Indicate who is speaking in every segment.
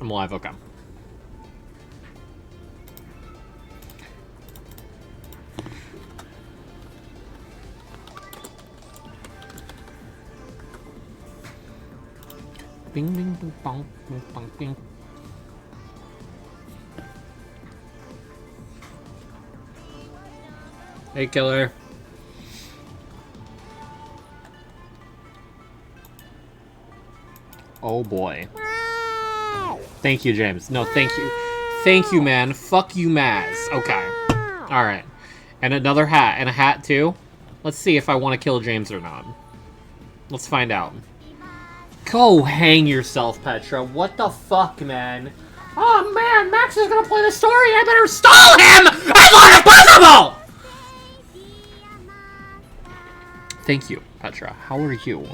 Speaker 1: I'm alive, okay. Bing, bing, bing, bong, bing, bong, bing. Hey, killer. Oh boy. Thank you, James. No, thank you. Thank you, man. Fuck you, Maz. Okay. Alright. And another hat. And a hat, too? Let's see if I want to kill James or not. Let's find out. Go hang yourself, Petra. What the fuck, man? Oh, man. Max is gonna play the story. I better stall him as long as possible! Thank you, Petra. How are you?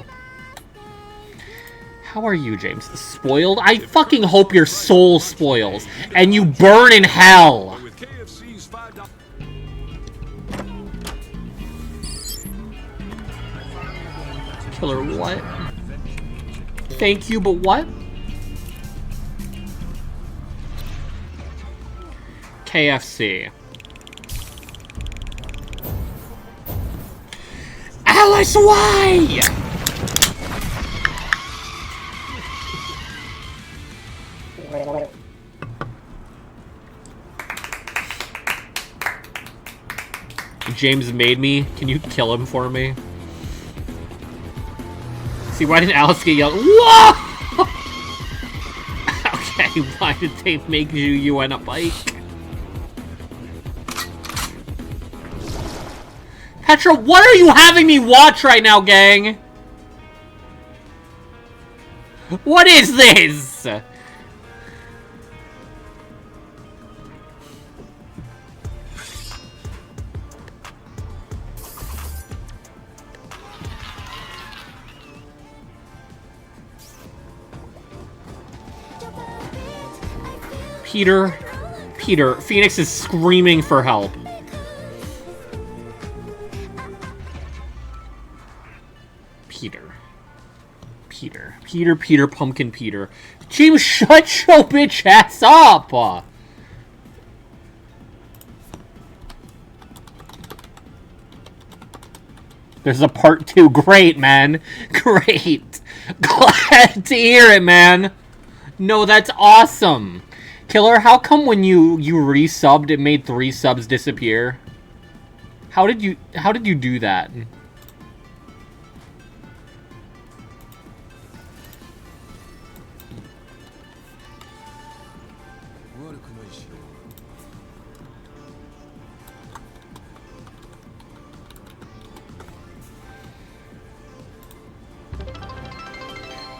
Speaker 1: How are you, James? Spoiled? I fucking hope your soul spoils and you burn in hell. Killer, what? Thank you, but what? KFC. Alice, why? James made me. Can you kill him for me? See, why didn't Alice get yelled? Whoa! Okay, why did they make you on a bike? Petra, what are you having me watch right now, gang? What is this? Peter, Phoenix is screaming for help. Peter, Pumpkin Peter. James, shut your bitch ass up! There's a part 2. Great, man. Great. Glad to hear it, man. No, that's awesome. Killer, how come when you resubbed, it made 3 subs disappear? How did you do that?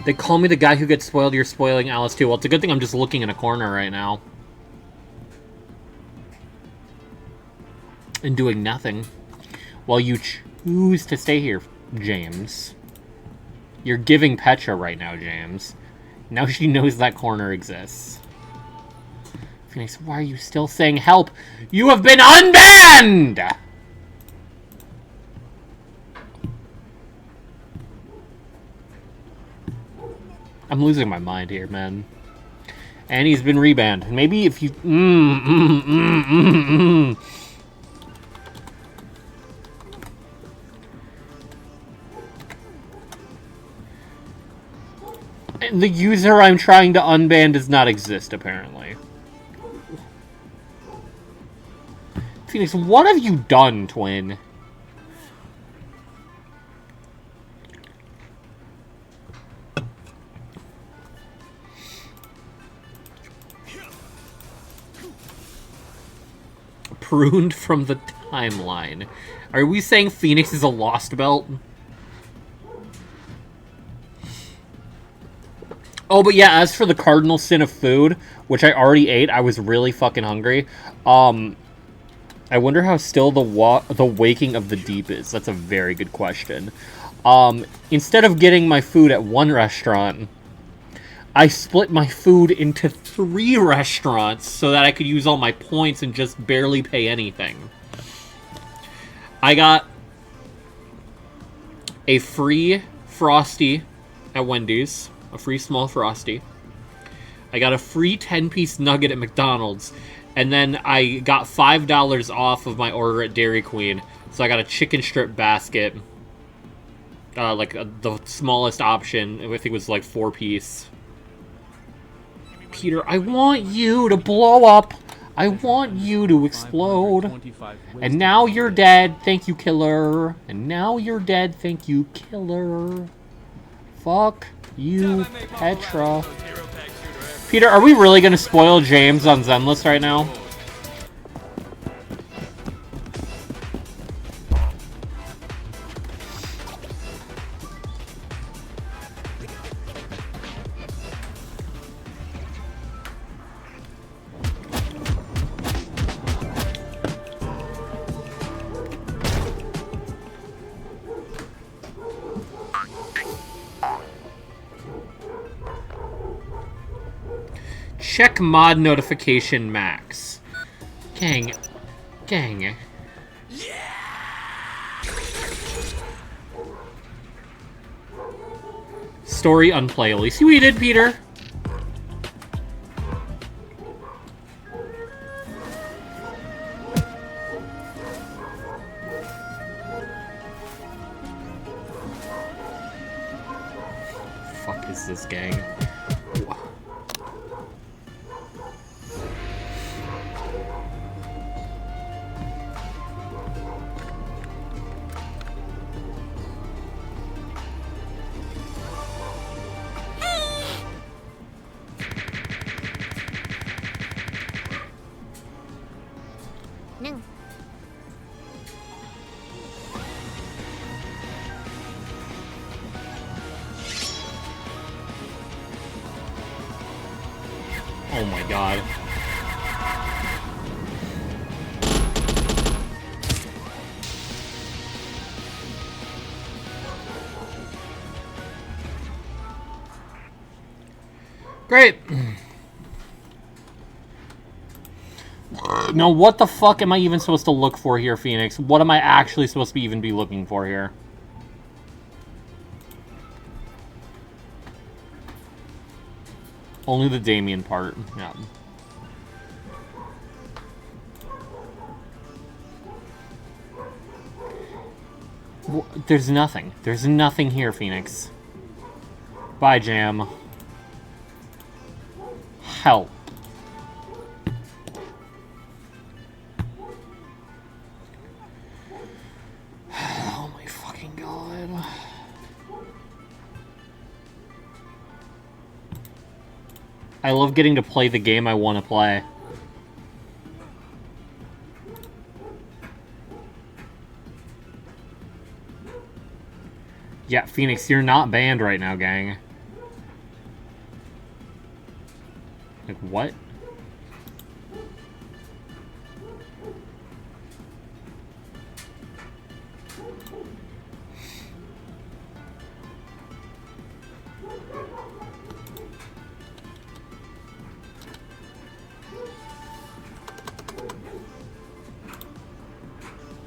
Speaker 1: They call me the guy who gets spoiled. You're spoiling Alice too. Well, it's a good thing I'm just looking in a corner right now. And doing nothing. While you choose to stay here, James. You're giving Petra right now, James. Now she knows that corner exists. Phoenix, why are you still saying help? You have been unbanned! I'm losing my mind here, man. And he's been rebanned. Maybe if you... And the user I'm trying to unban does not exist, apparently. Phoenix, what have you done, twin? Pruned from the timeline. Are we saying Phoenix is a lost belt? Oh, but yeah, as for the cardinal sin of food, which I already ate, I was really fucking hungry. I wonder how still the waking of the deep is. That's a very good question. Instead of getting my food at one restaurant, I split my food into 3 restaurants so that I could use all my points and just barely pay anything. I got a free Frosty at Wendy's. A free small Frosty. I got a free 10-piece nugget at McDonald's, and then I got $5 off of my order at Dairy Queen. So I got a chicken strip basket, the smallest option. I think it was like 4-piece. Peter, I want you to blow up. I want you to explode. And now you're dead. Thank you, killer. And now you're dead. Thank you, killer. Fuck you, Petra. Peter, are we really going to spoil James on Zenless right now? Check mod notification max. Gang. Gang. Story unplayable. See what you did, Peter? Fuck is this gang? Oh my god. Great. Now, what the fuck am I even supposed to look for here, Phoenix? What am I actually supposed to even be looking for here? Only the Damien part. Yeah. There's nothing. There's nothing here, Phoenix. Bye, Jam. Help. Oh my fucking god. I love getting to play the game I want to play. Yeah, Phoenix, you're not banned right now, gang. Like, what?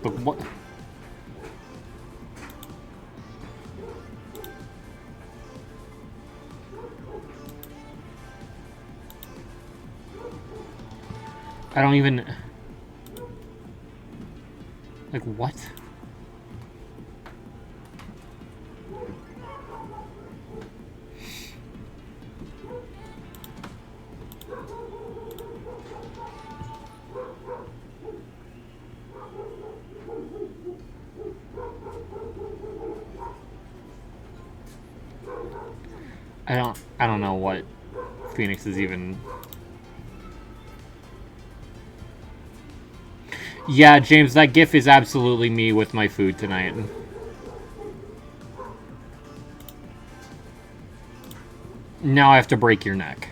Speaker 1: But what? I don't even... Like, what? I don't know what Phoenix is even... Yeah, James, that gif is absolutely me with my food tonight. Now I have to break your neck.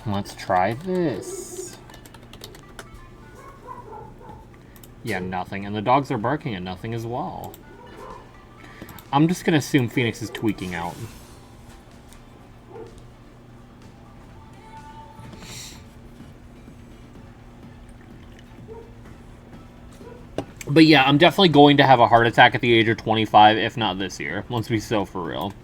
Speaker 1: Let's try this. Yeah, nothing. And the dogs are barking at nothing as well. I'm just gonna assume Phoenix is tweaking out. But yeah, I'm definitely going to have a heart attack at the age of 25, if not this year. Let's be so for real.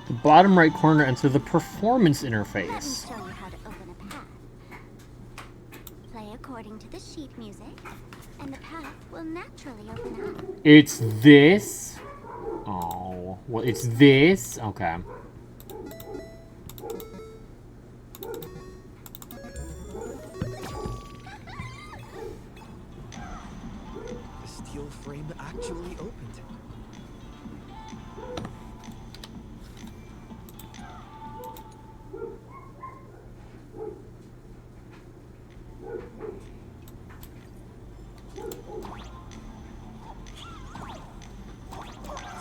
Speaker 1: The bottom right corner, enter the performance interface.
Speaker 2: Let me show you how to open a path. Play according to the sheet music, and the path will naturally open up.
Speaker 1: It's this? Oh, well, it's this? Okay.
Speaker 3: The steel frame actually opened.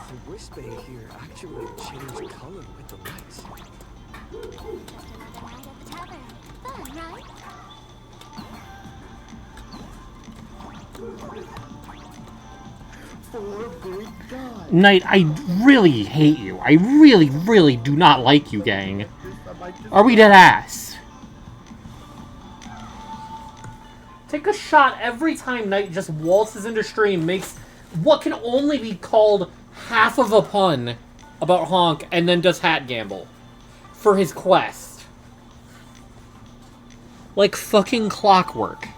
Speaker 3: The Wisp here actually changed color with the lights.
Speaker 2: Just another night at the tavern. Fun, right?
Speaker 1: Knight, I really hate you. I really, really do not like you, gang. Are we dead ass? Take a shot every time Knight just waltzes into stream, makes what can only be called half of a pun about Honk, and then does Hat Gamble for his quest. Like fucking clockwork.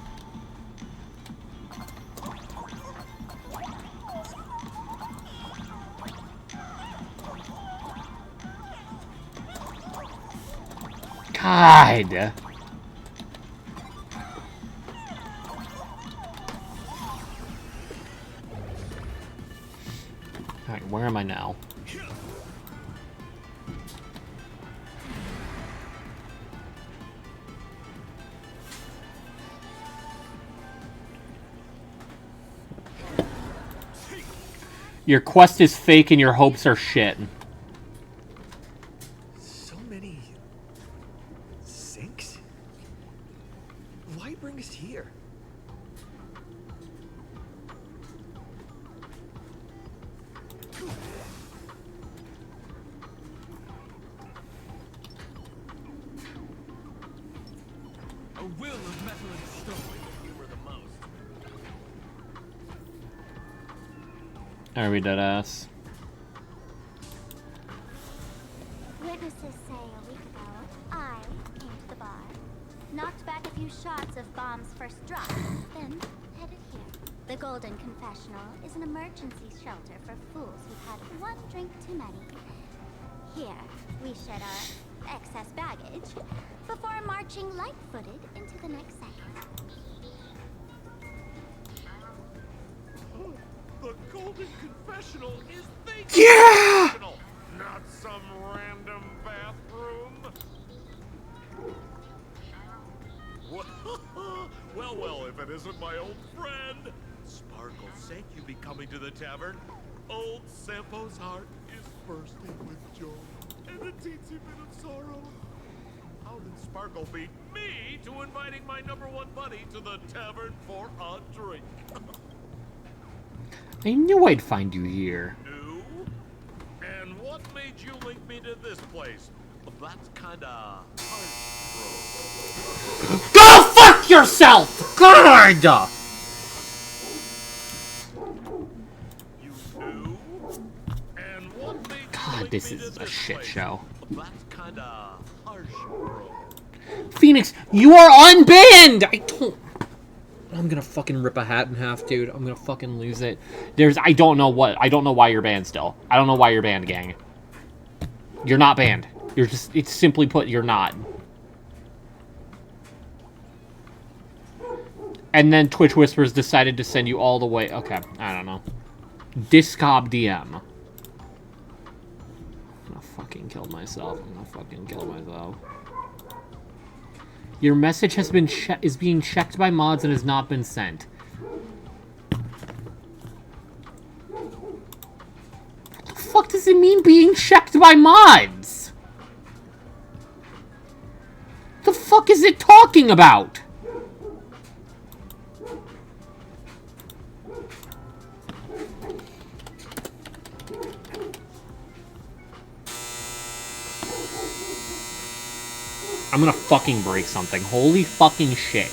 Speaker 1: God. Alright, where am I now? Your quest is fake and your hopes are shit.
Speaker 3: So many sinks? Why bring us here?
Speaker 4: A will of metal and stone you were the most.
Speaker 1: Are we dead ass?
Speaker 2: Witnesses say a week ago, I came to the bar, knocked back a few shots of Bomb's first drop, then headed here. The Golden Confessional is an emergency shelter for fools who've had one drink too many. Here, we shed our excess baggage before marching light-footed into the next second.
Speaker 4: The Golden Confessional is the
Speaker 1: Yeah!
Speaker 4: Confessional, not some random bathroom. Well, if it isn't my old friend. Sparkle said you'd be coming to the tavern. Old Sampo's heart is bursting with joy and a teensy bit of sorrow. How did Sparkle beat me to inviting my #1 buddy to the tavern for a drink?
Speaker 1: I knew I'd find you here.
Speaker 4: New? And what made you link me to this place? That's kinda hard,
Speaker 1: Go fuck yourself! God!
Speaker 4: You knew? And what made you
Speaker 1: God,
Speaker 4: link
Speaker 1: this
Speaker 4: me to
Speaker 1: is a
Speaker 4: this
Speaker 1: shit
Speaker 4: place?
Speaker 1: show.
Speaker 4: That's kinda harsh, bro.
Speaker 1: Phoenix, you are unbanned! I'm gonna fucking rip a hat in half, dude. I'm gonna fucking lose it. I don't know why you're banned still. I don't know why you're banned, gang. You're not banned. It's simply put, you're not. And then Twitch Whispers decided to send you all the way. Okay, I don't know. Discob DM. I'm gonna fucking kill myself. Your message is being checked by mods and has not been sent. What the fuck does it mean being checked by mods? The fuck is it talking about? I'm gonna fucking break something. Holy fucking shit.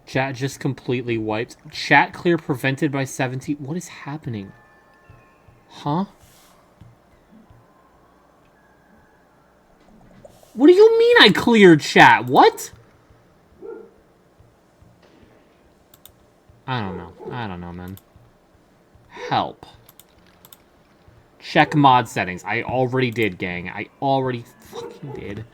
Speaker 1: Chat just completely wiped. Chat clear prevented by 17. What is happening? Huh? What do you mean I cleared chat? What? I don't know. I don't know, man. Help. Check mod settings. I already did, gang. I already fucking did.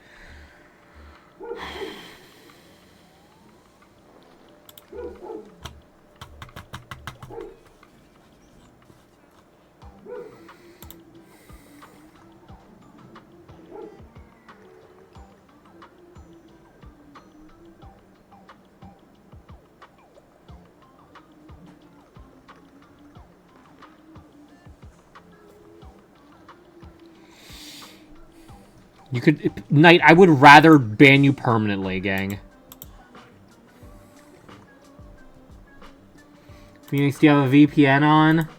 Speaker 1: You could... Knight, I would rather ban you permanently, gang. Phoenix, do you have a VPN on?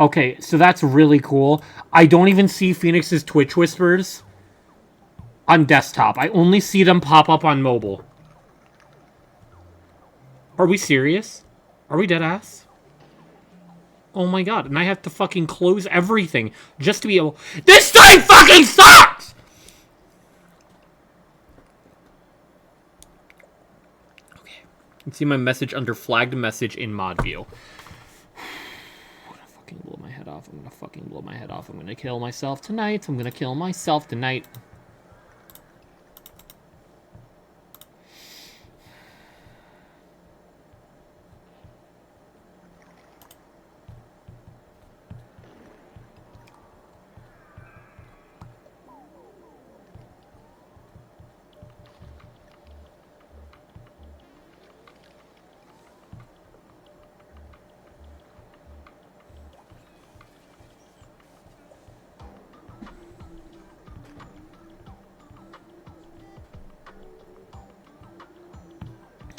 Speaker 1: Okay, so that's really cool. I don't even see Phoenix's Twitch whispers on desktop. I only see them pop up on mobile. Are we serious? Are we dead ass? Oh my god, and I have to fucking close everything just to be able... This thing fucking sucks! Okay. You can see my message under flagged message in mod view. Blow my head off. I'm gonna fucking blow my head off. I'm gonna kill myself tonight. I'm gonna kill myself tonight.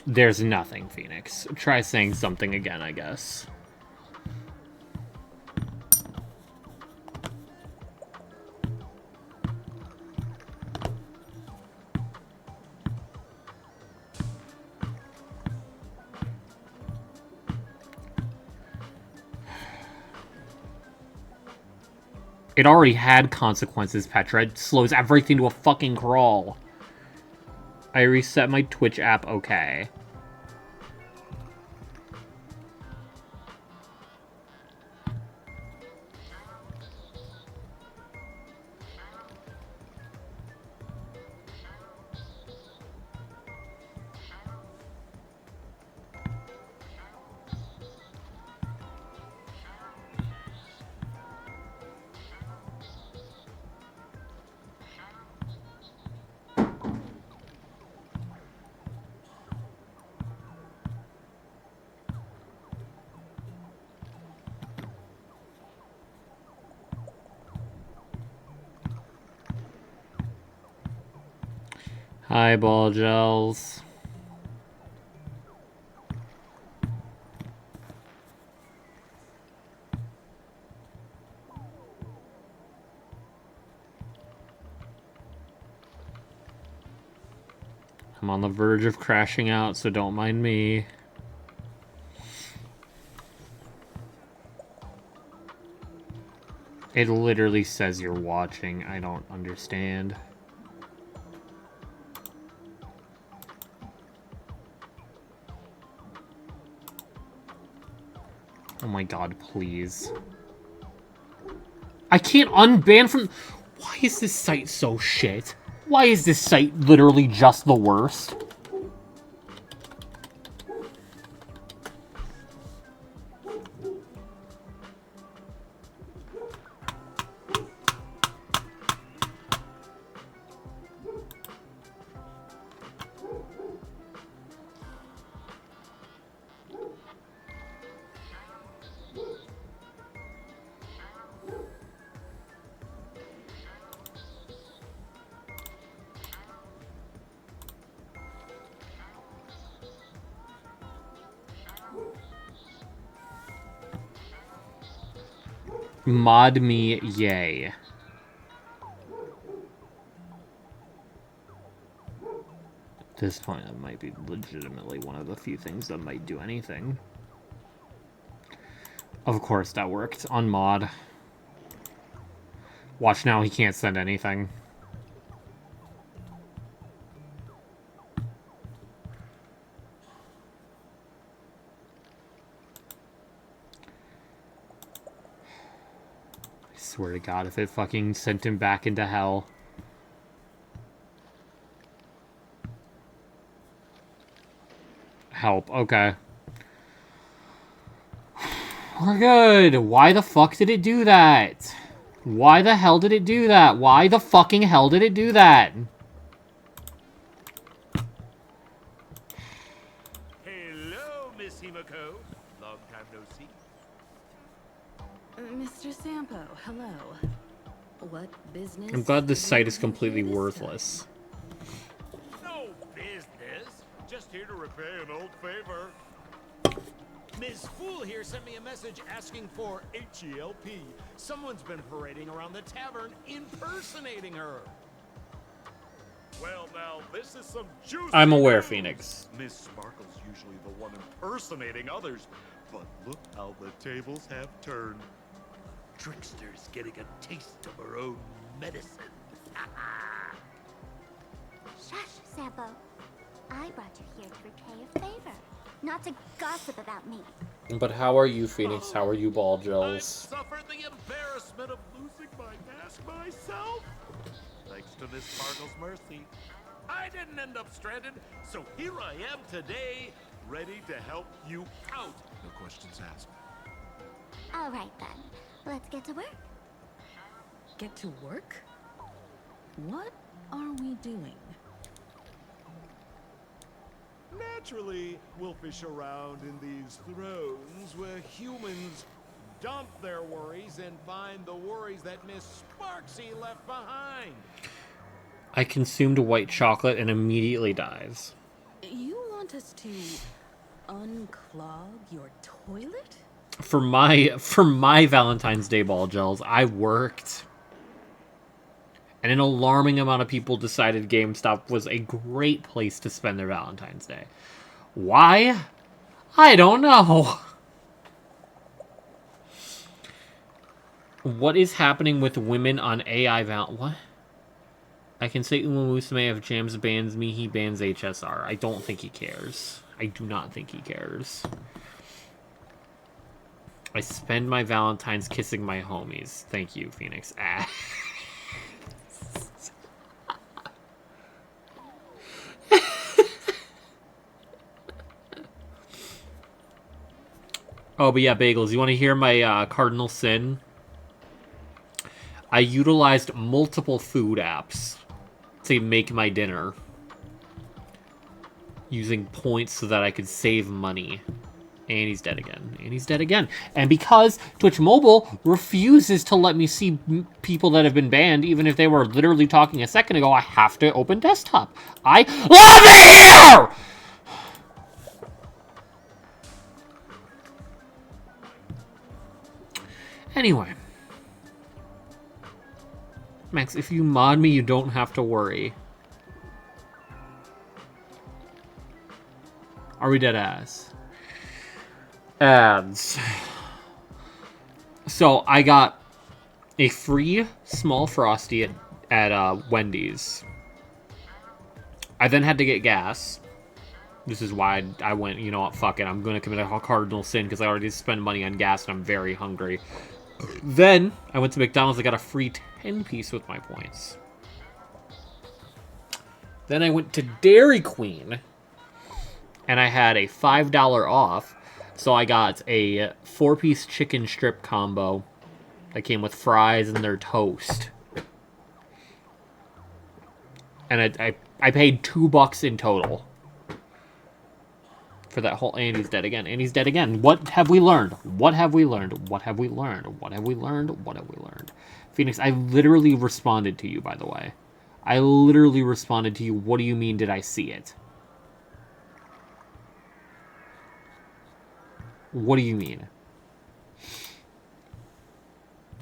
Speaker 1: There's nothing, Phoenix. Try saying something again, I guess. It already had consequences, Petra. It slows everything to a fucking crawl. I reset my Twitch app, okay. Hi, ball gels. I'm on the verge of crashing out, so don't mind me. It literally says you're watching. I don't understand. Oh my god, please. I can't unban from... Why is this site so shit? Why is this site literally just the worst? Mod me, yay. At this point, that might be legitimately one of the few things that might do anything. Of course that worked. On mod. Watch now, he can't send anything. I swear to God, if it fucking sent him back into hell. Help, okay. We're good. Why the fuck did it do that? Why the hell did it do that? Why the fucking hell did it do that?
Speaker 4: Hello, Miss Himiko. Long time no see.
Speaker 5: Mr. Sampo, hello. What business?
Speaker 1: I'm glad this site is completely worthless.
Speaker 4: No business. Just here to repay an old favor. Ms. Fool here sent me a message asking for H-E-L-P. Someone's been parading around the tavern impersonating her. Well, now, this is some juicy
Speaker 1: I'm aware,
Speaker 4: news.
Speaker 1: Phoenix.
Speaker 4: Miss Sparkle's usually the one impersonating others, but look how the tables have turned. Trickster's getting a taste of her own medicine.
Speaker 2: Shush, Sampo. I brought you here to repay a favor, not to gossip about me.
Speaker 1: But how are you, Phoenix? How are you, ball
Speaker 4: I
Speaker 1: gels?
Speaker 4: suffered the embarrassment of losing my mask myself. Thanks to Miss Sparkle's mercy, I didn't end up stranded, so here I am today, ready to help you out. No questions asked.
Speaker 2: All right, then. Let's get to work.
Speaker 5: Get to work? What are we doing?
Speaker 4: Naturally, we'll fish around in these thrones where humans dump their worries and find the worries that Miss Sparksy left behind.
Speaker 1: I consumed white chocolate and immediately dies.
Speaker 5: You want us to unclog your toilet?
Speaker 1: For my Valentine's Day ball gels, I worked. And an alarming amount of people decided GameStop was a great place to spend their Valentine's Day. Why? I don't know. What is happening with women on AI What? I can say Uma Musume if James bans me, he bans HSR. I don't think he cares. I do not think he cares. I spend my Valentine's kissing my homies. Thank you, Phoenix. Ah. Oh, but yeah, Bagels, you want to hear my cardinal sin? I utilized multiple food apps to make my dinner. Using points so that I could save money. And he's dead again. And he's dead again. And because Twitch Mobile refuses to let me see people that have been banned, even if they were literally talking a second ago, I have to open desktop. I love it here! Anyway. Max, if you mod me, you don't have to worry. Are we dead ass? Ads. So I got a free small Frosty at Wendy's. I then had to get gas. This is why I went, you know what, fuck it. I'm going to commit a cardinal sin because I already spent money on gas and I'm very hungry. Then I went to McDonald's. I got a free 10-piece with my points. Then I went to Dairy Queen and I had a $5 off. So I got a 4-piece chicken strip combo that came with fries and their toast. And I paid $2 in total for that whole. And he's dead again. And he's dead again. What have we learned? What have we learned? What have we learned? What have we learned? What have we learned? Phoenix, I literally responded to you, by the way. I literally responded to you. What do you mean, did I see it? What do you mean?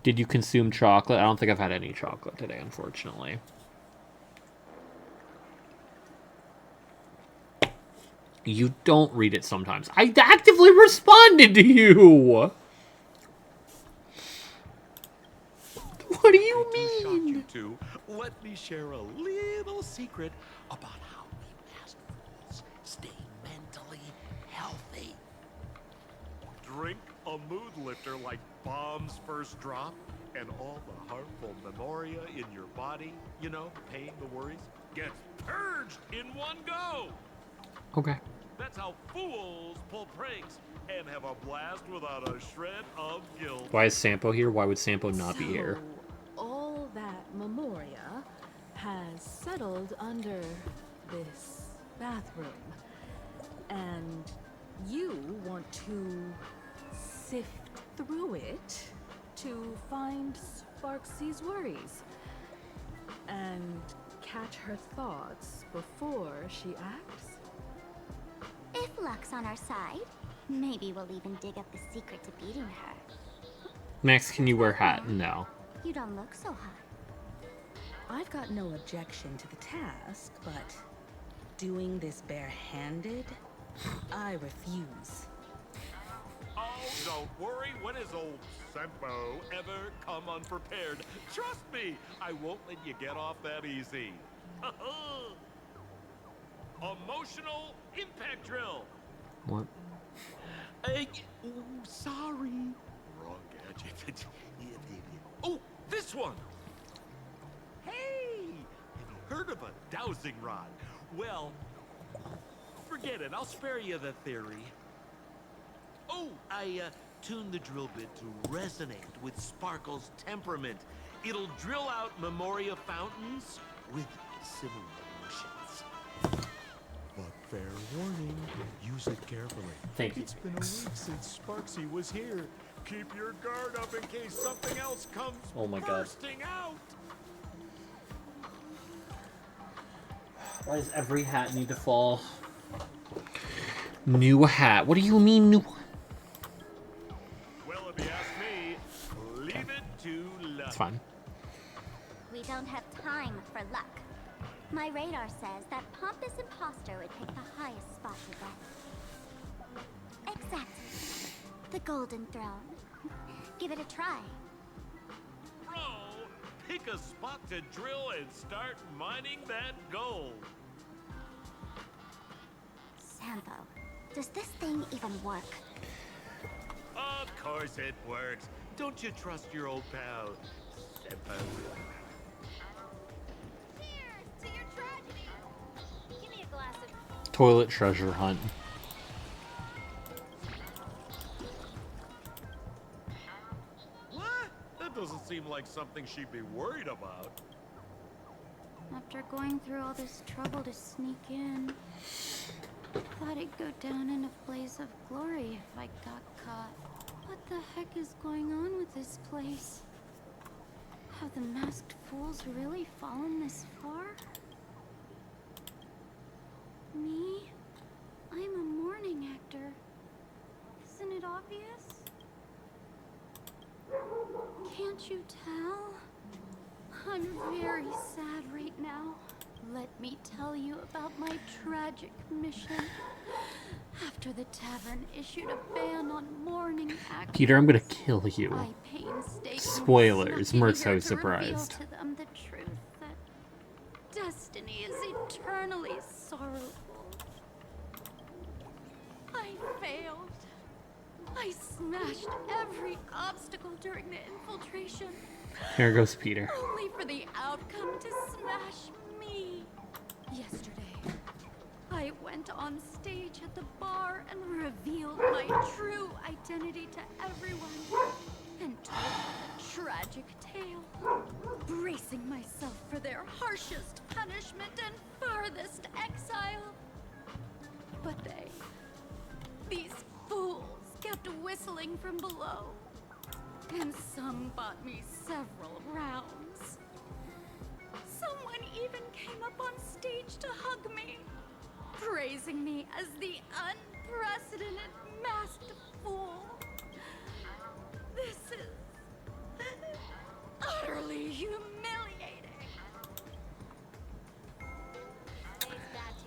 Speaker 1: Did you consume chocolate? I don't think I've had any chocolate today, unfortunately. You don't read it sometimes. I actively responded to you! What do you mean?
Speaker 4: You two, let me share a little secret about how we masked fools stay mentally healthy. Drink a mood lifter like Bomb's First Drop, and all the harmful memoria in your body, you know, pain, the worries, gets purged in one go.
Speaker 1: Okay.
Speaker 4: That's how fools pull pranks and have a blast without a shred of guilt.
Speaker 1: Why is Sampo here? Why would Sampo not be here?
Speaker 5: All that memoria has settled under this bathroom. And you want to sift through it to find Sparksy's worries and catch her thoughts before she acts?
Speaker 2: If luck's on our side, maybe we'll even dig up the secret to beating her.
Speaker 1: Max, can you wear hat? No.
Speaker 2: You don't look so hot.
Speaker 5: I've got no objection to the task, but doing this barehanded, I refuse.
Speaker 4: Oh, don't worry. When has old Sempo ever come unprepared? Trust me, I won't let you get off that easy. Emotional impact drill.
Speaker 1: What?
Speaker 4: Sorry. Wrong gadget. Oh, this one. Hey, have you heard of a dowsing rod? Well, forget it. I'll spare you the theory. Oh, I tuned the drill bit to resonate with Sparkle's temperament. It'll drill out memoria fountains with similar emotions. But fair warning, use it carefully.
Speaker 1: Thank you.
Speaker 4: It's been a week since Sparksy was here. Keep your guard up in case something else comes
Speaker 1: Oh my God.
Speaker 4: bursting out.
Speaker 1: Why does every hat need to fall? New hat. What do you mean new?
Speaker 4: Well, if you ask me, leave it to luck.
Speaker 1: It's fine.
Speaker 2: We don't have time for luck. My radar says that pompous imposter would pick the highest spot to get. Exactly. The Golden Throne. Give it a try.
Speaker 4: Bro, pick a spot to drill and start mining that gold.
Speaker 2: Sampo, does this thing even work?
Speaker 4: Of course it works. Don't you trust your old pal, Sempo?
Speaker 2: Cheers to your tragedy. Give me a glass of...
Speaker 1: Toilet treasure hunt.
Speaker 4: What? That doesn't seem like something she'd be worried about.
Speaker 2: A after going through all this trouble to sneak in. Thought I'd go down in a blaze of glory if I got caught. What the heck is going on with this place? Have the masked fools really fallen this far? Me? I'm a mourning actor. Isn't it obvious? Can't you tell? I'm very sad right now. Let me tell you about my tragic mission. After the tavern issued a ban on mourning actors,
Speaker 1: Peter, I'm gonna kill you.
Speaker 2: I painstakingly
Speaker 1: Spoilers,
Speaker 2: snuck in
Speaker 1: Merc's
Speaker 2: here
Speaker 1: so
Speaker 2: to reveal
Speaker 1: surprised.
Speaker 2: to them the truth that destiny is eternally sorrowful. I failed. I smashed every obstacle during the infiltration,
Speaker 1: Here goes Peter.
Speaker 2: only for the outcome to smash me. Yesterday, I went on stage at the bar and revealed my true identity to everyone and told them a tragic tale, bracing myself for their harshest punishment and farthest exile. But these fools kept whistling from below, and some bought me several rounds. Someone even came up on stage to hug me, praising me as the unprecedented masked fool. This is utterly humiliating.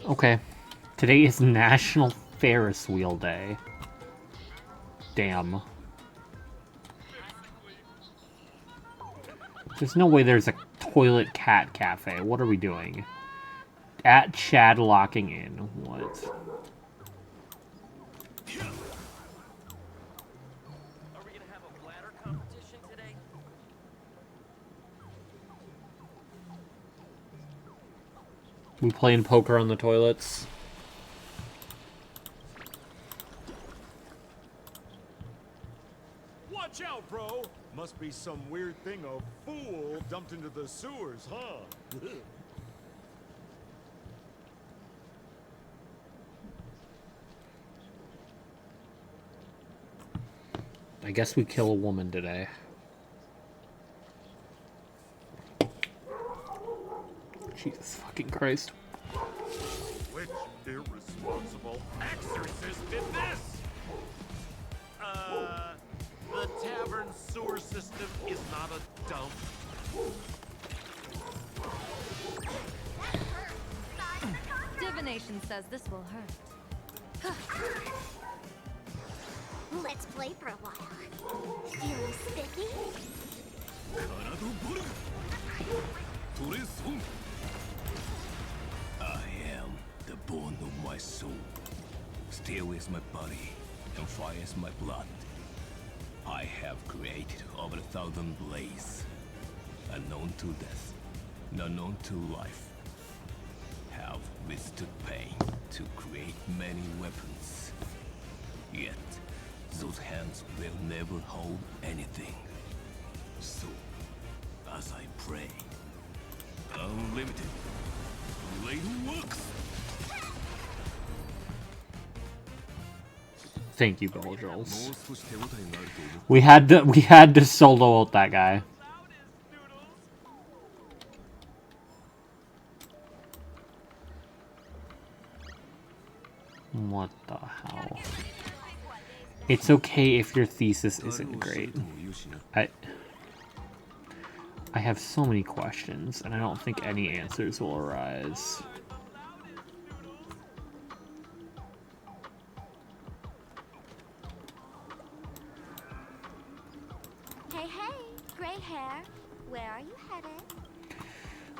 Speaker 1: Okay. Today is National Ferris Wheel Day. Damn. There's no way there's a toilet cat cafe. What are we doing? At Chad locking in. What?
Speaker 3: Are we gonna have a bladder competition today?
Speaker 1: We playing poker on the toilets?
Speaker 4: Watch out, bro! Must be some weird thing a fool dumped into the sewers, huh?
Speaker 1: I guess we kill a woman today. Jesus fucking Christ.
Speaker 4: Which irresponsible exorcist did this? The tavern sewer system is not a dump.
Speaker 6: Divination says this will hurt.
Speaker 2: Let's play for a while. Feeling spiffy?
Speaker 7: I am the bone of my soul. Steel is my body, and fire is my blood. I have created over 1,000 blades, unknown to death, unknown to life. Have withstood pain to create many weapons. Yet, those hands will never hold anything. So, as I pray, unlimited blade works.
Speaker 1: Thank you, Beljulz. We had to solo out that guy. What the hell? It's okay if your thesis isn't great. I have so many questions, and I don't think any answers will arise.
Speaker 2: Hey, hey, gray hair. Where are you headed?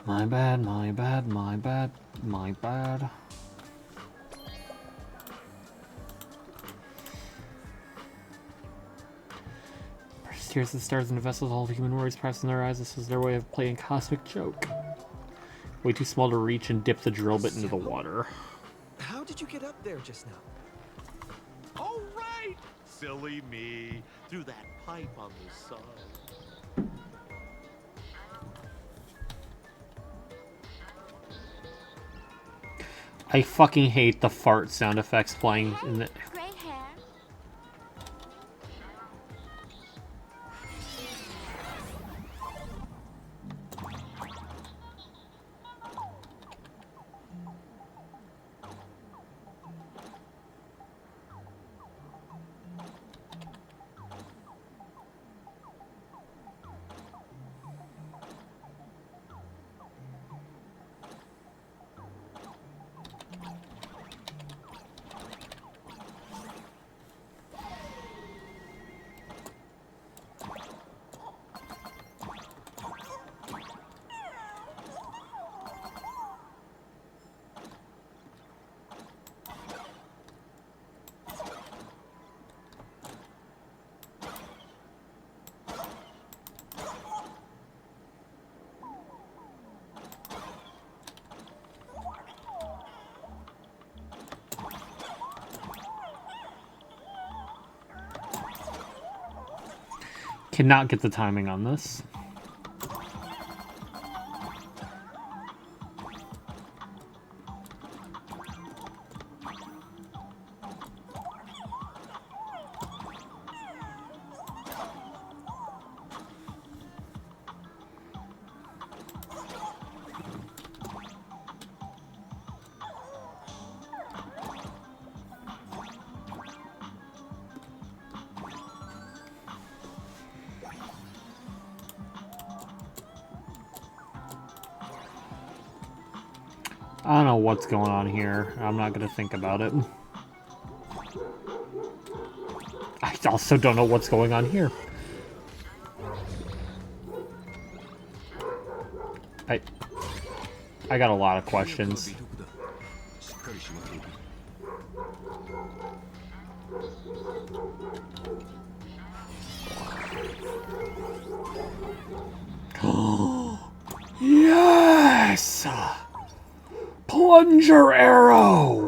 Speaker 1: My bad, my bad, my bad, my bad. Tears the stars and the vessels, all the human worries pressed in their eyes. This is their way of playing cosmic joke. Way too small to reach and dip the drill bit into the water.
Speaker 3: How did you get up there just now?
Speaker 4: All right! Silly me. Through that pipe on the side.
Speaker 1: I fucking hate the fart sound effects playing in the...
Speaker 2: Gray hair.
Speaker 1: Cannot get the timing on this. I don't know what's going on here. I'm not gonna think about it. I also don't know what's going on here. I got a lot of questions. Yes! Plunger arrow!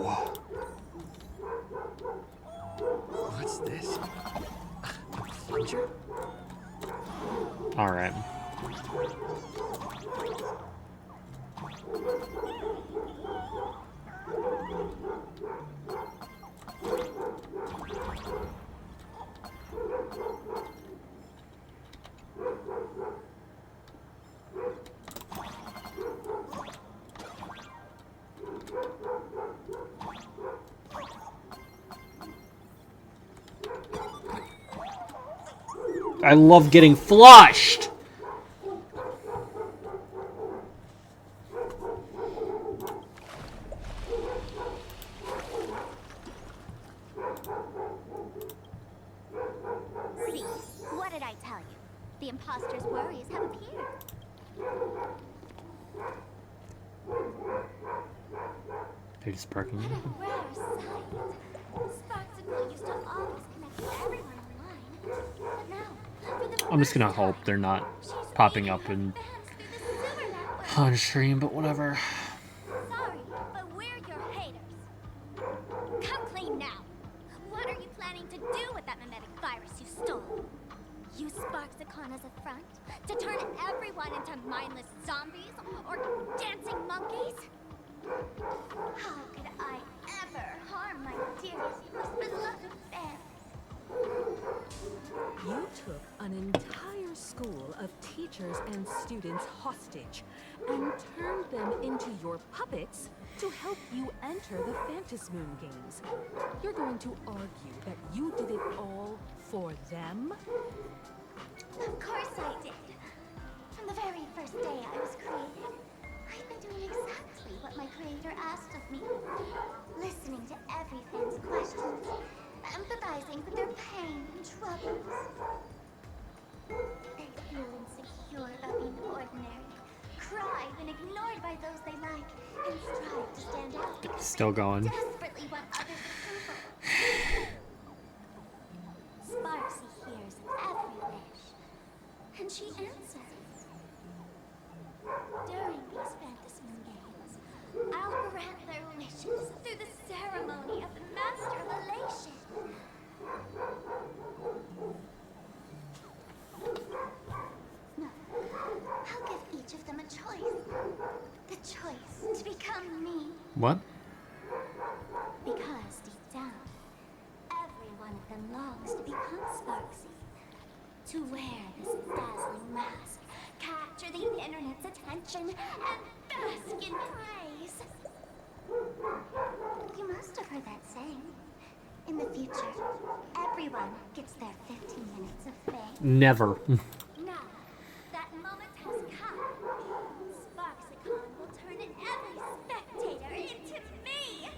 Speaker 3: What's this? A plunger?
Speaker 1: Alright. I love getting flushed!
Speaker 2: See, what did I tell you? The imposter's worries have appeared.
Speaker 1: They're just parking.
Speaker 2: What a rare sight. Sparksicle used to always connect everyone online. But now, for the
Speaker 1: I'm just gonna
Speaker 2: first
Speaker 1: hope
Speaker 2: time,
Speaker 1: they're not
Speaker 2: she's
Speaker 1: popping
Speaker 2: meeting
Speaker 1: up
Speaker 2: her
Speaker 1: in
Speaker 2: fans through the sewer network.
Speaker 1: on stream, but whatever.
Speaker 2: Sorry, but we're your haters. Come clean now. What are you planning to do with that mimetic virus you stole? Use Sparksicon as a front to turn everyone into mindless zombies or dancing monkeys? How could I ever harm my dearest, most beloved fans?
Speaker 5: You took an entire school of teachers and students hostage and turned them into your puppets to help you enter the Phantasmoon games. You're going to argue that you did it all for them?
Speaker 2: Of course I did. From the very first day I was created, I've been doing exactly what my creator asked of me. Listening to every fan's questions, empathizing with their pain and troubles. They feel insecure about being ordinary, cry when ignored by those they like, and strive to stand out because
Speaker 1: Still
Speaker 2: they
Speaker 1: going.
Speaker 2: desperately want others' approval. Sparksy hears every wish, and she answers. During these Phantasmoon games, I'll grant their wishes through the ceremony of the Master of Elation. No, I'll give each of them a choice. The choice to become me.
Speaker 1: What?
Speaker 2: to wear this dazzling mask, capture the internet's attention, and bask in praise. You must have heard that saying. In the future, everyone gets their 15 minutes of fame.
Speaker 1: Never.
Speaker 2: Now, that moment has come. Sparksicon will turn every spectator into me!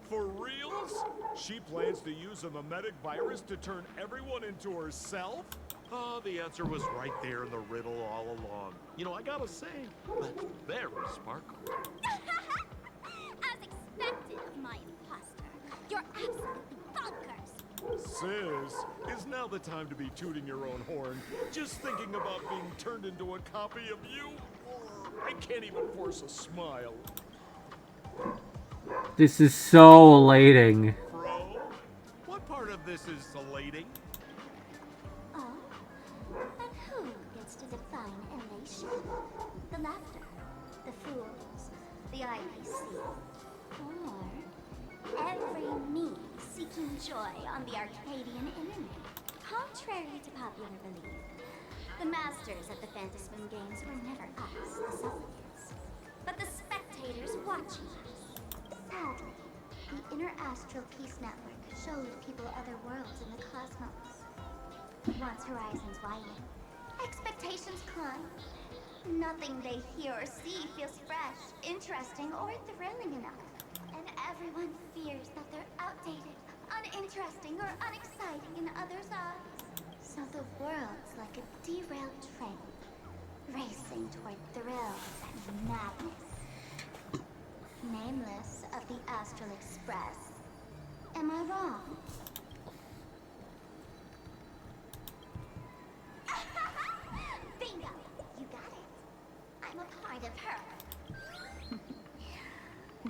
Speaker 4: For reals? She plans to use a memetic virus to turn everyone into herself? Oh, the answer was right there in the riddle all along. You know, I gotta say, that's very Sparkle.
Speaker 2: As expected of my imposter, you're absolutely bonkers.
Speaker 4: Sis, is now the time to be tooting your own horn? Just thinking about being turned into a copy of you? I can't even force a smile.
Speaker 1: This is so elating.
Speaker 4: Bro, what part of this is elating?
Speaker 2: Oh, and who gets to define elation? The laughter, the fools, the IPC, or every me seeking joy on the Arcadian internet? Contrary to popular belief, the masters of the Phantasm games were never us, the supplicants, but the spectators watching us. Sadly, the Interastral Peace Network showed people other worlds in the cosmos. Once horizons widen, expectations climb. Nothing they hear or see feels fresh, interesting, or thrilling enough. And everyone fears that they're outdated, uninteresting, or unexciting in others' eyes. So the world's like a derailed train, racing toward thrills and madness. Nameless of the Astral Express. Am I wrong? Bingo! You got it. I'm a part of her.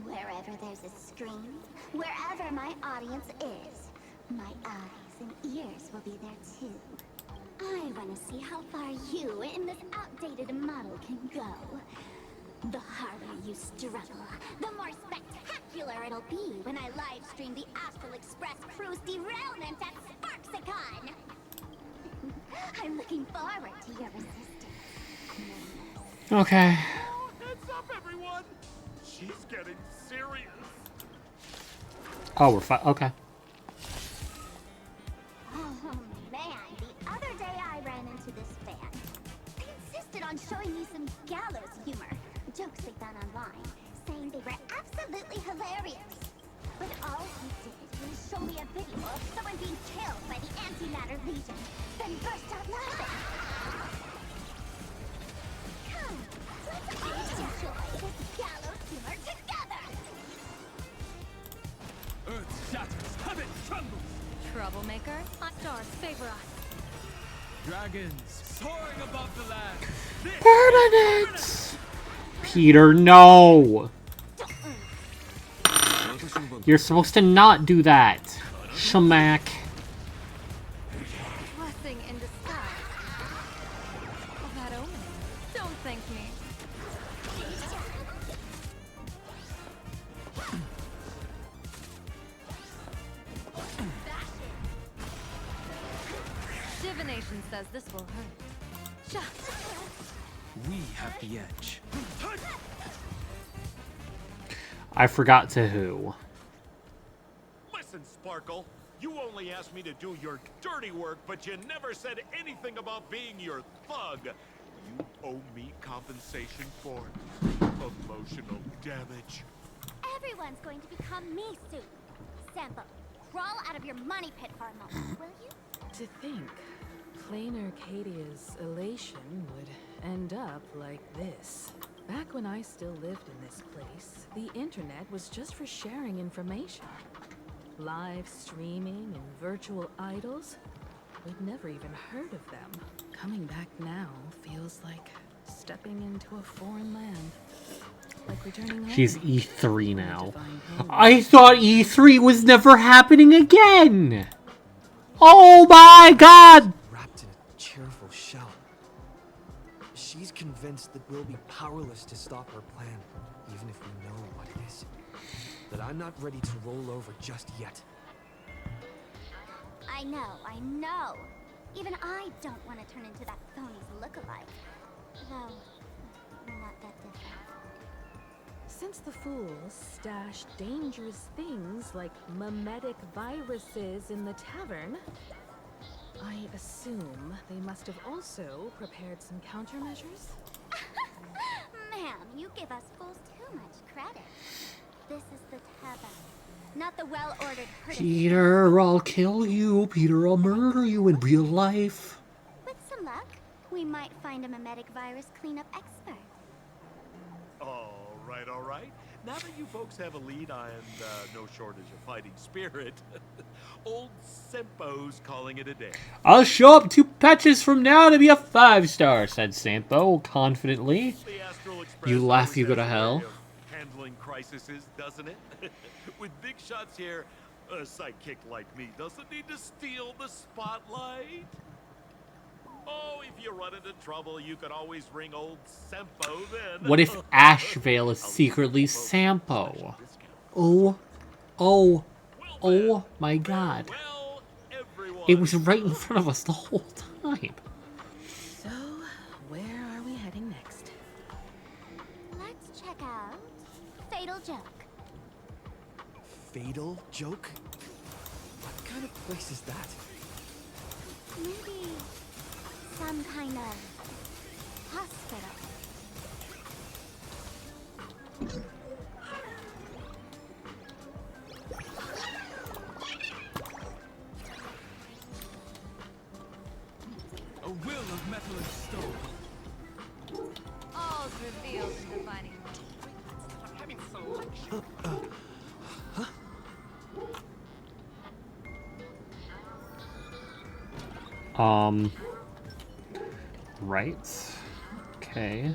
Speaker 2: Wherever there's a screen, wherever my audience is, my eyes and ears will be there too. I want to see how far you in this outdated model can go. The harder you struggle, the more spectacular it'll be when I live stream the Astral Express crew's derailment at Sparksicon! I'm looking forward to your resistance.
Speaker 1: Okay.
Speaker 4: Oh, heads up, everyone! She's getting serious.
Speaker 1: Oh, we're fine. Okay.
Speaker 2: Oh man, the other day I ran into this fan. They insisted on showing me some gallows humor. Jokes they found online, saying they were absolutely hilarious. But all he did was show me a video of someone being killed by the Antimatter Legion, then burst out laughing. Come, let's all enjoy this gallows humor together!
Speaker 7: Earth shatters, heaven trembles.
Speaker 6: Troublemaker, our stars favor us.
Speaker 7: Dragons soaring above the land. This
Speaker 1: Bernadette! Peter, no! You're supposed to not do that. Shmack.
Speaker 6: Blessing in disguise. Oh, that omen. Don't thank me. Divination says this will hurt. Just.
Speaker 3: We have the edge.
Speaker 1: I forgot to who.
Speaker 4: Listen, Sparkle, you only asked me to do your dirty work, but you never said anything about being your thug. You owe me compensation for emotional damage.
Speaker 2: Everyone's going to become me soon. Sampo, crawl out of your money pit for a moment, will you?
Speaker 5: To think, plain Arcadia's elation would end up like this. Back when I still lived in this place, the internet was just for sharing information. Live streaming and virtual idols? We'd never even heard of them. Coming back now feels like stepping into a foreign land. Like returning home.
Speaker 1: She's E3
Speaker 5: Only
Speaker 1: now.
Speaker 5: to find home.
Speaker 1: I thought E3 was never happening again! Oh my god!
Speaker 3: Wrapped in a cheerful shell. She's convinced that we'll be powerless to stop her plan, even if we know what it is. But I'm not ready to roll over just yet.
Speaker 2: I know. Even I don't want to turn into that phony's lookalike. Though, we're not that different.
Speaker 5: Since the fools stashed dangerous things like memetic viruses in the tavern, I assume they must have also prepared some countermeasures?
Speaker 2: Ma'am, you give us fools too much credit. This is the tavern, not the well-ordered herd.
Speaker 1: Peter, I'll kill you. Peter, I'll murder you in real life.
Speaker 2: With some luck, we might find a memetic virus cleanup expert.
Speaker 4: All right. Now that you folks have a lead and no shortage of fighting spirit, old Sempo's calling it a day.
Speaker 1: I'll show up 2 patches from now to be a 5-star, said Sampo confidently.
Speaker 4: The Astral Express
Speaker 1: You laugh,
Speaker 4: always
Speaker 1: you go
Speaker 4: has
Speaker 1: to
Speaker 4: a
Speaker 1: hell.
Speaker 4: way of handling crises, doesn't it? With big shots here, a sidekick like me doesn't need to steal the spotlight. Oh, if you run into trouble, you can always ring old Sempo then.
Speaker 1: What if Ashvale is secretly Sampo? Oh my god.
Speaker 4: Well, everyone.
Speaker 1: It was right in front of us the whole time.
Speaker 5: So, where are we heading next?
Speaker 2: Let's check out Fatal Joke.
Speaker 3: Fatal joke? What kind of place is that?
Speaker 2: Maybe some kind of hospital.
Speaker 7: A will of metal and stone.
Speaker 6: All's revealed in the divining
Speaker 1: Right. Okay.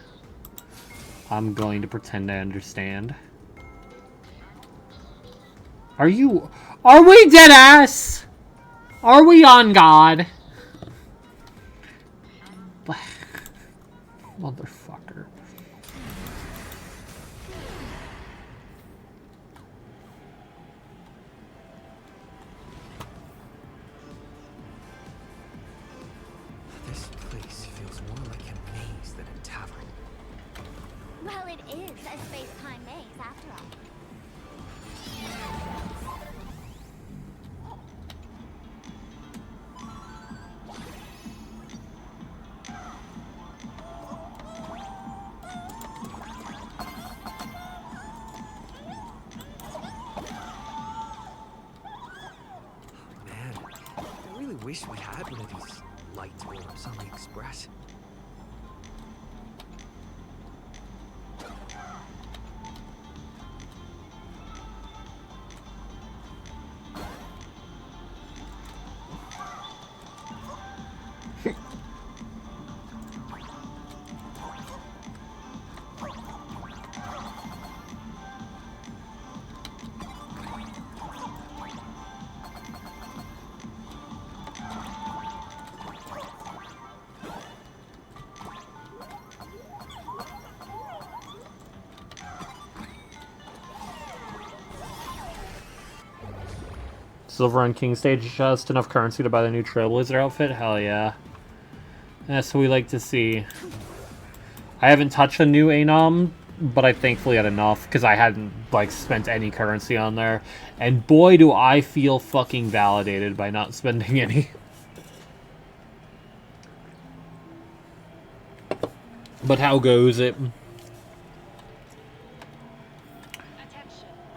Speaker 1: I'm going to pretend I understand. Are we dead ass? Are we on God? Motherfucker.
Speaker 3: This place feels more like a maze than a tavern.
Speaker 2: Well, it is a space-time maze, after all.
Speaker 3: Man, I really wish we had one of these light orbs on the Express.
Speaker 1: Silver on King Stage, just enough currency to buy the new Trailblazer outfit? Hell yeah. That's what we like to see. I haven't touched the new Anom, but I thankfully had enough, because I hadn't, like, spent any currency on there. And boy, do I feel fucking validated by not spending any. But how goes it?
Speaker 8: Attention,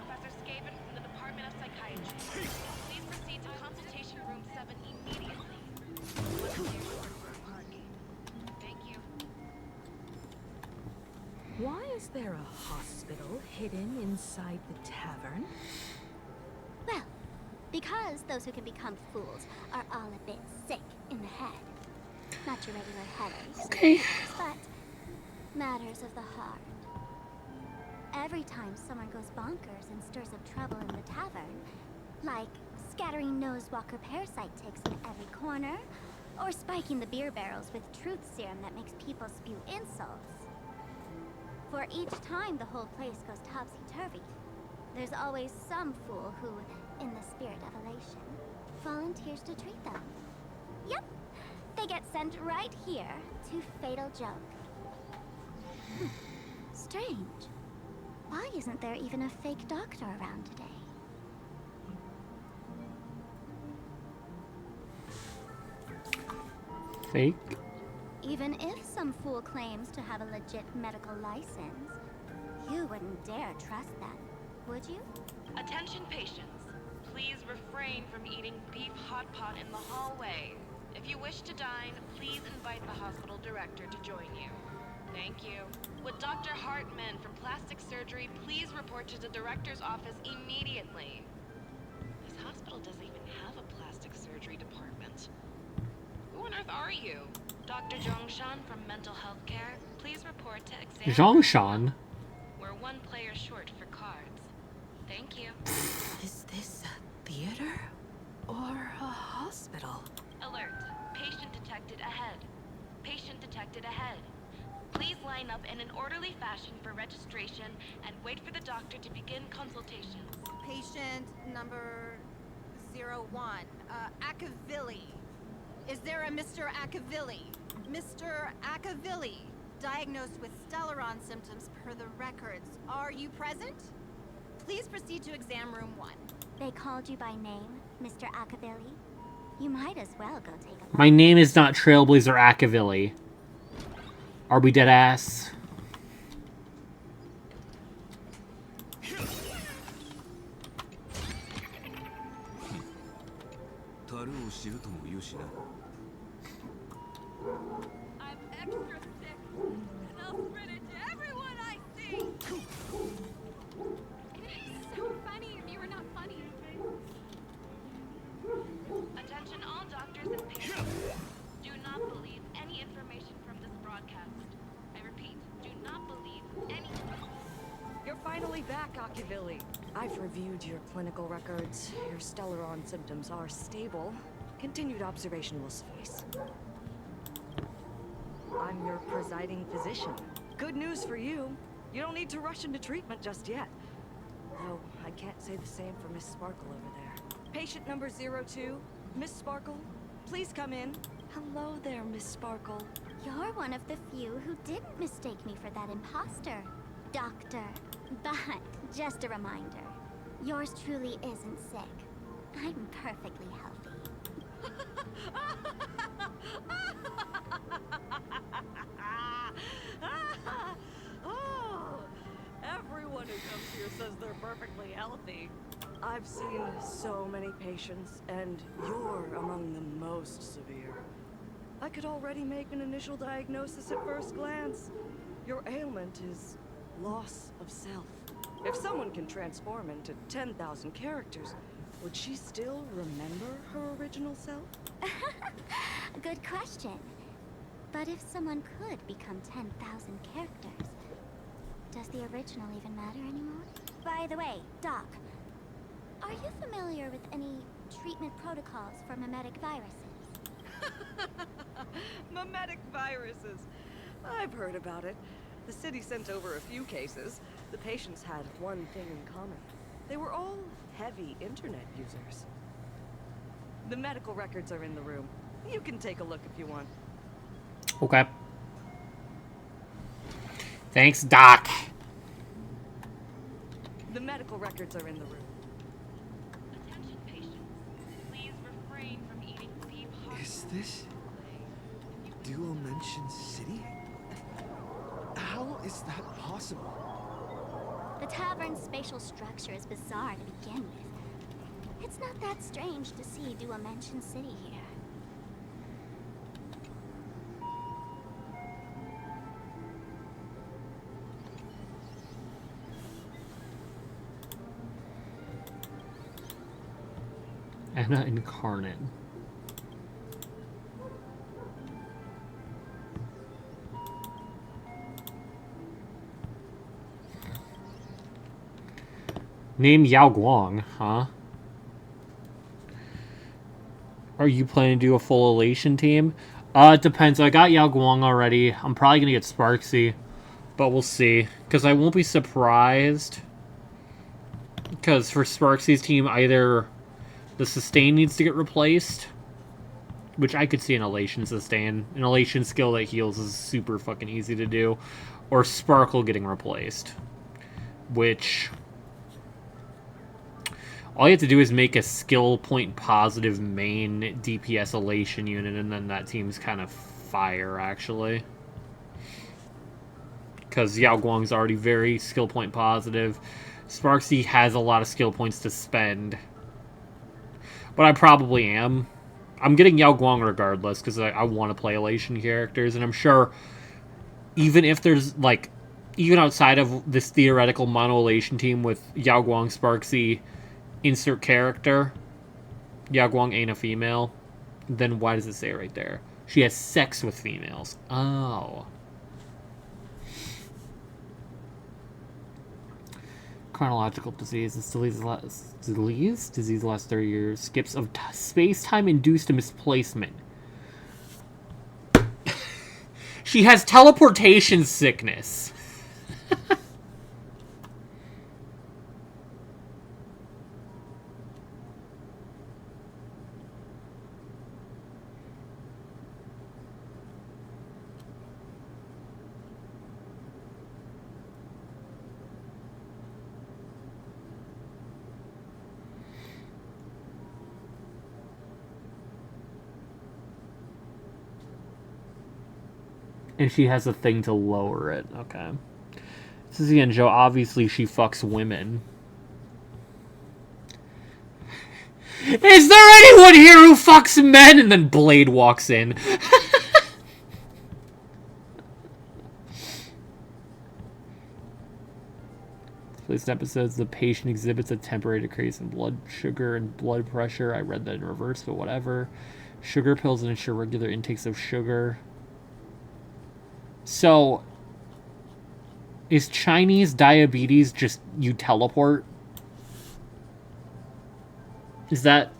Speaker 8: Professor Skaven from the Department of Psychiatry. Please proceed to consultation room 7 immediately. Thank you.
Speaker 5: Why is there a hospital hidden inside the tavern?
Speaker 2: Well, because those who can become fools are all a bit sick in the head. Not your regular headaches,
Speaker 1: Okay.
Speaker 2: but matters of the heart. Every time someone goes bonkers and stirs up trouble in the tavern, like scattering nosewalker parasite ticks in every corner, or spiking the beer barrels with truth serum that makes people spew insults. For each time the whole place goes topsy-turvy, there's always some fool who, in the spirit of elation, volunteers to treat them. Yep, they get sent right here to Fatal Joke. Strange. Why isn't there even a fake doctor around today?
Speaker 1: Fake?
Speaker 2: Even if some fool claims to have a legit medical license, you wouldn't dare trust them, would you?
Speaker 8: Attention patients. Please refrain from eating beef hot pot in the hallway. If you wish to dine, please invite the hospital director to join you. Thank you. Would Dr. Hartman from plastic surgery please report to the director's office immediately? This hospital doesn't even have a plastic surgery department. Who on earth are you? Dr. Zhongshan from mental health care, please report to exam.
Speaker 1: Zhongshan?
Speaker 8: We're one player short for cards. Thank you.
Speaker 5: Is this a theater or a hospital?
Speaker 8: Alert. Patient detected ahead. Patient detected ahead. Please line up in an orderly fashion for registration and wait for the doctor to begin consultations.
Speaker 6: Patient number 01, Akavilli. Is there a Mr. Akavilli? Mr. Akavilli, diagnosed with Stellaron symptoms per the records. Are you present? Please proceed to exam room 1.
Speaker 2: They called you by name, Mr. Akavilli? You might as well go take a look.
Speaker 1: My name is not Trailblazer Akavilli. Are we dead ass?
Speaker 6: I'm extra sick, and I'll spread it to everyone I see! It's so funny if you were not funny.
Speaker 8: Attention all doctors and patients. Do not believe any information from this broadcast. I repeat, do not believe any...
Speaker 9: You're finally back, Akavilli. I've reviewed your clinical records. Your Stellaron symptoms are stable. Continued observation will suffice. I'm your presiding physician. Good news for you. You don't need to rush into treatment just yet. Though, I can't say the same for Miss Sparkle over there. Patient number 02, Miss Sparkle, please come in. Hello there, Miss Sparkle.
Speaker 2: You're one of the few who didn't mistake me for that imposter, Doctor. But just a reminder, yours truly isn't sick. I'm perfectly healthy.
Speaker 9: Oh, everyone who comes here says they're perfectly healthy. I've seen so many patients, and you're among the most severe. I could already make an initial diagnosis at first glance. Your ailment is loss of self. If someone can transform into 10,000 characters, would she still remember her original self?
Speaker 2: Good question. But if someone could become 10,000 characters, does the original even matter anymore? By the way, Doc, are you familiar with any treatment protocols for mimetic viruses?
Speaker 9: Mimetic viruses. I've heard about it. The city sent over a few cases. The patients had one thing in common. They were all heavy internet users. The medical records are in the room. You can take a look if you want.
Speaker 1: Okay. Thanks, Doc.
Speaker 9: The medical records are in the room.
Speaker 8: Attention patients. Please refrain from eating beef hot...
Speaker 3: Is this Duo Mention City? How is that possible?
Speaker 2: The tavern's spatial structure is bizarre to begin with. It's not that strange to see Duo-Mention City here.
Speaker 1: Anna Incarnate. Name Yao Guang, huh? Are you planning to do a full Elation team? It depends. I got Yao Guang already. I'm probably gonna get Sparksy, but we'll see. Because I won't be surprised. Because for Sparksy's team, either the sustain needs to get replaced, which I could see an Elation sustain. An Elation skill that heals is super fucking easy to do. Or Sparkle getting replaced. Which... all you have to do is make a skill point positive main DPS Elation unit, and then that team's kind of fire, actually. Because Yao Guang's already very skill point positive. Sparksy has a lot of skill points to spend. But I probably am. I'm getting Yao Guang regardless, because I want to play Elation characters, and I'm sure even if there's, like, even outside of this theoretical mono Elation team with Yao Guang, Sparksy, insert character, Yao Guang ain't a female, then why does it say right there? She has sex with females. Oh. Chronological disease. This disease lasts 30 years. Skips of space-time induced misplacement. She has teleportation sickness. And she has a thing to lower it. Okay. Suzy and Joe, obviously she fucks women. Is there anyone here who fucks men? And then Blade walks in. Recent episodes, the patient exhibits a temporary decrease in blood sugar and blood pressure. I read that in reverse, but whatever. Sugar pills ensure regular intakes of sugar. So, is Chinese diabetes just you teleport? Is that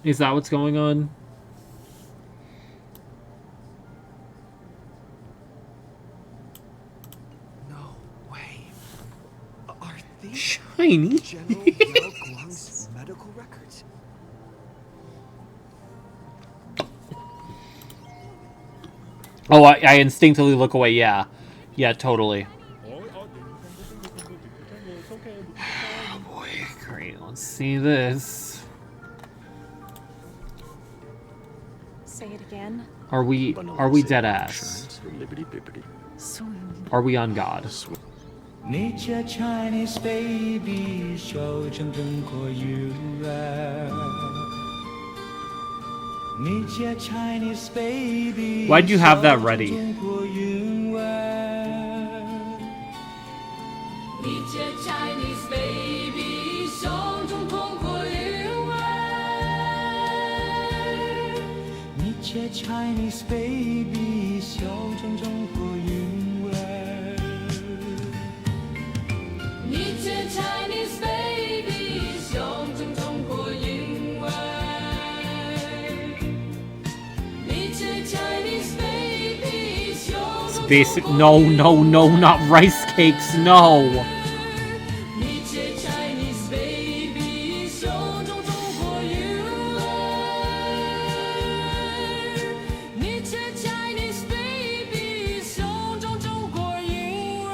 Speaker 1: what's going on?
Speaker 3: No way. Are these
Speaker 1: Chinese?
Speaker 3: General Yao Guang's medical records?
Speaker 1: Oh, I instinctively look away, yeah. Yeah, totally. Oh boy, great. Let's see this.
Speaker 10: Say it again.
Speaker 1: Are we dead ass? Are we on God?
Speaker 11: 你这 Chinese baby 笑成中国鱼儿，你这 Chinese baby
Speaker 1: Why'd you have that ready?
Speaker 11: 中国鱼儿，你这 Chinese baby 笑中中国鱼儿，你这 Chinese baby 笑中中国鱼儿。 Chinese baby 胸中中国韵味 Chinese baby 胸中
Speaker 1: Basic. No, no, no, not rice cakes. No.
Speaker 11: Chinese baby 胸中中国韵味 Chinese baby 胸中中国韵味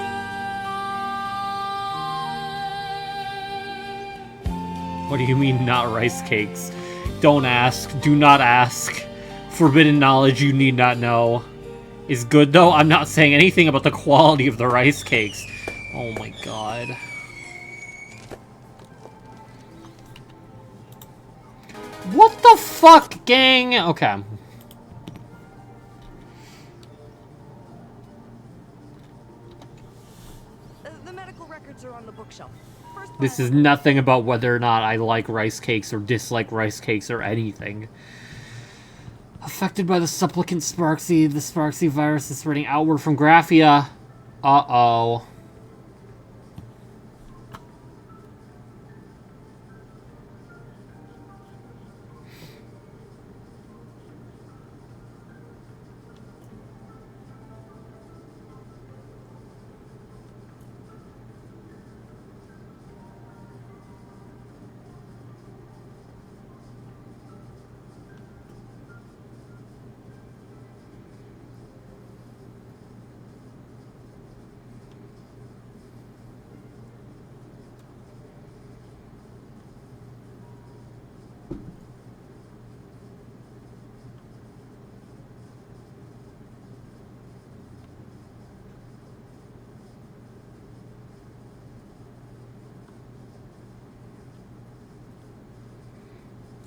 Speaker 1: What do you mean, not rice cakes? Don't ask. Do not ask. Forbidden knowledge you need not know. Is good, though? I'm not saying anything about the quality of the rice cakes. Oh my god. What the fuck, gang? Okay.
Speaker 9: The medical records are on the bookshelf.
Speaker 1: This is nothing about whether or not I like rice cakes or dislike rice cakes or anything. Affected by the supplicant Sparksy, the Sparksy virus is spreading outward from Graphia. Uh-oh.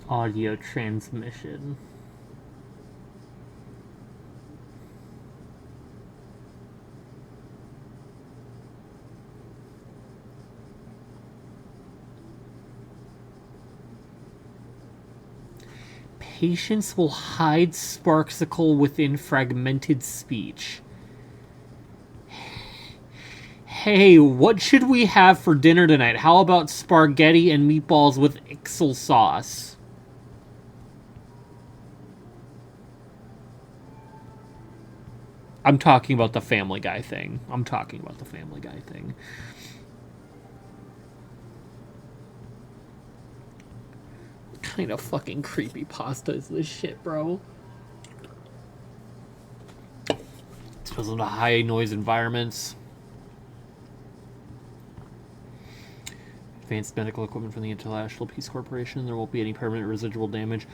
Speaker 1: Audio transmission. Patients will hide Sparksicle within fragmented speech. Hey, what should we have for dinner tonight? How about spaghetti and meatballs with Ixel sauce? I'm talking about the Family Guy thing. What kind of fucking creepy pasta is this shit, bro? It's supposed to high noise environments. Advanced medical equipment from the International Peace Corporation. There won't be any permanent residual damage.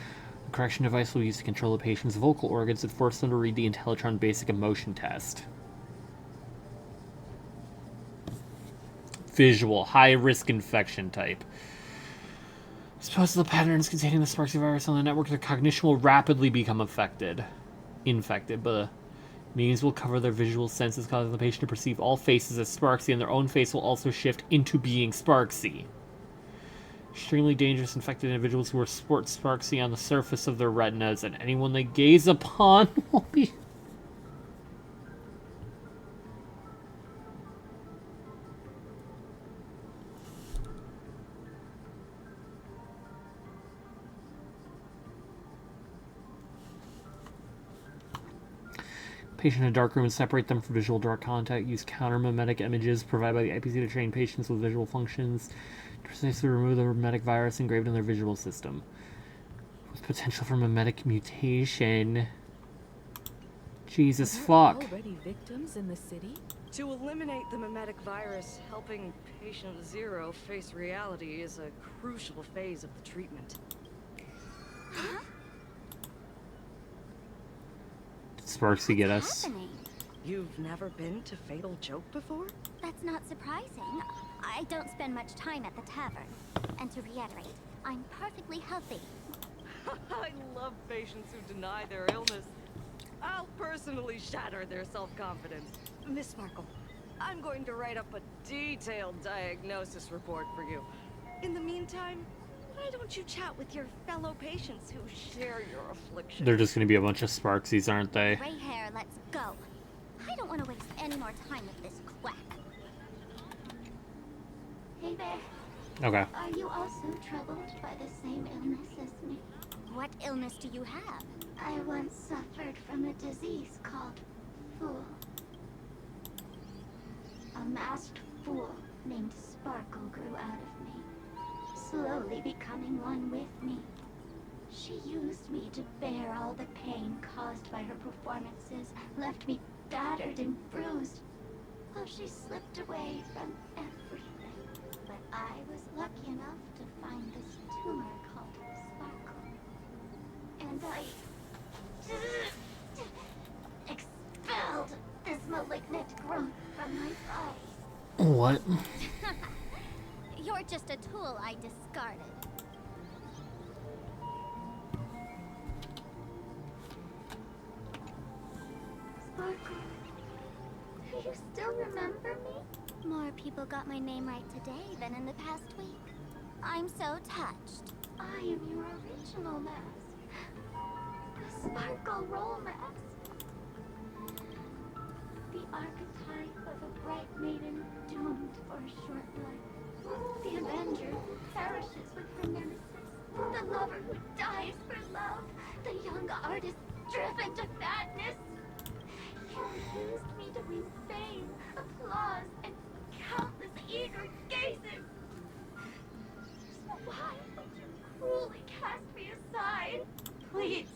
Speaker 1: The correction device will be used to control the patient's vocal organs and force them to read the Intellitron Basic Emotion Test. Visual. High-risk infection type. Suppose the patterns containing the Sparksy virus on the network, their cognition will rapidly become infected, but the means will cover their visual senses, causing the patient to perceive all faces as Sparksy, and their own face will also shift into being Sparksy. Extremely dangerous infected individuals who will sport Sparksy on the surface of their retinas, and anyone they gaze upon will be... Patient in a dark room and separate them from visual dark contact. Use counter-mimetic images provided by the IPC to train patients with visual functions to precisely remove the mimetic virus engraved in their visual system. With potential for mimetic mutation. Jesus fuck.
Speaker 5: Already victims in the city?
Speaker 9: To eliminate the mimetic virus, helping patient zero face reality is a crucial phase of the treatment.
Speaker 2: Huh?
Speaker 1: Sparksy get us.
Speaker 2: Happening?
Speaker 9: You've never been to Fatal Joke before?
Speaker 2: That's not surprising. I don't spend much time at the tavern. And to reiterate, I'm perfectly healthy.
Speaker 9: I love patients who deny their illness. I'll personally shatter their self-confidence. Miss Sparkle, I'm going to write up a detailed diagnosis report for you. In the meantime, why don't you chat with your fellow patients who share your affliction?
Speaker 1: They're just gonna be a bunch of Sparksies, aren't they?
Speaker 2: Gray hair, let's go. I don't want to waste any more time with this quack. Hey there.
Speaker 1: Okay.
Speaker 2: Are you also troubled by the same illness as me? What illness do you have? I once suffered from a disease called Fool. A masked fool named Sparkle grew out of me, slowly becoming one with me. She used me to bear all the pain caused by her performances, left me battered and bruised, while she slipped away from everything. But I was lucky enough to find this tumor called Sparkle. And I expelled this malignant growth from my body.
Speaker 1: What?
Speaker 2: You're just a tool I discarded. Sparkle, do you still remember me? More people got my name right today than in the past week. I'm so touched. I am your original mask. The Sparkle Roll mask. The archetype of a bright maiden doomed for a short life. The Avenger who perishes with her nemesis. The lover who dies for love. The young artist driven to madness. You used me to win fame, applause, and countless eager gazes. So why would you cruelly cast me aside? Please,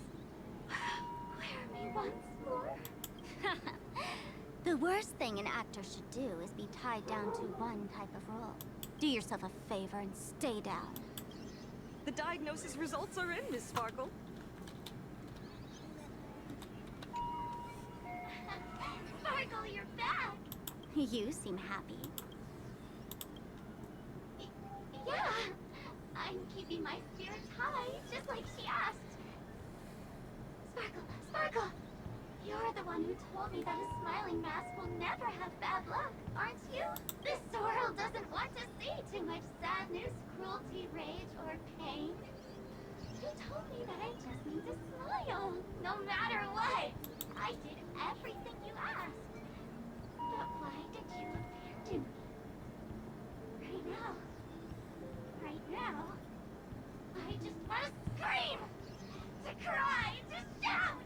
Speaker 2: wear me once more. The worst thing an actor should do is be tied down to one type of role. Do yourself a favor and stay down.
Speaker 9: The diagnosis results are in, Miss Sparkle.
Speaker 2: Sparkle, you're back! You seem happy. Yeah, mind keeping my spirits high, just like she asked. Sparkle, Sparkle! You're the one who told me that a smiling mask will never have bad luck, aren't you? This world doesn't want to see too much sadness, cruelty, rage, or pain. You told me that I just need to smile, no matter what. I did everything you asked. But why did you abandon me? Right now, I just want to scream, to cry, to shout.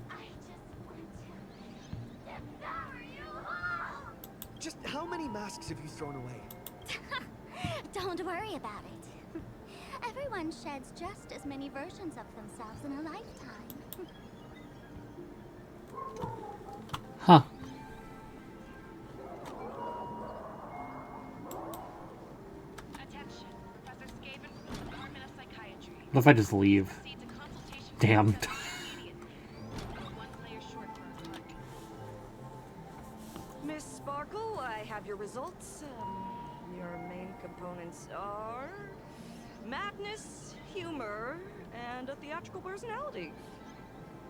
Speaker 2: I just want to devour you all.
Speaker 3: Just how many masks have you thrown away?
Speaker 2: Don't worry about it. Everyone sheds just as many versions of themselves in a lifetime.
Speaker 1: Huh.
Speaker 8: Attention, Professor Skaven from the Department of Psychiatry.
Speaker 1: What if I just leave?
Speaker 8: Proceed to consultation
Speaker 1: Damn.
Speaker 8: immediately. One player short for a card.
Speaker 9: Miss Sparkle, I have your results. Your main components are madness, humor, and a theatrical personality.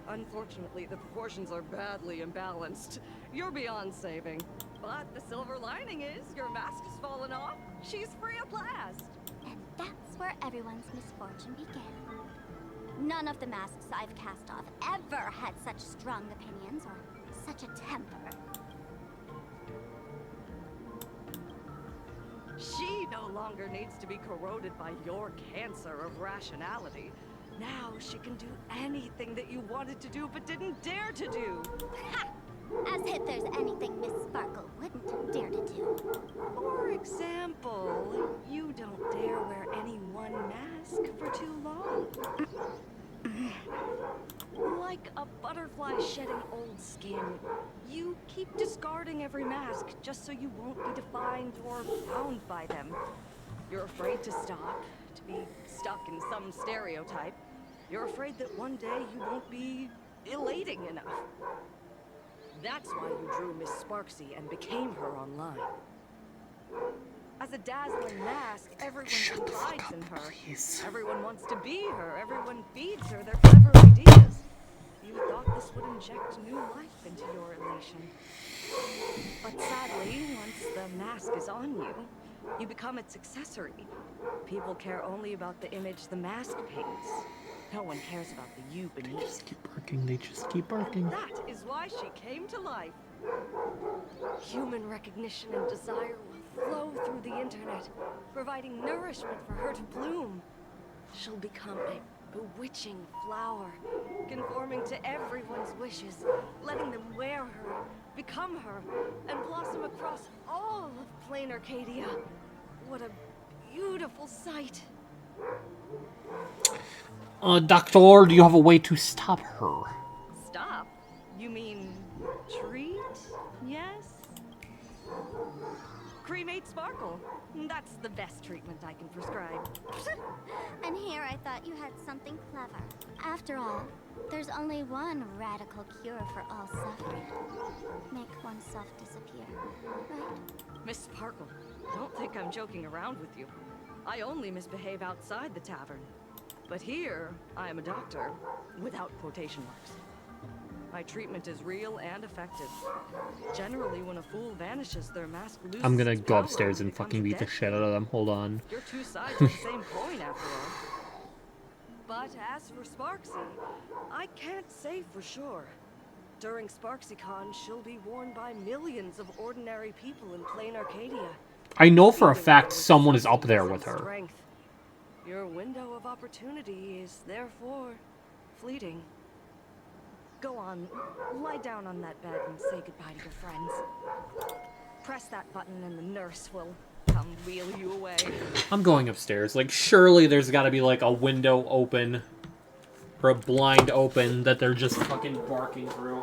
Speaker 9: Unfortunately, the proportions are badly imbalanced. You're beyond saving. But the silver lining is your mask has fallen off. She's free of blast.
Speaker 2: And that's where everyone's misfortune began. None of the masks I've cast off ever had such strong opinions or such a temper.
Speaker 9: She no longer needs to be corroded by your cancer of rationality. Now she can do anything that you wanted to do but didn't dare to do.
Speaker 2: Ha! As if there's anything Miss Sparkle wouldn't dare to do.
Speaker 9: For example, you don't dare wear any one mask for too long. Like a butterfly shedding old skin, you keep discarding every mask just so you won't be defined or bound by them. You're afraid to stop, to be stuck in some stereotype. You're afraid that one day you won't be elating enough. That's why you drew Miss Sparksy and became her online. As a dazzling mask, everyone confides in her.
Speaker 1: Please.
Speaker 9: Everyone wants to be her. Everyone feeds her their clever ideas. You thought this would inject new life into your elation. But sadly, once the mask is on you, you become its accessory. People care only about the image the mask paints. No one cares about the you beneath.
Speaker 1: They just keep barking. They just keep barking.
Speaker 9: That is why she came to life. Human recognition and desire will flow through the internet, providing nourishment for her to bloom. She'll become a bewitching flower, conforming to everyone's wishes, letting them wear her, become her, and blossom across all of Plain Arcadia. What a beautiful sight.
Speaker 1: Doctor, do you have a way to stop her?
Speaker 9: Stop? You mean treat? Yes? Cremate Sparkle. That's the best treatment I can prescribe.
Speaker 2: And here I thought you had something clever. After all, there's only one radical cure for all suffering. Make oneself disappear, right?
Speaker 9: Miss Sparkle, don't think I'm joking around with you. I only misbehave outside the tavern. But here, I am a doctor, without quotation marks. My treatment is real and effective. Generally, when a fool vanishes, their mask loses
Speaker 1: I'm gonna
Speaker 9: its
Speaker 1: go
Speaker 9: power
Speaker 1: upstairs and fucking beat the shit out of them. Hold on.
Speaker 9: You're two sides of the same coin, after all. But as for Sparksy, I can't say for sure. During SparksyCon, she'll be worn by millions of ordinary people in Plain Arcadia.
Speaker 1: I know for a fact someone is up there with her.
Speaker 9: Strength. Your window of opportunity is therefore fleeting. Go on, lie down on that bed and say goodbye to your friends. Press that button and the nurse will come wheel you away.
Speaker 1: I'm going upstairs. Like, surely there's gotta be, like, a window open. Or a blind open that they're just fucking barking through.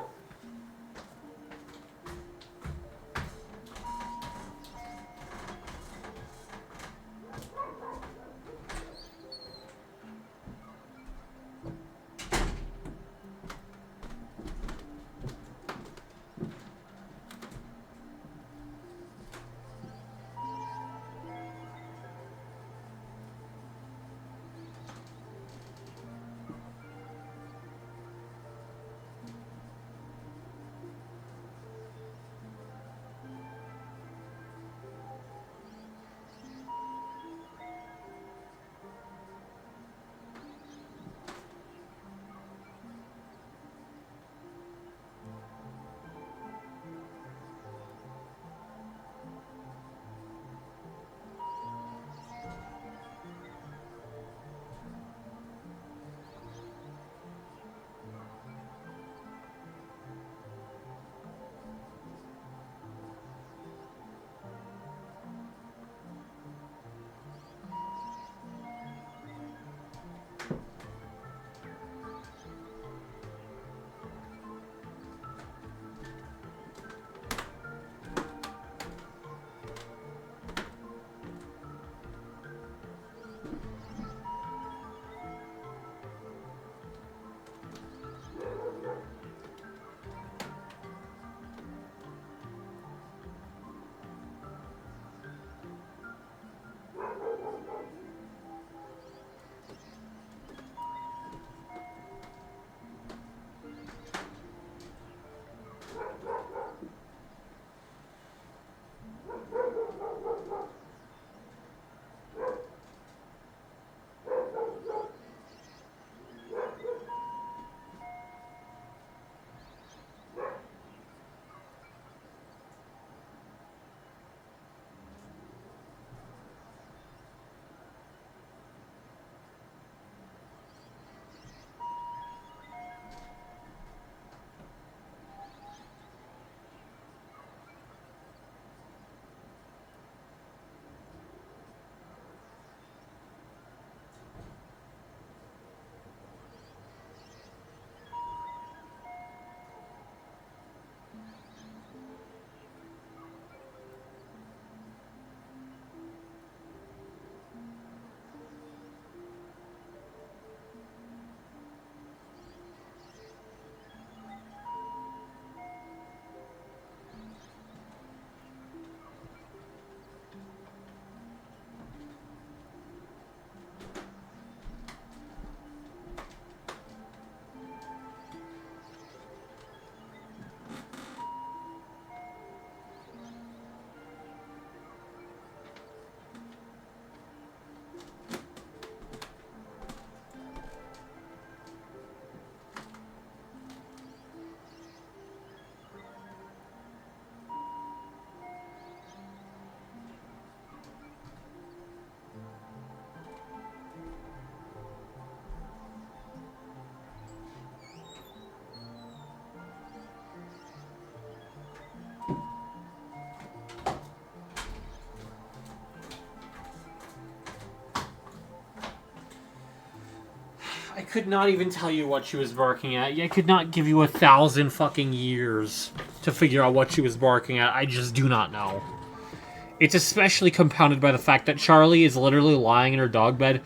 Speaker 1: I could not even tell you what she was barking at. I could not give you 1,000 fucking years to figure out what she was barking at. I just do not know. It's especially compounded by the fact that Charlie is literally lying in her dog bed,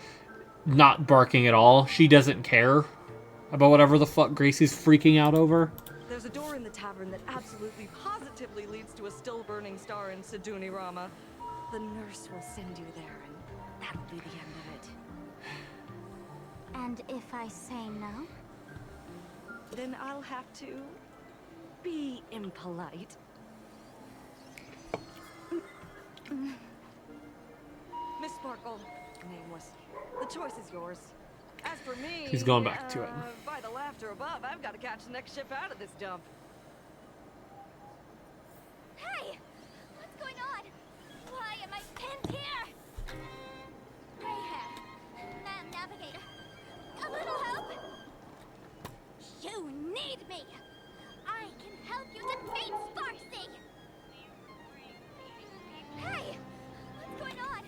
Speaker 1: not barking at all. She doesn't care about whatever the fuck Gracie's freaking out over.
Speaker 9: There's a door in the tavern that absolutely positively leads to a still burning star in Siduni Rama. The nurse will send you there, and that'll be the end of it.
Speaker 2: And if I say no?
Speaker 9: Then I'll have to be impolite. Miss Sparkle, nameless. The choice is yours. As for me,
Speaker 1: He's going back to it.
Speaker 9: By the laughter above, I've got to catch the next ship out of this dump.
Speaker 2: Hey! What's going on? Why am I pinned here? Gray hair. Ma'am Navigator. A little help? You need me! I can help you defeat Sparsy! Hey! What's going on?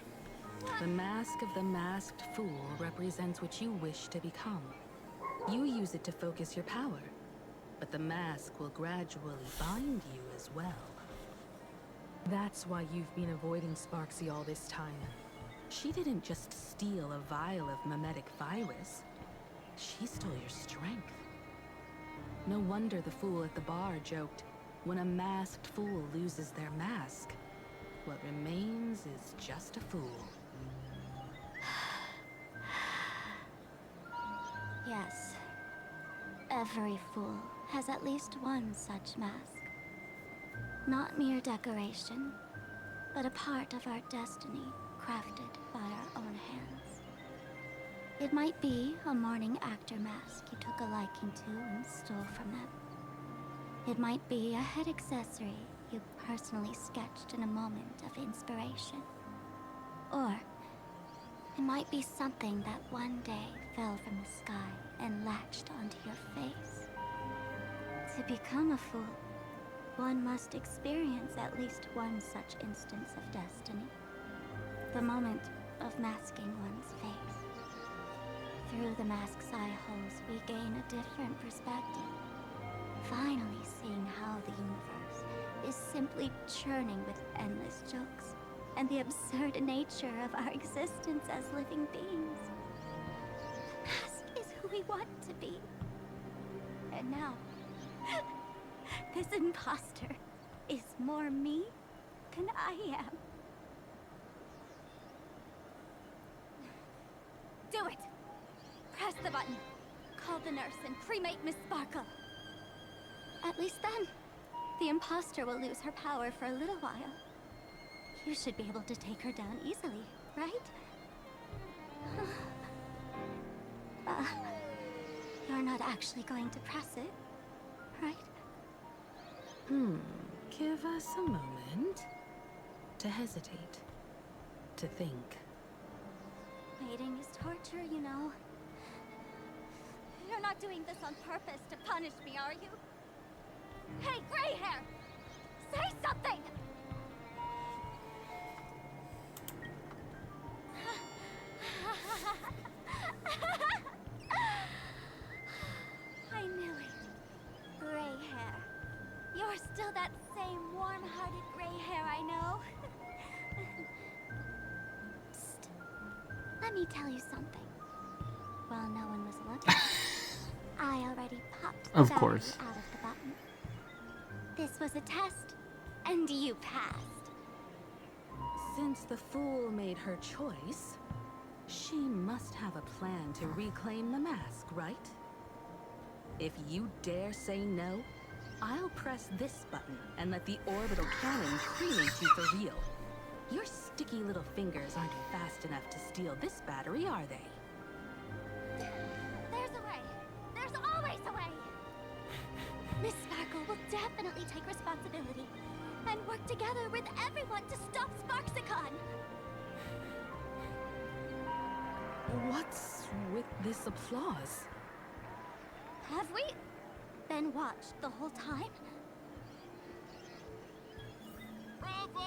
Speaker 2: What?
Speaker 5: The mask of the masked fool represents what you wish to become. You use it to focus your power, but the mask will gradually bind you as well. That's why you've been avoiding Sparksy all this time. She didn't just steal a vial of mimetic virus. She stole your strength. No wonder the fool at the bar joked, when a masked fool loses their mask, what remains is just a fool.
Speaker 2: Yes. Every fool has at least one such mask. Not mere decoration, but a part of our destiny, crafted by our own hands. It might be a mourning actor mask you took a liking to and stole from them. It might be a head accessory you personally sketched in a moment of inspiration. Or it might be something that one day fell from the sky and latched onto your face. To become a fool, one must experience at least one such instance of destiny. The moment of masking one's face. Through the mask's eye holes, we gain a different perspective. Finally seeing how the universe is simply churning with endless jokes, and the absurd nature of our existence as living beings. The mask is who we want to be. And now, this imposter is more me than I am. Do it! Press the button. Call the nurse and cremate Miss Sparkle. At least then, the imposter will lose her power for a little while. You should be able to take her down easily, right? You're not actually going to press it, right?
Speaker 5: Give us a moment to hesitate, to think.
Speaker 2: Waiting is torture, you know. You're not doing this on purpose to punish me, are you? Hey, gray hair! Say something! I knew it. Gray hair. You're still that same warm-hearted gray hair I know. Psst. Let me tell you something. While no one was looking, I already popped the
Speaker 1: Of
Speaker 2: battery
Speaker 1: course.
Speaker 2: out of the button. This was a test, and you passed.
Speaker 5: Since the fool made her choice, she must have a plan to reclaim the mask, right? If you dare say no, I'll press this button and let the orbital cannon cremate you for real. Your sticky little fingers aren't fast enough to steal this battery, are they?
Speaker 2: There's a way. There's always a way. Miss Sparkle will definitely take responsibility and work together with everyone to stop Sparksicon.
Speaker 5: What's with this applause?
Speaker 2: Have we been watched the whole time?
Speaker 4: Bravo!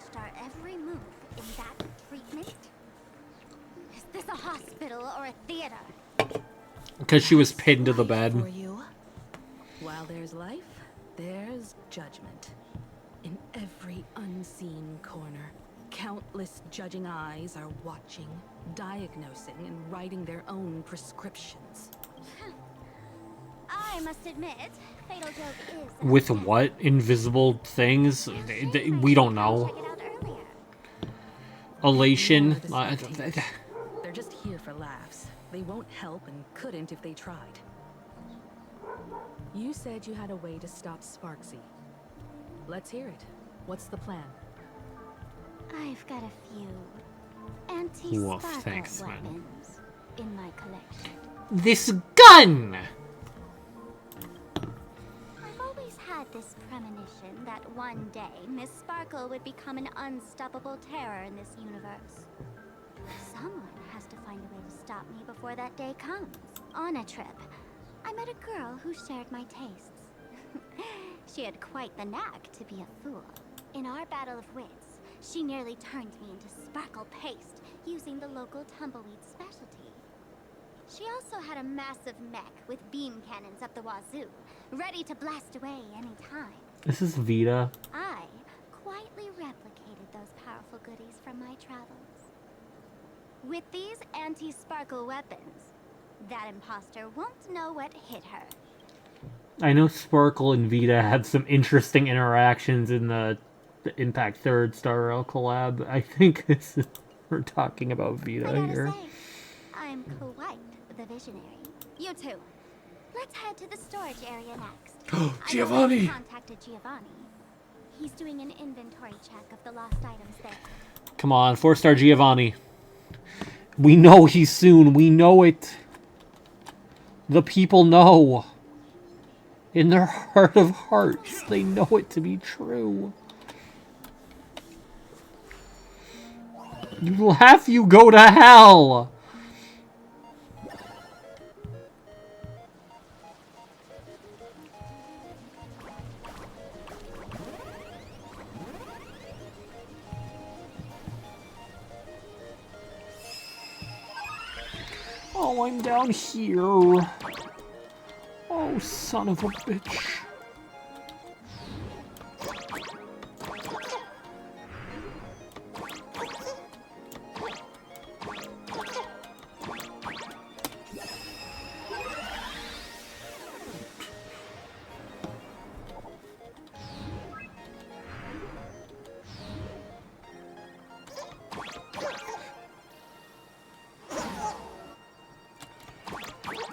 Speaker 2: watched our every move in that treatment? Is this a hospital or a theater?
Speaker 1: Because she was pinned to the bed.
Speaker 5: For you. While there's life, there's judgment. In every unseen corner, countless judging eyes are watching, diagnosing, and writing their own prescriptions.
Speaker 2: I must admit, Fatal Joke is...
Speaker 1: With what? Invisible things? We don't know.
Speaker 2: Check it out earlier.
Speaker 1: Elation?
Speaker 5: They're just here for laughs. They won't help and couldn't if they tried. You said you had a way to stop Sparksy. Let's hear it. What's the plan?
Speaker 2: I've got a few anti-sparkle
Speaker 1: thanks, man.
Speaker 2: weapons in my collection.
Speaker 1: This gun!
Speaker 2: I've always had this premonition that one day Miss Sparkle would become an unstoppable terror in this universe. Someone has to find a way to stop me before that day comes. On a trip, I met a girl who shared my tastes. She had quite the knack to be a fool. In our battle of wits, she nearly turned me into Sparkle Paste using the local tumbleweed specialty. She also had a massive mech with beam cannons up the wazoo, ready to blast away any time.
Speaker 1: This is Vita.
Speaker 2: I quietly replicated those powerful goodies from my travels. With these anti-sparkle weapons, that imposter won't know what hit her.
Speaker 1: I know Sparkle and Vita had some interesting interactions in the Impact Third Star Rail collab. I think this is, we're talking about Vita
Speaker 2: I gotta
Speaker 1: here.
Speaker 2: say, I'm quite the visionary. You two, let's head to the storage area next.
Speaker 1: Giovanni!
Speaker 2: I contacted Giovanni. He's doing an inventory check of the lost items there.
Speaker 1: Come on, 4-star Giovanni. We know he's soon. We know it. The people know. In their heart of hearts, they know it to be true. You laugh, you go to hell! Oh, I'm down here. Oh, son of a bitch.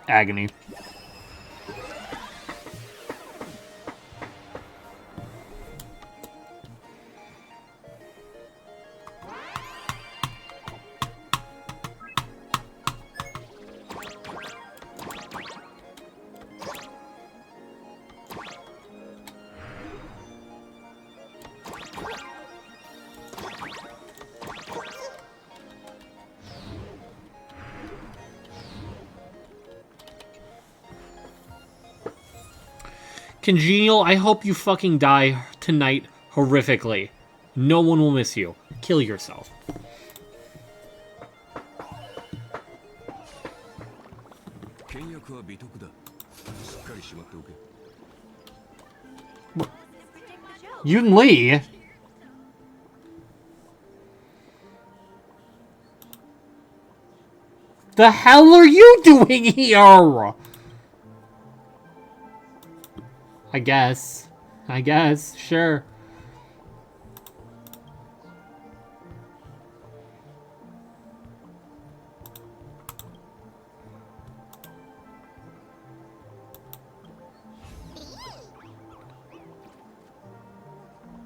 Speaker 1: Agony. Congenial, I hope you fucking die tonight horrifically. No one will miss you. Kill yourself. Yun Lee? The hell are you doing here? I guess, sure.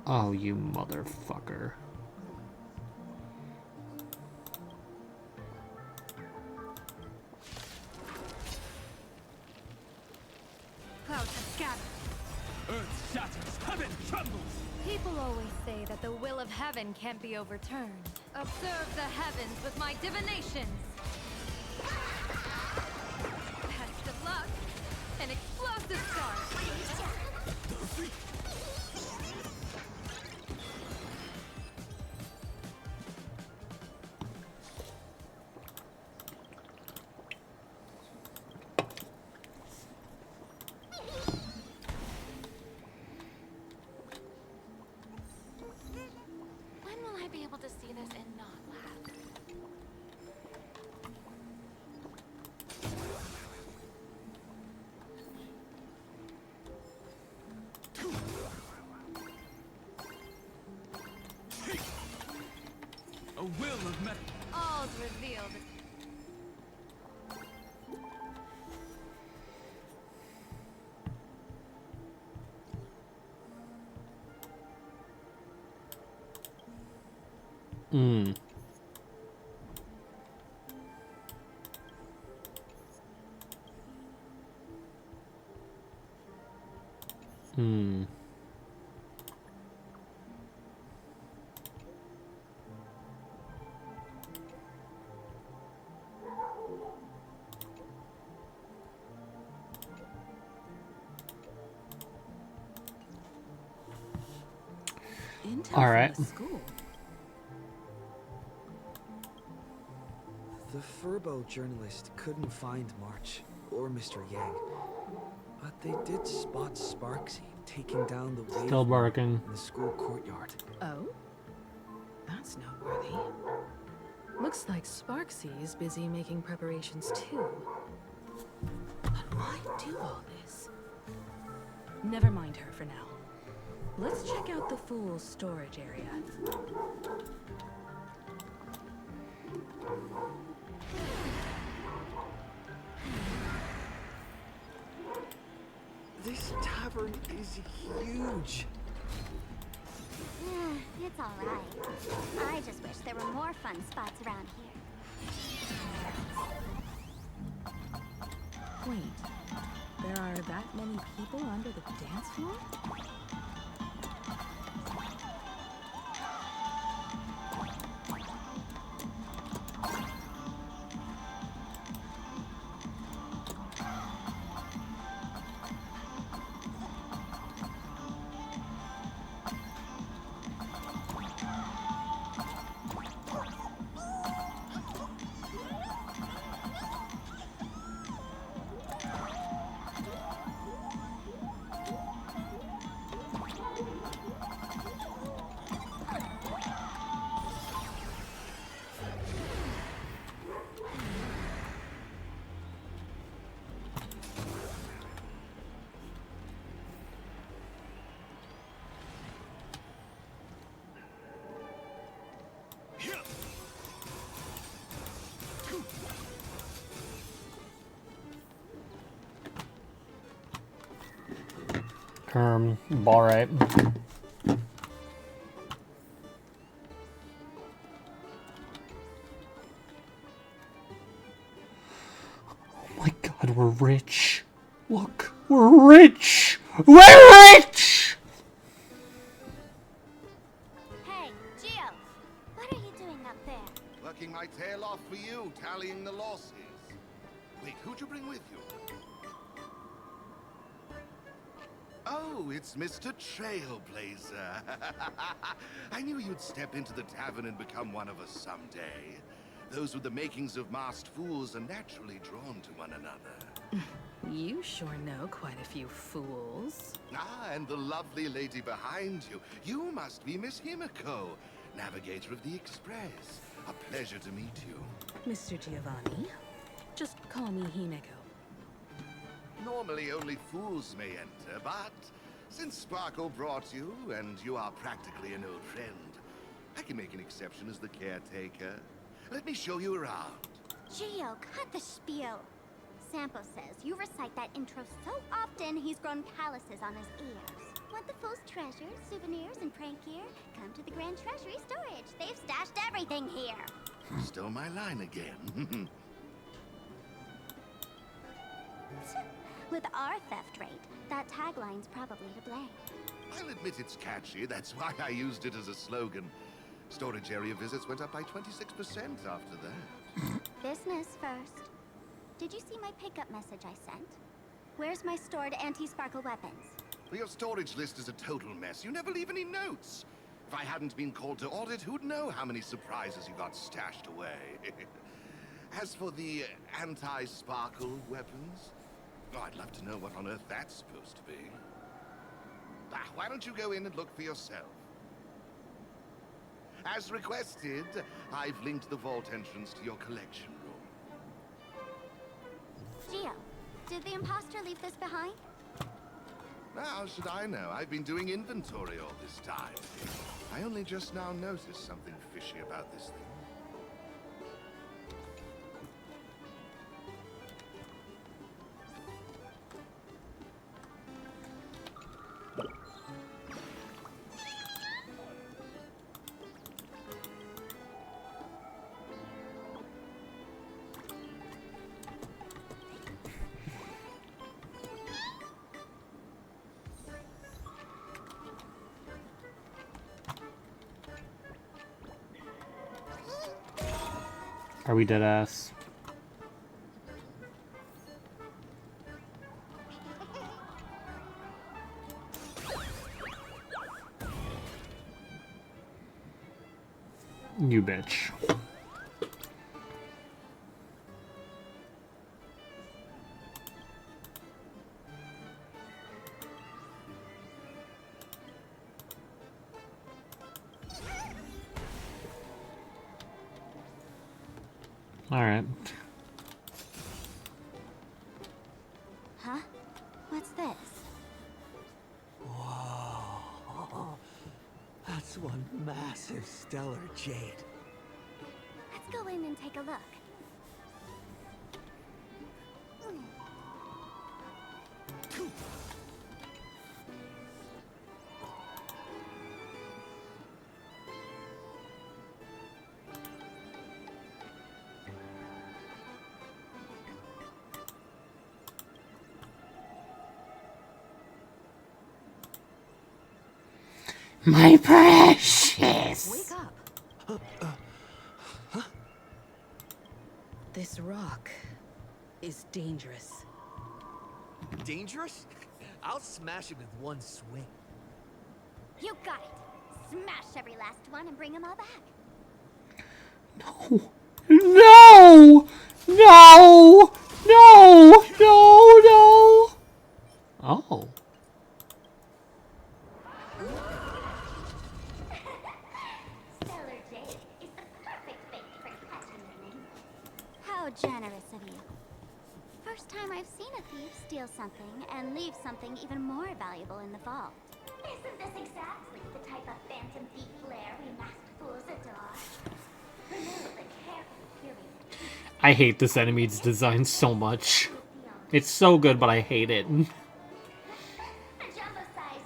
Speaker 1: Oh, you motherfucker.
Speaker 6: Clouds have scattered.
Speaker 7: Earth shatters, heaven trembles!
Speaker 6: People always say that the will of heaven can't be overturned. Observe the heavens with my divinations. Best of luck. An explosive start.
Speaker 7: will of metal.
Speaker 6: All's revealed.
Speaker 1: Hmm. Hmm.
Speaker 5: Intel
Speaker 1: All right.
Speaker 5: from the school.
Speaker 3: The Furbo journalist couldn't find March or Mr. Yang, but they did spot Sparksy taking down the wave
Speaker 1: Still barking.
Speaker 3: in the school courtyard.
Speaker 5: Oh? That's noteworthy. Looks like Sparksy is busy making preparations too. But why do all this? Never mind her for now. Let's check out the Fool's storage area.
Speaker 3: This tavern is huge.
Speaker 2: It's alright. I just wish there were more fun spots around here.
Speaker 5: Wait, there are that many people under the dance floor?
Speaker 1: All right. Oh my god, we're rich. Look, we're rich. We're rich!
Speaker 2: Hey, Gio! What are you doing up there?
Speaker 4: Working my tail off for you, tallying the losses. Wait, who'd you bring with you? Oh, it's Mr. Trailblazer. I knew you'd step into the tavern and become one of us someday. Those with the makings of masked fools are naturally drawn to one another.
Speaker 5: You sure know quite a few fools.
Speaker 4: Ah, and the lovely lady behind you. You must be Miss Himiko, navigator of the Express. A pleasure to meet you.
Speaker 5: Mr. Giovanni, just call me Himeko.
Speaker 4: Normally only fools may enter, but since Sparkle brought you, and you are practically an old friend, I can make an exception as the caretaker. Let me show you around.
Speaker 2: Gio, cut the spiel. Sampo says you recite that intro so often he's grown calluses on his ears. Want the fool's treasures, souvenirs, and prank gear? Come to the Grand Treasury Storage. They've stashed everything here.
Speaker 4: Stole my line again.
Speaker 2: With our theft rate, that tagline's probably to blame.
Speaker 4: I'll admit it's catchy, that's why I used it as a slogan. Storage area visits went up by 26% after that.
Speaker 2: Business first. Did you see my pickup message I sent? Where's my stored anti-sparkle weapons?
Speaker 4: Well, your storage list is a total mess. You never leave any notes. If I hadn't been called to audit, who'd know how many surprises you got stashed away? As for the anti-sparkle weapons, oh, I'd love to know what on earth that's supposed to be. Why don't you go in and look for yourself? As requested, I've linked the vault entrance to your collection room.
Speaker 2: Gio, did the imposter leave this behind?
Speaker 4: How should I know? I've been doing inventory all this time. I only just now noticed something fishy about this thing.
Speaker 1: Are we dead ass? You bitch. All right.
Speaker 2: Huh? What's this?
Speaker 3: Whoa. That's one massive stellar jade.
Speaker 2: Let's go in and take a look.
Speaker 1: My precious.
Speaker 5: Wake up. This rock is dangerous.
Speaker 3: Dangerous? I'll smash it with one swing.
Speaker 2: You got it. Smash every last one and bring them all back.
Speaker 1: No. No. No. No. No. No. Oh.
Speaker 2: Stellar jade is the perfect bait for catching lightning. How generous of you. First time I've seen a thief steal something and leave something even more valuable in the vault. Isn't this exactly the type of phantom thief flair we masked fools adore? Remove the carefully curated.
Speaker 1: I hate this enemy's design so much. It's so good, but I hate it.
Speaker 2: A jumbo-sized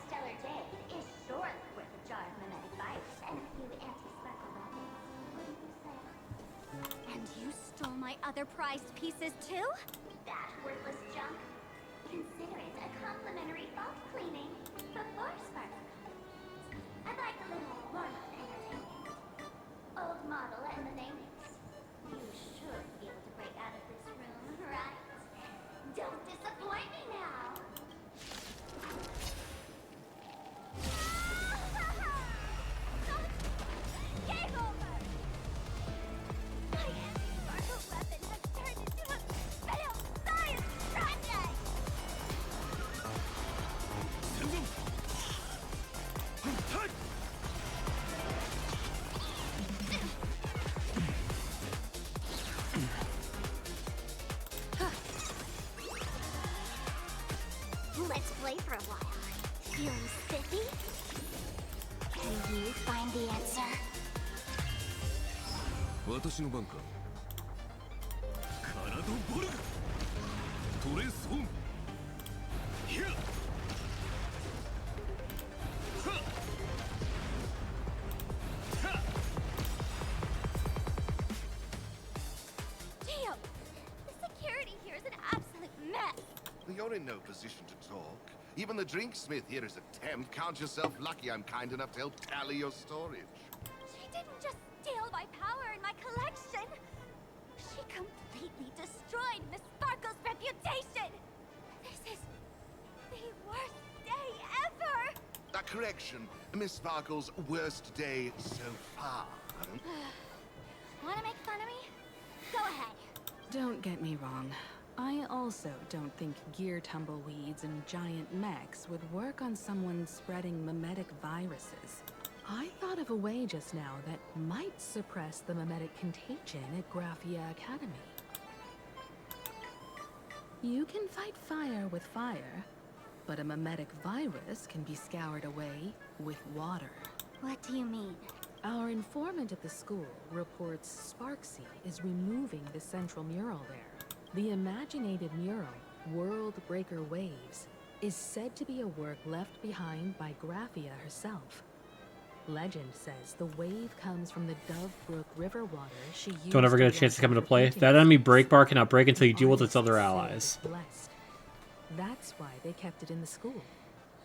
Speaker 2: stellar jade is surely worth a jar of mimetic virus and a few anti-sparkle weapons. Wouldn't you say? And you stole my other prized pieces too? That worthless junk? Consider it a complimentary vault cleaning before sparkle comes. I'd like a little warm-up entertainment. Old model and the name is. You should be able to break out of this room, right? Don't disappoint me now. Game over! My anti-sparkle weapon has turned into a failed science project! Let's play for a while. Feeling spiffy? Can you find the answer?
Speaker 7: 私の番か。カナドボルグ。トレースホーム。ヒャッ。はっ。はっ。
Speaker 2: Gio, the security here is an absolute mess.
Speaker 12: You're in no position to talk. Even the drinksmith here is a temp. Count yourself lucky I'm kind enough to help tally your storage.
Speaker 2: She didn't just steal my power and my collection. She completely destroyed Miss Sparkle's reputation. This is the worst day ever.
Speaker 12: A correction. Miss Sparkle's worst day so far.
Speaker 2: Wanna make fun of me? Go ahead.
Speaker 5: Don't get me wrong. I also don't think gear tumbleweeds and giant mechs would work on someone spreading mimetic viruses. I thought of a way just now that might suppress the mimetic contagion at Graphia Academy. You can fight fire with fire, but a mimetic virus can be scoured away with water.
Speaker 2: What do you mean?
Speaker 5: Our informant at the school reports Sparksy is removing the central mural there. The imaginated mural, World Breaker Waves, is said to be a work left behind by Graphia herself. Legend says the wave comes from the Dovebrook river water she used.
Speaker 1: Don't ever get a chance to come into play. That enemy break bar cannot break until you deal with its other allies.
Speaker 5: Blessed. That's why they kept it in the school.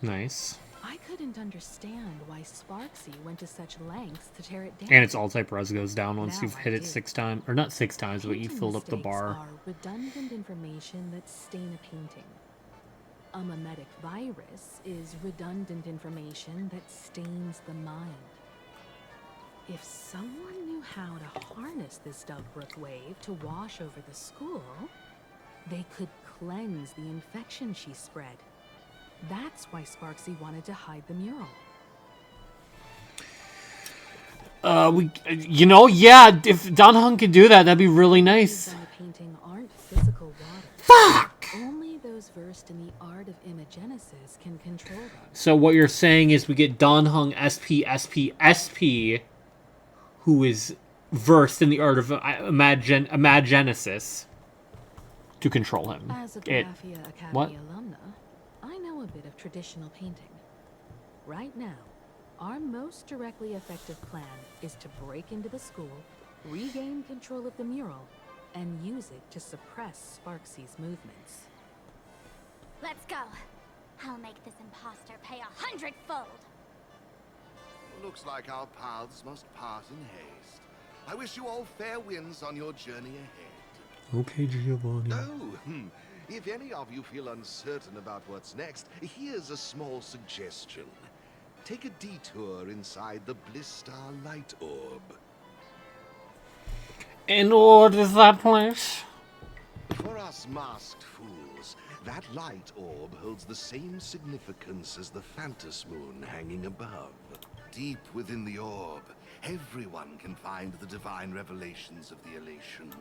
Speaker 1: Nice.
Speaker 5: I couldn't understand why Sparksy went to such lengths to tear it down.
Speaker 1: And its all type res goes down once
Speaker 5: Now
Speaker 1: you've
Speaker 5: I
Speaker 1: hit it
Speaker 5: do.
Speaker 1: 6 times. Or not 6 times, but you
Speaker 5: Painting
Speaker 1: filled up the
Speaker 5: mistakes
Speaker 1: bar.
Speaker 5: are redundant information that stain a painting. A mimetic virus is redundant information that stains the mind. If someone knew how to harness this Dogbrook wave to wash over the school, they could cleanse the infection she spread. That's why Sparksy wanted to hide the mural.
Speaker 1: Yeah, if Don Hung could do that, that'd be really nice.
Speaker 5: On the painting aren't physical water.
Speaker 1: Fuck!
Speaker 5: Only those versed in the art of imagenesis can control them.
Speaker 1: So what you're saying is we get Don Hung SP, who is versed in the art of imagenesis, to control him.
Speaker 5: As a Graphia Academy
Speaker 1: What?
Speaker 5: alumna, I know a bit of traditional painting. Right now, our most directly effective plan is to break into the school, regain control of the mural, and use it to suppress Sparksy's movements.
Speaker 2: Let's go. I'll make this imposter pay 100-fold.
Speaker 12: Looks like our paths must part in haste. I wish you all fair winds on your journey ahead.
Speaker 1: Okay, Giovanni.
Speaker 12: Oh, if any of you feel uncertain about what's next, here's a small suggestion. Take a detour inside the Blistar Light Orb.
Speaker 1: And what is that place?
Speaker 12: For us masked fools, that light orb holds the same significance as the Phantos Moon hanging above. Deep within the orb, everyone can find the divine revelations of the elation.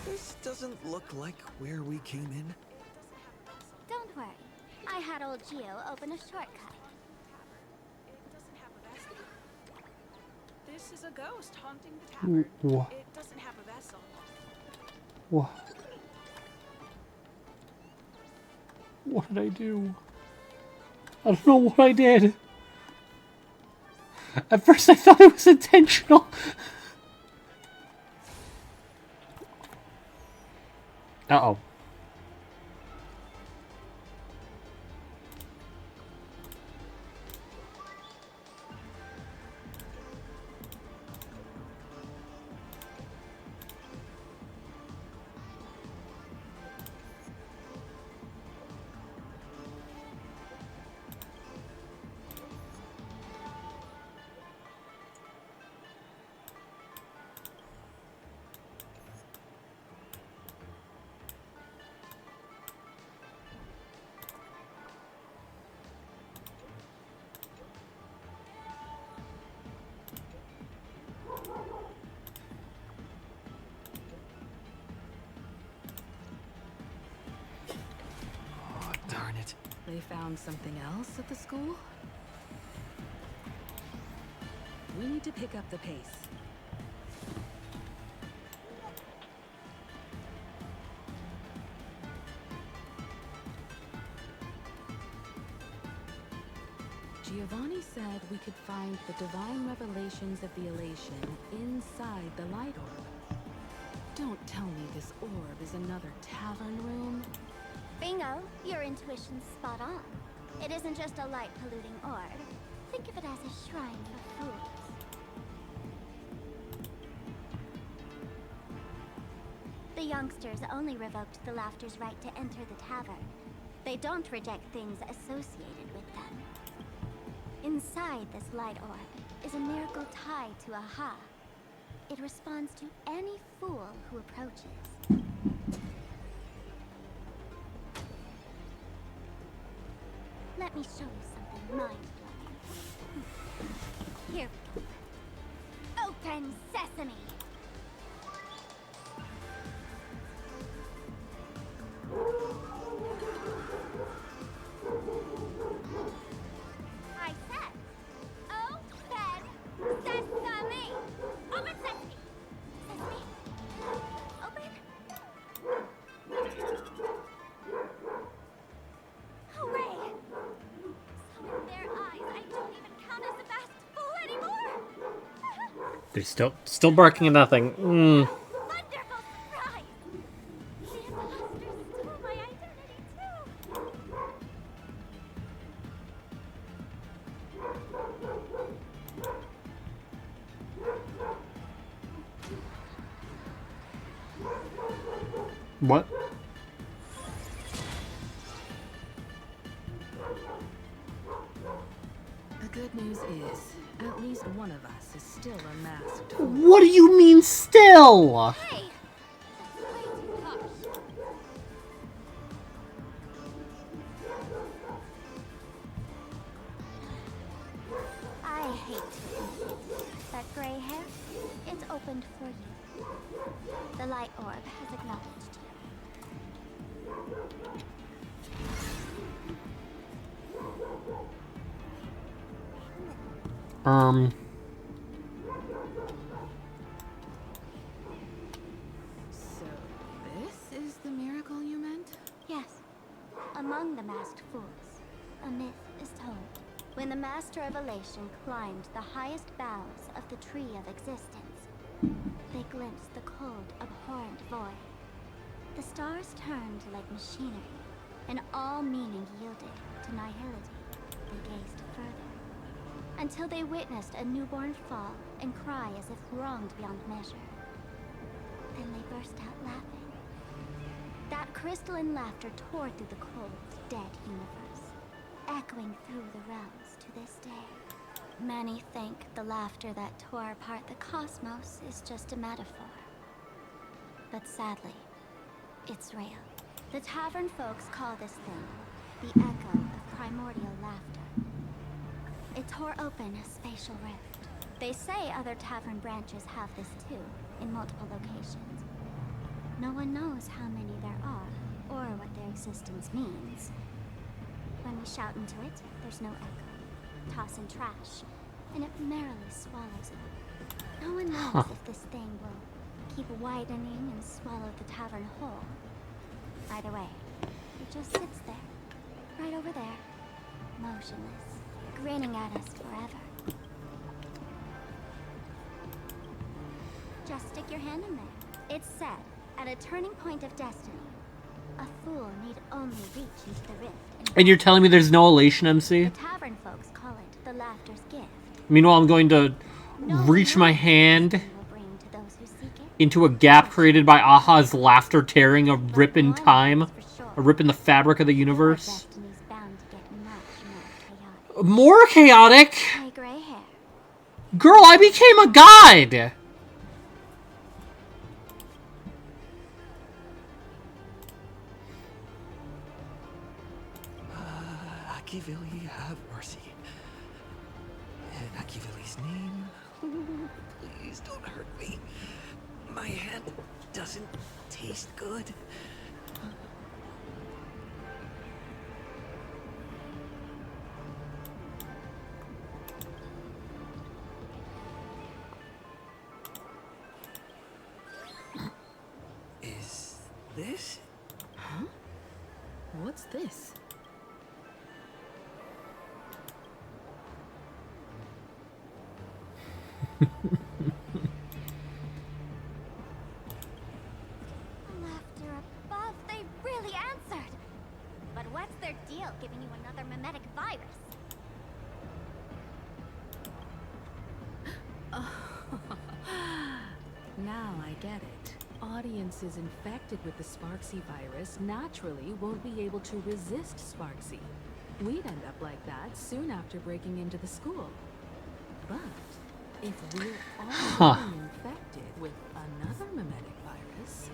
Speaker 3: This doesn't look like where we came in.
Speaker 2: Don't worry. I had old Geo open a shortcut.
Speaker 10: This is a ghost haunting the tavern.
Speaker 1: What?
Speaker 10: It doesn't have a vessel.
Speaker 1: What? What did I do? I don't know what I did. At first I thought it was intentional. Uh-oh.
Speaker 3: Darn it.
Speaker 5: They found something else at the school? We need to pick up the pace. Giovanni said we could find the divine revelations of the elation inside the light orb. Don't tell me this orb is another tavern room.
Speaker 2: Bingo, your intuition's spot on. It isn't just a light-polluting orb. Think of it as a shrine for fools. The youngsters only revoked the Laughter's right to enter the tavern. They don't reject things associated with them. Inside this light orb is a miracle tied to Aha. It responds to any fool who approaches. Let me show you something mind-blowing. Here we go. Open sesame! I said, open sesame! Open sesame! Sesame! Open!
Speaker 1: They're still barking at nothing.
Speaker 2: Wonderful surprise! The imposters stole my identity too!
Speaker 1: What?
Speaker 5: The good news is, at least one of us is still unmasked.
Speaker 1: What do you mean still?
Speaker 2: Hey! That's way too harsh. I hate to admit it. That gray hair, it's opened for you. The light orb has acknowledged you.
Speaker 5: So, this is the miracle you meant?
Speaker 2: Yes. Among the masked fools, a myth is told. When the Master of Elation climbed the highest boughs of the Tree of Existence, they glimpsed the cold, abhorrent void. The stars turned like machinery, and all meaning yielded to nihility. They gazed further, until they witnessed a newborn fall and cry as if wronged beyond measure. Then they burst out laughing. That crystalline laughter tore through the cold, dead universe, echoing through the realms to this day. Many think the laughter that tore apart the cosmos is just a metaphor. But sadly, it's real. The tavern folks call this thing the echo of primordial laughter. It tore open a spatial rift. They say other tavern branches have this too, in multiple locations. No one knows how many there are, or what their existence means. When we shout into it, there's no echo. Toss in trash, and it merrily swallows it. No one knows if this thing will keep widening and swallow the tavern whole. Either way, it just sits there, right over there, motionless, grinning at us forever. Just stick your hand in there. It's said, at a turning point of destiny, a fool need only reach into the rift.
Speaker 1: And you're telling me there's no elation, MC?
Speaker 2: The tavern folks call it the laughter's gift.
Speaker 1: Meanwhile, I'm going to reach my hand into a gap created by Aha's laughter, tearing a rip in time, a rip in the fabric of the universe. More chaotic? Girl, I became a god!
Speaker 3: Akivili, have mercy. In Akivili's name, please don't hurt me. My hand doesn't taste good. Is this?
Speaker 5: Huh? What's this?
Speaker 2: Laughter above, they really answered. But what's their deal giving you another mimetic virus?
Speaker 5: Now I get it. Audiences infected with the Sparksy virus naturally won't be able to resist Sparksy. We'd end up like that soon after breaking into the school. But if we're all infected with another mimetic virus,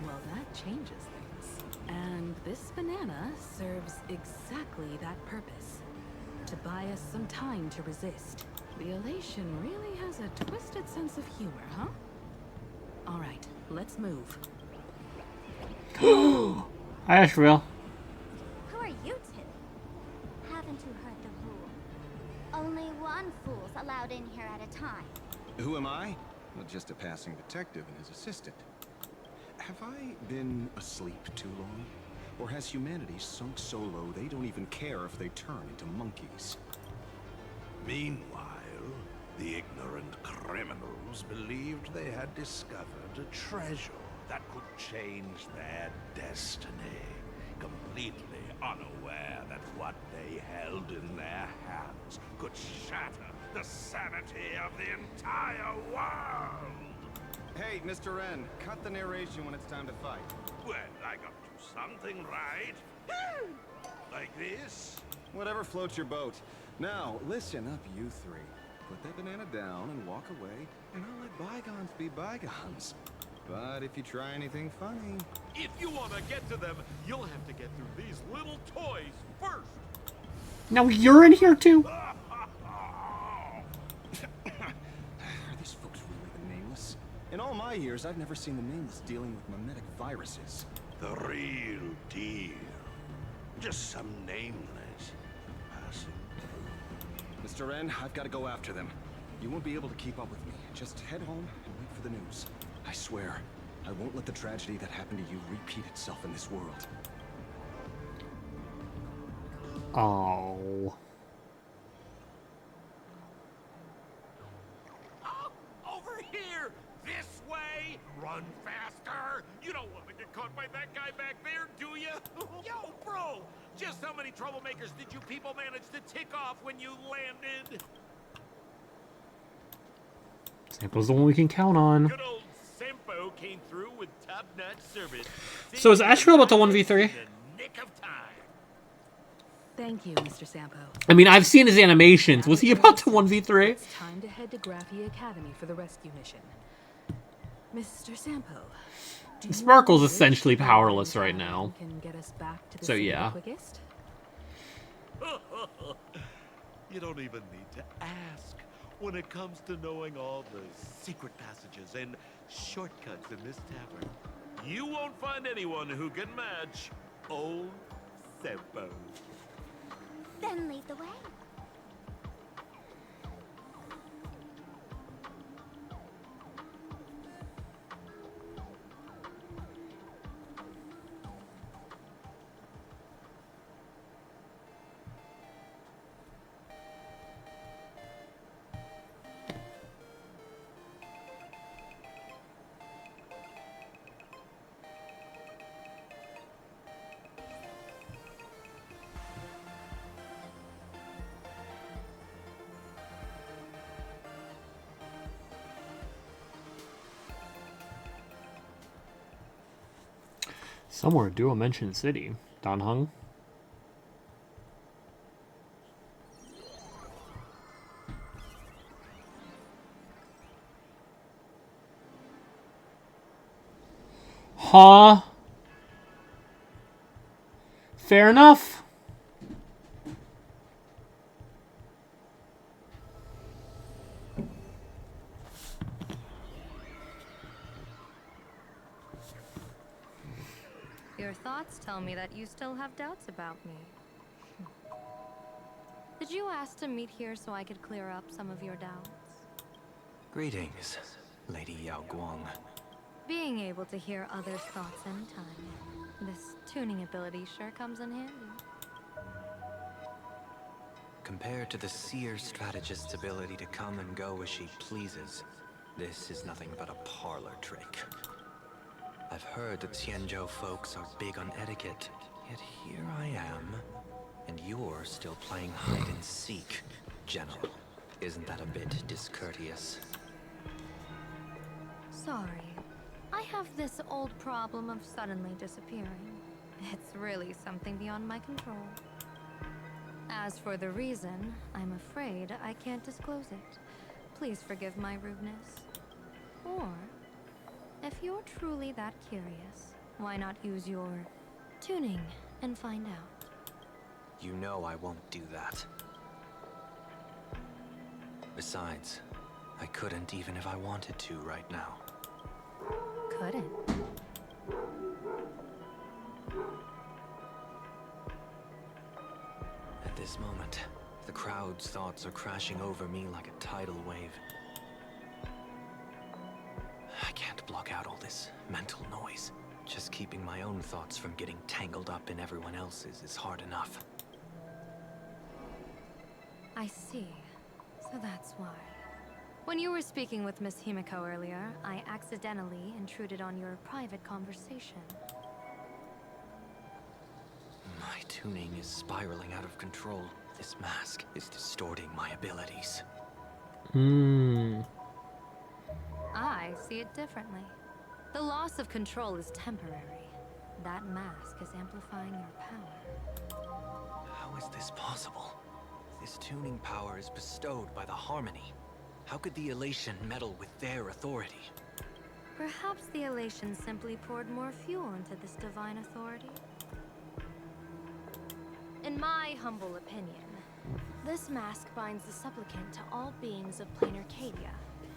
Speaker 5: well, that changes things. And this banana serves exactly that purpose. To buy us some time to resist. The elation really has a twisted sense of humor, huh? All right, let's move.
Speaker 1: Hi, Asheville.
Speaker 2: Who are you two? Haven't you heard the rule? Only one fool's allowed in here at a time.
Speaker 13: Who am I? Well, just a passing detective and his assistant. Have I been asleep too long? Or has humanity sunk so low they don't even care if they turn into monkeys?
Speaker 4: Meanwhile,
Speaker 12: The ignorant criminals believed they had discovered a treasure that could change their destiny, completely unaware that what they held in their hands could shatter the sanity of the entire world.
Speaker 13: Hey, Mr. Wren, cut the narration when it's time to fight.
Speaker 12: Well, I got to do something right. Like this.
Speaker 13: Whatever floats your boat. Now, listen up, you three. Put that banana down and walk away, and I'll let bygones be bygones. But if you try anything funny...
Speaker 4: If you want to get to them, you'll have to get through these little toys first.
Speaker 1: Now you're in here too?
Speaker 13: Are these folks really the Nameless? In all my years, I've never seen the Nameless dealing with mimetic viruses.
Speaker 12: The real deal. Just some nameless passing through.
Speaker 13: Mr. Wren, I've got to go after them. You won't be able to keep up with me. Just head home and wait for the news. I swear, I won't let the tragedy that happened to you repeat itself in this world.
Speaker 1: Oh.
Speaker 4: Over here! This way! Run faster! You don't want to get caught by that guy back there, do you? Yo, bro! Just how many troublemakers did you people manage to tick off when you landed?
Speaker 1: Sampo's the one we can count on.
Speaker 4: Good old Sempo came through with top-notch service.
Speaker 1: So is Astro about to 1v3?
Speaker 4: In the nick of time.
Speaker 5: Thank you, Mr. Sampo.
Speaker 1: I mean, I've seen his animations. Was he about to 1v3?
Speaker 5: It's time to head to Graphia Academy for the rescue mission. Mr. Sampo, do you
Speaker 1: Sparkle's
Speaker 5: know
Speaker 1: essentially
Speaker 5: which
Speaker 1: powerless
Speaker 5: one
Speaker 1: right now.
Speaker 5: Can get us back to the
Speaker 1: So,
Speaker 5: city
Speaker 1: yeah.
Speaker 5: the quickest?
Speaker 4: You don't even need to ask when it comes to knowing all the secret passages and shortcuts in this tavern. You won't find anyone who can match old Sempo.
Speaker 2: Then lead the way.
Speaker 1: Somewhere, Duo mentioned city. Dan Heng? Huh? Fair enough.
Speaker 14: Your thoughts tell me that you still have doubts about me. Did you ask to meet here so I could clear up some of your doubts?
Speaker 3: Greetings, Lady Yao Guang.
Speaker 14: Being able to hear others' thoughts in time. This tuning ability sure comes in handy.
Speaker 3: Compared to the seer strategist's ability to come and go as she pleases, this is nothing but a parlor trick. I've heard that Xianzhou folks are big on etiquette, yet here I am, and you're still playing hide and seek, General. Isn't that a bit discourteous?
Speaker 14: Sorry. I have this old problem of suddenly disappearing. It's really something beyond my control. As for the reason, I'm afraid I can't disclose it. Please forgive my rudeness. Or, if you're truly that curious, why not use your tuning and find out?
Speaker 3: You know I won't do that. Besides, I couldn't even if I wanted to right now.
Speaker 14: Couldn't.
Speaker 3: At this moment, the crowd's thoughts are crashing over me like a tidal wave. I can't block out all this mental noise. Just keeping my own thoughts from getting tangled up in everyone else's is hard enough.
Speaker 14: I see. So that's why. When you were speaking with Miss Himiko earlier, I accidentally intruded on your private conversation.
Speaker 3: My tuning is spiraling out of control. This mask is distorting my abilities.
Speaker 14: I see it differently. The loss of control is temporary. That mask is amplifying your power.
Speaker 3: How is this possible? This tuning power is bestowed by the Harmony. How could the Elation meddle with their authority?
Speaker 14: Perhaps the Elation simply poured more fuel into this divine authority. In my humble opinion, this mask binds the supplicant to all beings of Plain Arcadia,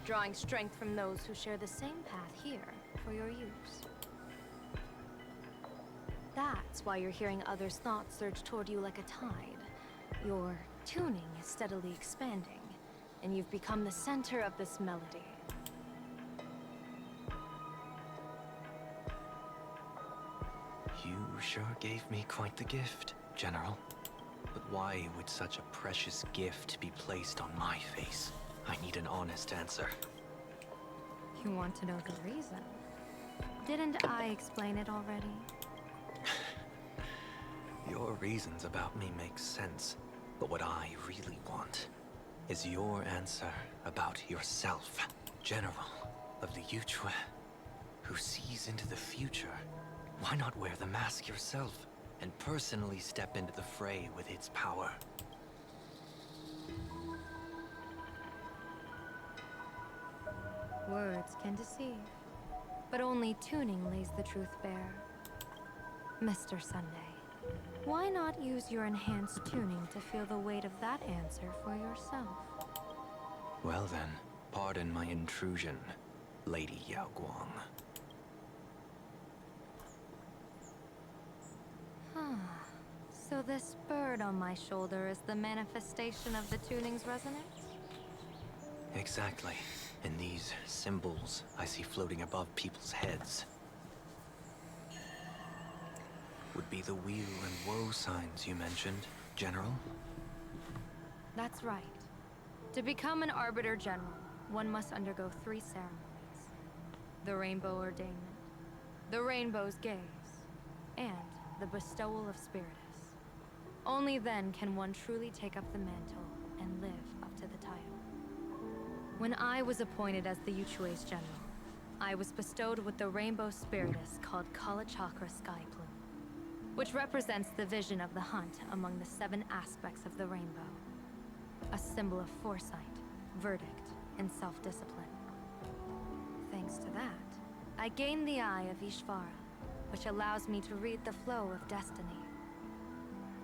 Speaker 14: drawing strength from those who share the same path here for your use. That's why you're hearing others' thoughts surge toward you like a tide. Your tuning is steadily expanding, and you've become the center of this melody.
Speaker 3: You sure gave me quite the gift, General. But why would such a precious gift be placed on my face? I need an honest answer.
Speaker 14: You want to know the reason? Didn't I explain it already?
Speaker 3: Your reasons about me make sense, but what I really want is your answer about yourself, General of the Yuchue, who sees into the future. Why not wear the mask yourself and personally step into the fray with its power?
Speaker 14: Words can deceive, but only tuning lays the truth bare. Mr. Sunday, why not use your enhanced tuning to feel the weight of that answer for yourself?
Speaker 3: Well then, pardon my intrusion, Lady Yao Guang.
Speaker 14: So this bird on my shoulder is the manifestation of the tuning's resonance?
Speaker 3: Exactly. And these symbols I see floating above people's heads would be the wheel and woe signs you mentioned, General?
Speaker 14: That's right. To become an Arbiter General, one must undergo 3 ceremonies. The Rainbow Ordainment, the Rainbow's Gaze, and the Bestowal of Spiritus. Only then can one truly take up the mantle and live up to the title. When I was appointed as the Yuchue's general, I was bestowed with the Rainbow Spiritus called Kalachakra Sky Plume, which represents the vision of the hunt among the 7 aspects of the rainbow. A symbol of foresight, verdict, and self-discipline. Thanks to that, I gained the Eye of Ishvara, which allows me to read the flow of destiny.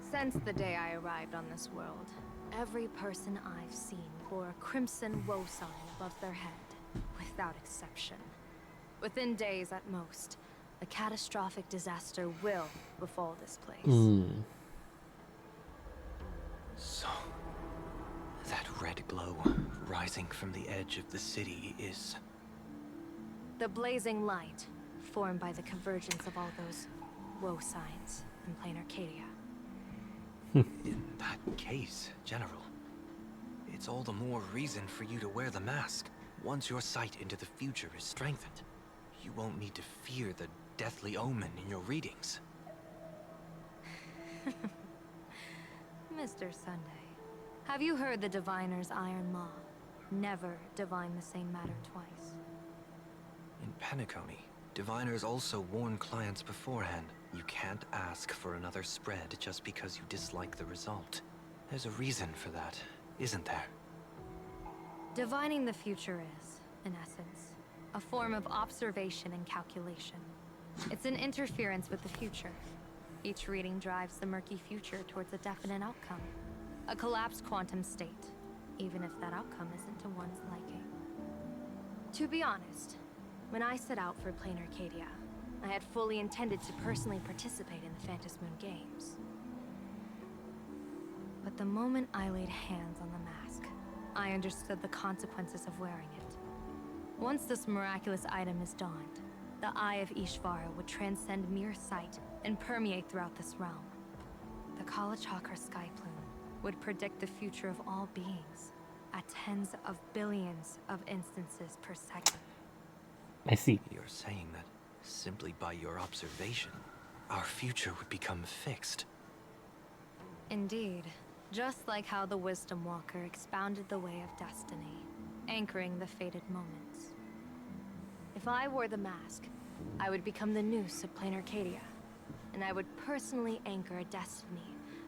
Speaker 14: Since the day I arrived on this world, every person I've seen bore a crimson woe sign above their head, without exception. Within days at most, a catastrophic disaster will befall this place.
Speaker 3: So, that red glow rising from the edge of the city is...
Speaker 14: The blazing light, formed by the convergence of all those woe signs in Plain Arcadia.
Speaker 3: In that case, General, it's all the more reason for you to wear the mask. Once your sight into the future is strengthened, you won't need to fear the deathly omen in your readings.
Speaker 14: Mr. Sunday, have you heard the diviner's iron law? Never divine the same matter twice.
Speaker 3: In Penacony, diviners also warn clients beforehand. You can't ask for another spread just because you dislike the result. There's a reason for that, isn't there?
Speaker 14: Divining the future is, in essence, a form of observation and calculation. It's an interference with the future. Each reading drives the murky future towards a definite outcome. A collapsed quantum state, even if that outcome isn't to one's liking. To be honest, when I set out for Plain Arcadia, I had fully intended to personally participate in the Phantasmoon Games. But the moment I laid hands on the mask, I understood the consequences of wearing it. Once this miraculous item is donned, the Eye of Ishvara would transcend mere sight and permeate throughout this realm. The Kalachakra Sky Plume would predict the future of all beings, at tens of billions of instances per second.
Speaker 1: I see.
Speaker 3: You're saying that simply by your observation, our future would become fixed.
Speaker 14: Indeed, just like how the Wisdom Walker expounded the way of destiny, anchoring the fated moments. If I wore the mask, I would become the noose of Plain Arcadia, and I would personally anchor a destiny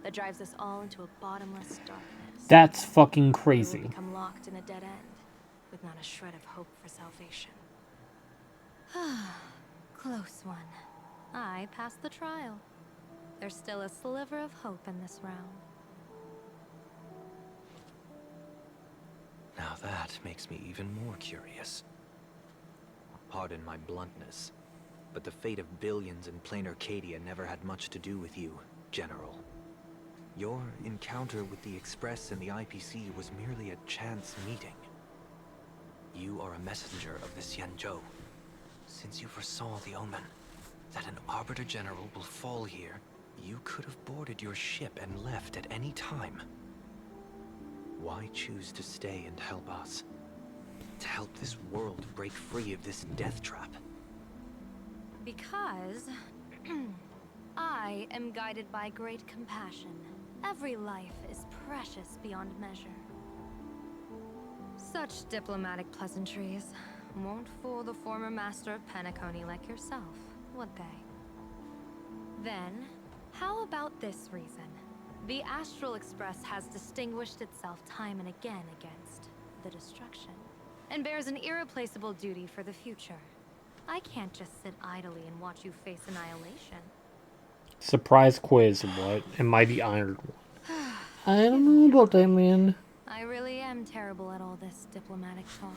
Speaker 14: that drives us all into a bottomless darkness.
Speaker 1: That's fucking
Speaker 14: We
Speaker 1: crazy.
Speaker 14: will become locked in a dead end, with not a shred of hope for salvation. Close one. I passed the trial. There's still a sliver of hope in this round.
Speaker 3: Now that makes me even more curious. Pardon my bluntness, but the fate of billions in Plain Arcadia never had much to do with you, General. Your encounter with the Express and the IPC was merely a chance meeting. You are a messenger of the Xianzhou. Since you foresaw the omen, that an Arbiter General will fall here, you could have boarded your ship and left at any time. Why choose to stay and help us? To help this world break free of this death trap?
Speaker 14: Because I am guided by great compassion. Every life is precious beyond measure. Such diplomatic pleasantries won't fool the former master of Penacony like yourself, would they? Then, how about this reason? The Astral Express has distinguished itself time and again against the destruction, and bears an irreplaceable duty for the future. I can't just sit idly and watch you face annihilation.
Speaker 1: Surprise quiz. What? Am I the honored one? I don't know about that, man.
Speaker 14: I really am terrible at all this diplomatic talk.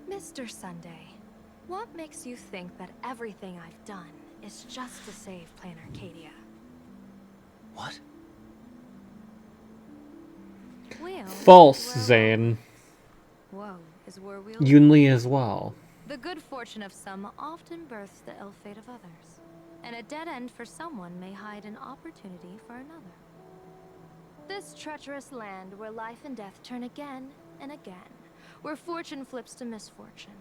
Speaker 14: Mr. Sunday, what makes you think that everything I've done is just to save Plain Arcadia?
Speaker 3: What?
Speaker 14: Well,
Speaker 1: False, Zane.
Speaker 14: Woe is where we'll
Speaker 1: Yunli as well.
Speaker 14: The good fortune of some often births the ill fate of others, and a dead end for someone may hide an opportunity for another. This treacherous land where life and death turn again and again, where fortune flips to misfortune,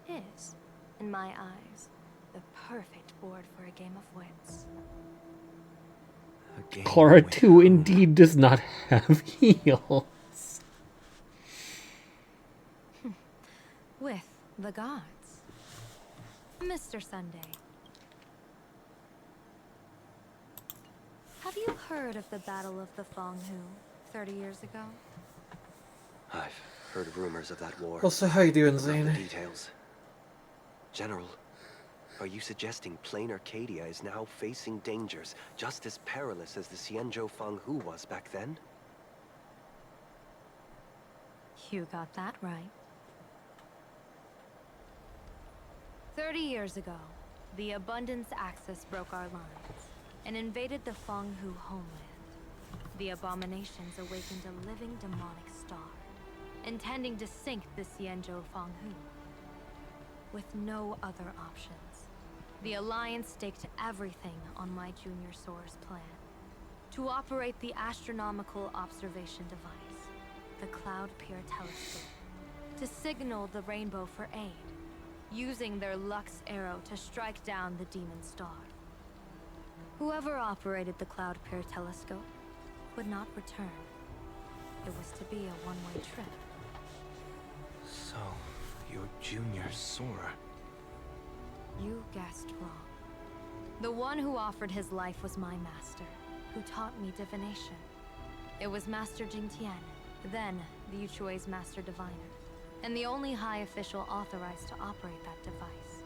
Speaker 14: is, in my eyes, the perfect board for a game of wits.
Speaker 1: Clara 2 indeed does not have heels.
Speaker 14: With the gods. Mr. Sunday, have you heard of the Battle of the Fanghu 30 years ago?
Speaker 3: I've heard rumors of that war.
Speaker 1: Also, how you doing,
Speaker 3: Not the
Speaker 1: Zane?
Speaker 3: details. General, are you suggesting Plain Arcadia is now facing dangers just as perilous as the Xianzhou Fanghu was back then?
Speaker 14: You got that right. 30 years ago, the Abundance Axis broke our lines and invaded the Fanghu homeland. The abominations awakened a living demonic star, intending to sink the Xianzhou Fanghu. With no other options, the Alliance staked everything on my Junior Soar's plan. To operate the astronomical observation device, the Cloud Pier Telescope, to signal the Rainbow for aid, using their Lux Arrow to strike down the Demon Star. Whoever operated the Cloud Pier Telescope would not return. It was to be a one-way trip.
Speaker 3: So, you're Junior Soar.
Speaker 14: You guessed wrong. The one who offered his life was my master, who taught me divination. It was Master Jingtian, then the Yuchui's Master Diviner, and the only high official authorized to operate that device.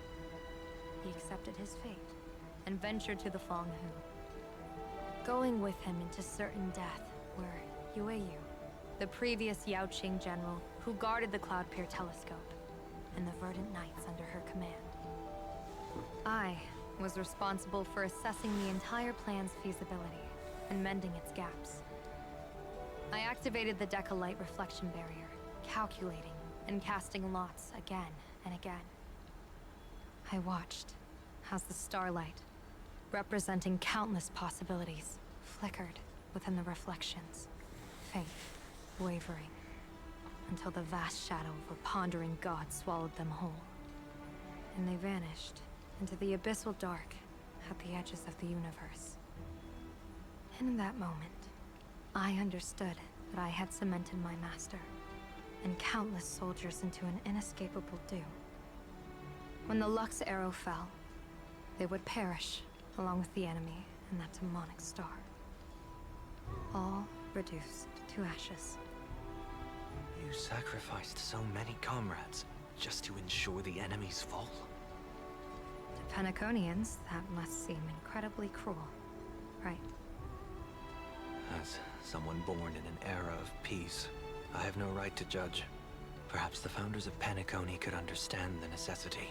Speaker 14: He accepted his fate and ventured to the Fanghu, going with him into certain death were Yueyu, the previous Yaoqing general who guarded the Cloud Pier Telescope, and the Verdant Knights under her command. I was responsible for assessing the entire plan's feasibility and mending its gaps. I activated the Deca Light reflection barrier, calculating and casting lots again and again. I watched as the starlight, representing countless possibilities, flickered within the reflections. Fate, wavering, until the vast shadow of a pondering god swallowed them whole. And they vanished into the abyssal dark at the edges of the universe. And in that moment, I understood that I had cemented my master and countless soldiers into an inescapable doom. When the Lux arrow fell, they would perish along with the enemy and that demonic star. All reduced to ashes.
Speaker 3: You sacrificed so many comrades just to ensure the enemy's fall?
Speaker 14: To Penaconians, that must seem incredibly cruel, right?
Speaker 3: As someone born in an era of peace, I have no right to judge. Perhaps the founders of Penacony could understand the necessity.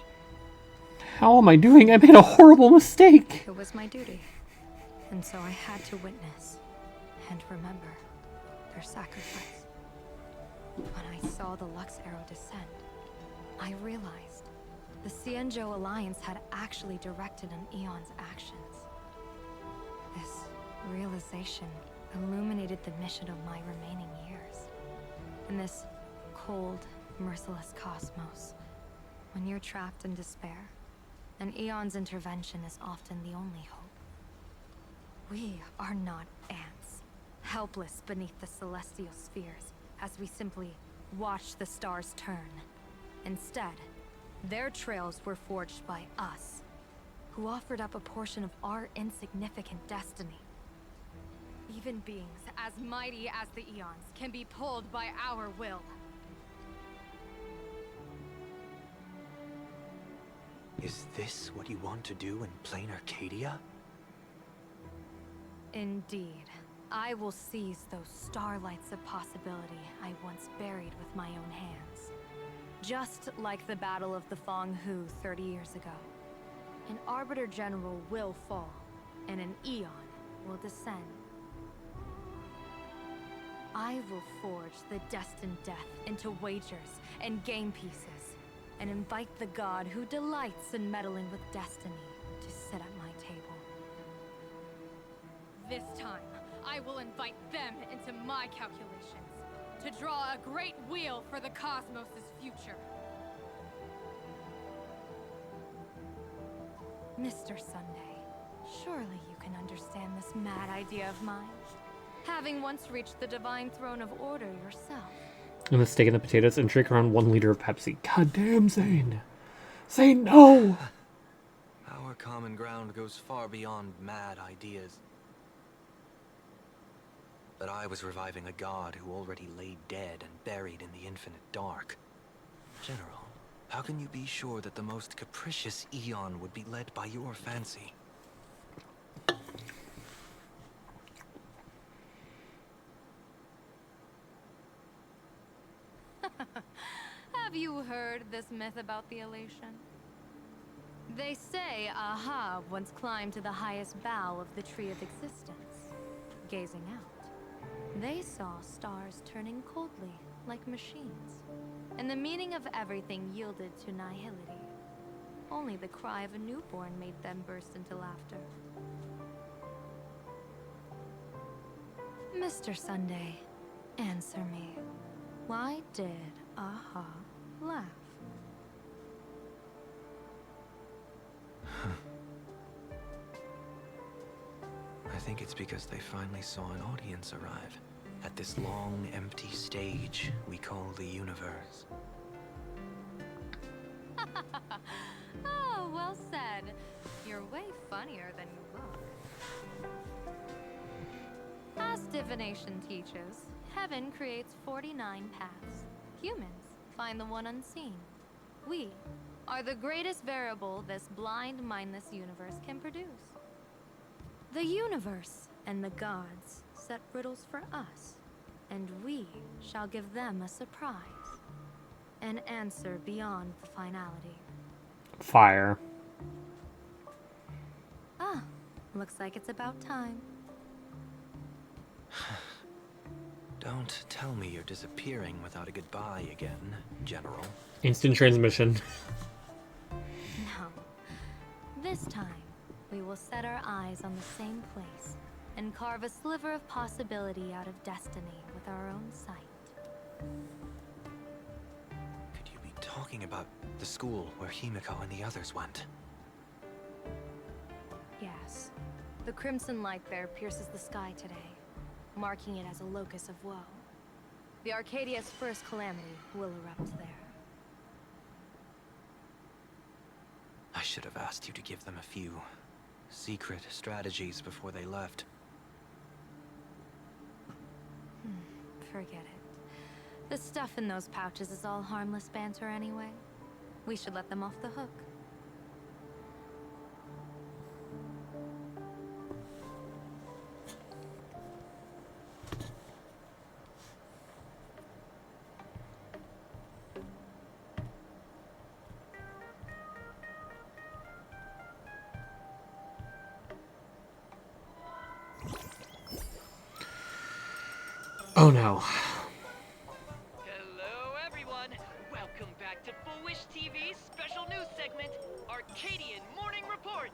Speaker 1: How am I doing? I made a horrible mistake.
Speaker 14: It was my duty. And so I had to witness and remember their sacrifice. When I saw the Lux arrow descend, I realized the Xianzhou Alliance had actually directed an Eon's actions. This realization illuminated the mission of my remaining years. In this cold, merciless cosmos, when you're trapped in despair, an Eon's intervention is often the only hope. We are not ants, helpless beneath the celestial spheres as we simply watch the stars turn. Instead, their trails were forged by us, who offered up a portion of our insignificant destiny. Even beings as mighty as the Eons can be pulled by our will.
Speaker 3: Is this what you want to do in plain Arcadia?
Speaker 14: Indeed. I will seize those starlights of possibility I once buried with my own hands. Just like the Battle of the Fong Hu 30 years ago. An Arbiter General will fall, and an Eon will descend. I will forge the destined death into wagers and game pieces, and invite the god who delights in meddling with destiny to sit at my table. This time, I will invite them into my calculations, to draw a great wheel for the cosmos' future. Mr. Sunday, surely you can understand this mad idea of mine, having once reached the divine throne of order yourself.
Speaker 1: And the steak and the potatoes and drink around 1 liter of Pepsi. God damn, Zane. Zane, no!
Speaker 3: Our common ground goes far beyond mad ideas. But I was reviving a god who already lay dead and buried in the infinite dark. General, how can you be sure that the most capricious Eon would be led by your fancy?
Speaker 14: Have you heard this myth about the elation? They say Ahab once climbed to the highest bough of the Tree of Existence. Gazing out, they saw stars turning coldly, like machines. And the meaning of everything yielded to nihility. Only the cry of a newborn made them burst into laughter. Mr. Sunday, answer me. Why did Ahab laugh?
Speaker 3: I think it's because they finally saw an audience arrive at this long, empty stage we call the universe.
Speaker 14: Oh, well said. You're way funnier than you look. As divination teaches, heaven creates 49 paths. Humans find the one unseen. We are the greatest variable this blind, mindless universe can produce. The universe and the gods set riddles for us, and we shall give them a surprise. An answer beyond the finality.
Speaker 1: Fire.
Speaker 14: Ah, looks like it's about time.
Speaker 3: Don't tell me you're disappearing without a goodbye again, General.
Speaker 1: Instant transmission.
Speaker 14: No. This time, we will set our eyes on the same place and carve a sliver of possibility out of destiny with our own sight.
Speaker 3: talking about the school where Himiko and the others went.
Speaker 14: Yes. The crimson light there pierces the sky today, marking it as a locus of woe. The Arcadia's first calamity will erupt there.
Speaker 3: I should have asked you to give them a few secret strategies before they left.
Speaker 14: Forget it. The stuff in those pouches is all harmless banter anyway. We should let them off the hook.
Speaker 1: Oh no.
Speaker 15: Hello everyone! Welcome back to Full Wish TV's special news segment, Arcadian Morning Report!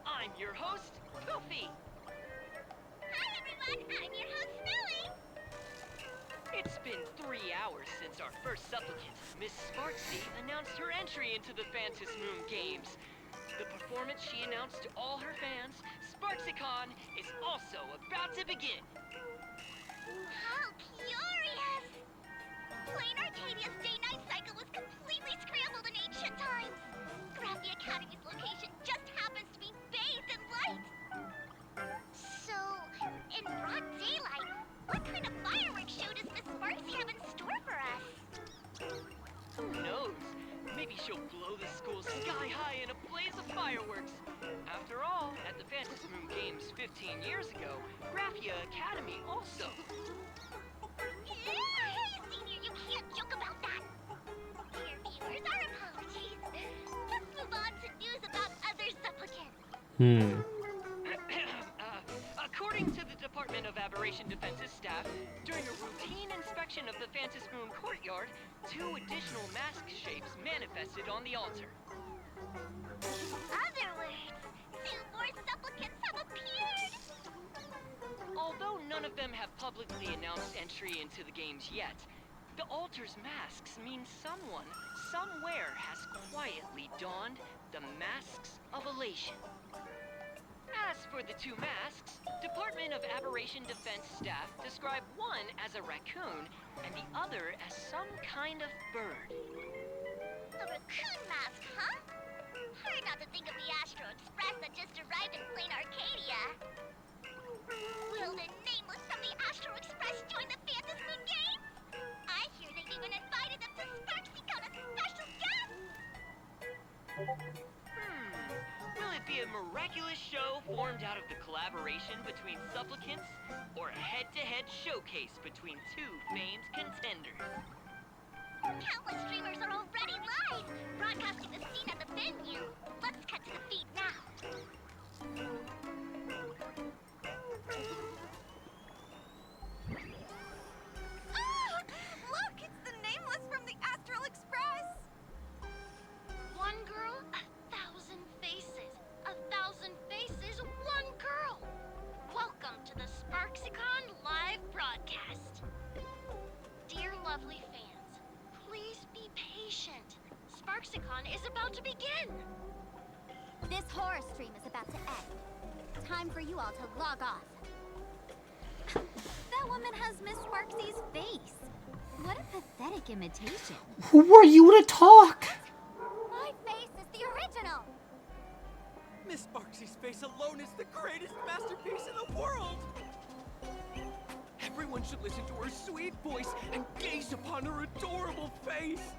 Speaker 15: I'm your host, Goofy!
Speaker 2: Hi everyone, I'm your host, Snowy!
Speaker 15: It's been 3 hours since our first supplicant, Miss Sparksy, announced her entry into the Phantas Moon Games. The performance she announced to all her fans, SparksyCon, is also about to begin.
Speaker 2: How curious! Plain Arcadia's day-night cycle was completely scrambled in ancient times. Graphia Academy's location just happens to be bathed in light. So, in broad daylight, what kind of fireworks show does Miss Sparksy have in store for us?
Speaker 15: Who knows? Maybe she'll blow the school sky high in a blaze of fireworks. After all, at the Phantas Moon Games 15 years ago, Graphia Academy also.
Speaker 2: Hey, Senior, you can't joke about that. Dear viewers, our apologies. Let's move on to news about other supplicants.
Speaker 15: According to the Department of Aberration Defense's staff, during a routine inspection of the Phantas Moon courtyard, 2 additional mask shapes manifested on the altar.
Speaker 2: Other words, 2 more supplicants have appeared.
Speaker 15: Although none of them have publicly announced entry into the games yet, the altar's masks mean someone, somewhere has quietly donned the masks of elation. As for the 2 masks, Department of Aberration Defense staff describe one as a raccoon and the other as some kind of bird.
Speaker 2: A raccoon mask, huh? Hard not to think of the Astro Express that just arrived in plain Arcadia. Will the nameless from the Astro Express join the Phantas Moon Games? I hear they've even invited them to SparksyCon as special guests!
Speaker 15: Will it be a miraculous show formed out of the collaboration between supplicants, or a head-to-head showcase between 2 famed contenders?
Speaker 2: Countless streamers are already live, broadcasting the scene at the venue. Let's cut to the feed now.
Speaker 6: Ah! Look, it's the nameless from the Astral Express!
Speaker 2: One girl, 1,000 faces. 1,000 faces, one girl. Welcome to the SparksyCon live broadcast. Dear lovely fans, please be patient. SparksyCon is about to begin. This horror stream is about to end. Time for you all to log off. That woman has Miss Sparksy's face. What a pathetic imitation.
Speaker 1: Who are you to talk?
Speaker 2: My face is the original.
Speaker 15: Miss Sparksy's face alone is the greatest masterpiece in the world! Everyone should listen to her sweet voice and gaze upon her adorable face!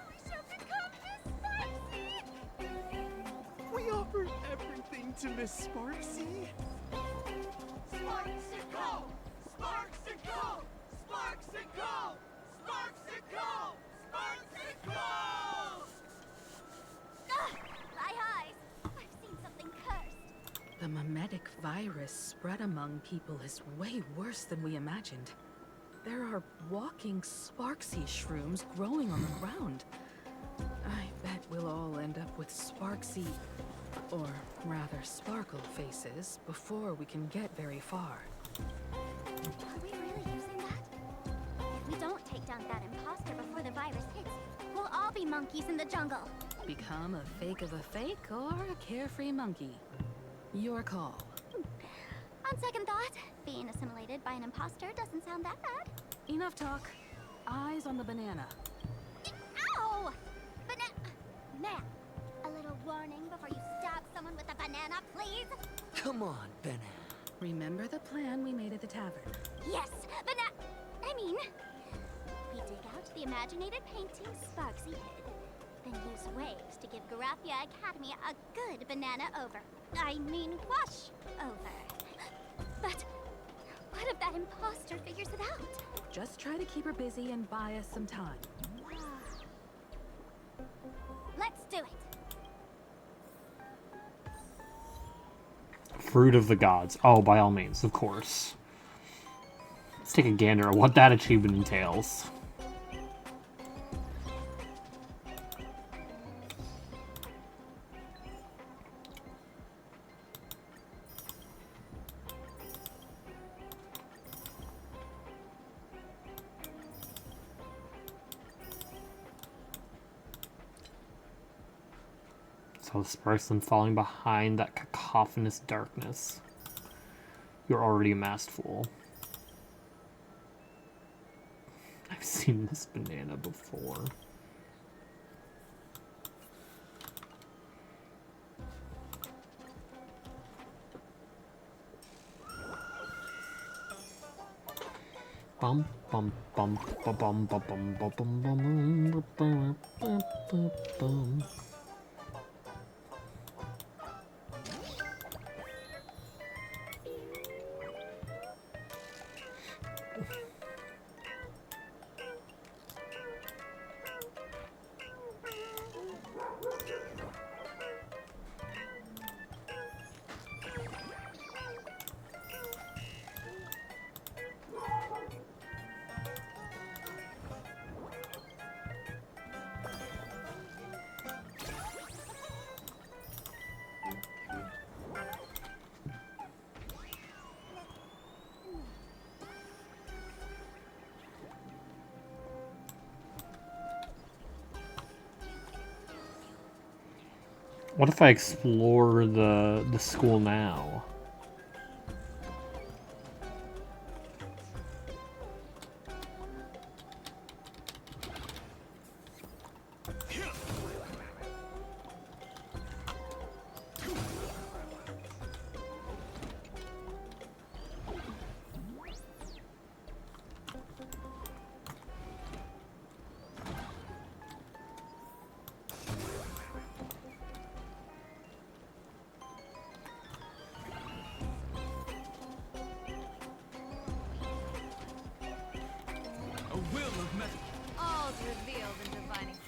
Speaker 2: We shall become Miss Sparksy!
Speaker 15: We offer everything to Miss Sparksy.
Speaker 2: SparksyCon!
Speaker 15: SparksyCon! SparksyCon! SparksyCon! SparksyCon!
Speaker 2: My eyes! I've seen something cursed.
Speaker 5: The mimetic virus spread among people is way worse than we imagined. There are walking Sparksy shrooms growing on the ground. I bet we'll all end up with Sparksy, or rather Sparkle faces before we can get very far.
Speaker 2: Are we really using that? If we don't take down debunk that imposter before the virus hits, we'll all be monkeys in the jungle.
Speaker 5: Become a fake of a fake or a carefree monkey. Your call.
Speaker 2: On second thought, being assimilated by an imposter doesn't sound that bad.
Speaker 5: Enough talk. Eyes on the banana.
Speaker 2: Ow! Ma'am, a little warning before you stab someone with a banana, please?
Speaker 16: Come on, banana.
Speaker 5: Remember the plan we made at the tavern?
Speaker 2: Yes, we dig out the imaginated painting Sparksy hid, then use waves to give Garathia Academy a good banana wash over. But what if that imposter figures it out?
Speaker 5: Just try to keep her busy and buy us some time.
Speaker 2: Let's do it.
Speaker 1: Fruit of the Gods. Oh, by all means, of course. Let's take a gander at what that achievement entails. So this person falling behind that cacophonous darkness. You're already a masked fool. I've seen this banana before. Bum bum bum bum bum bum bum bum bum bum bum bum. What if I explore the school now?
Speaker 14: All's revealed in divining.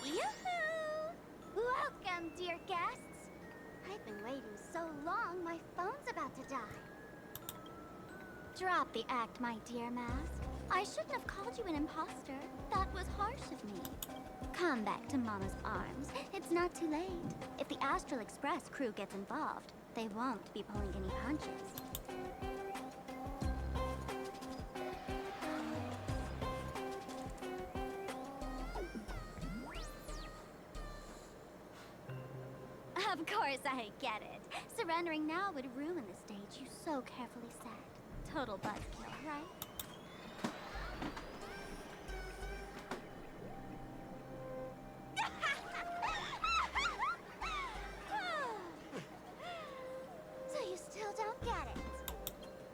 Speaker 2: Yoo-hoo! Welcome, dear guests. I've been waiting so long, my phone's about to die. Drop the act, my dear Mask. I shouldn't have called you an imposter. That was harsh of me. Come back to Mama's arms. It's not too late. If the Astral Express crew gets involved, they won't be pulling any punches. Of course I get it. Surrendering now would ruin the stage you so carefully set. Total buzzkill, right? So you still don't get it?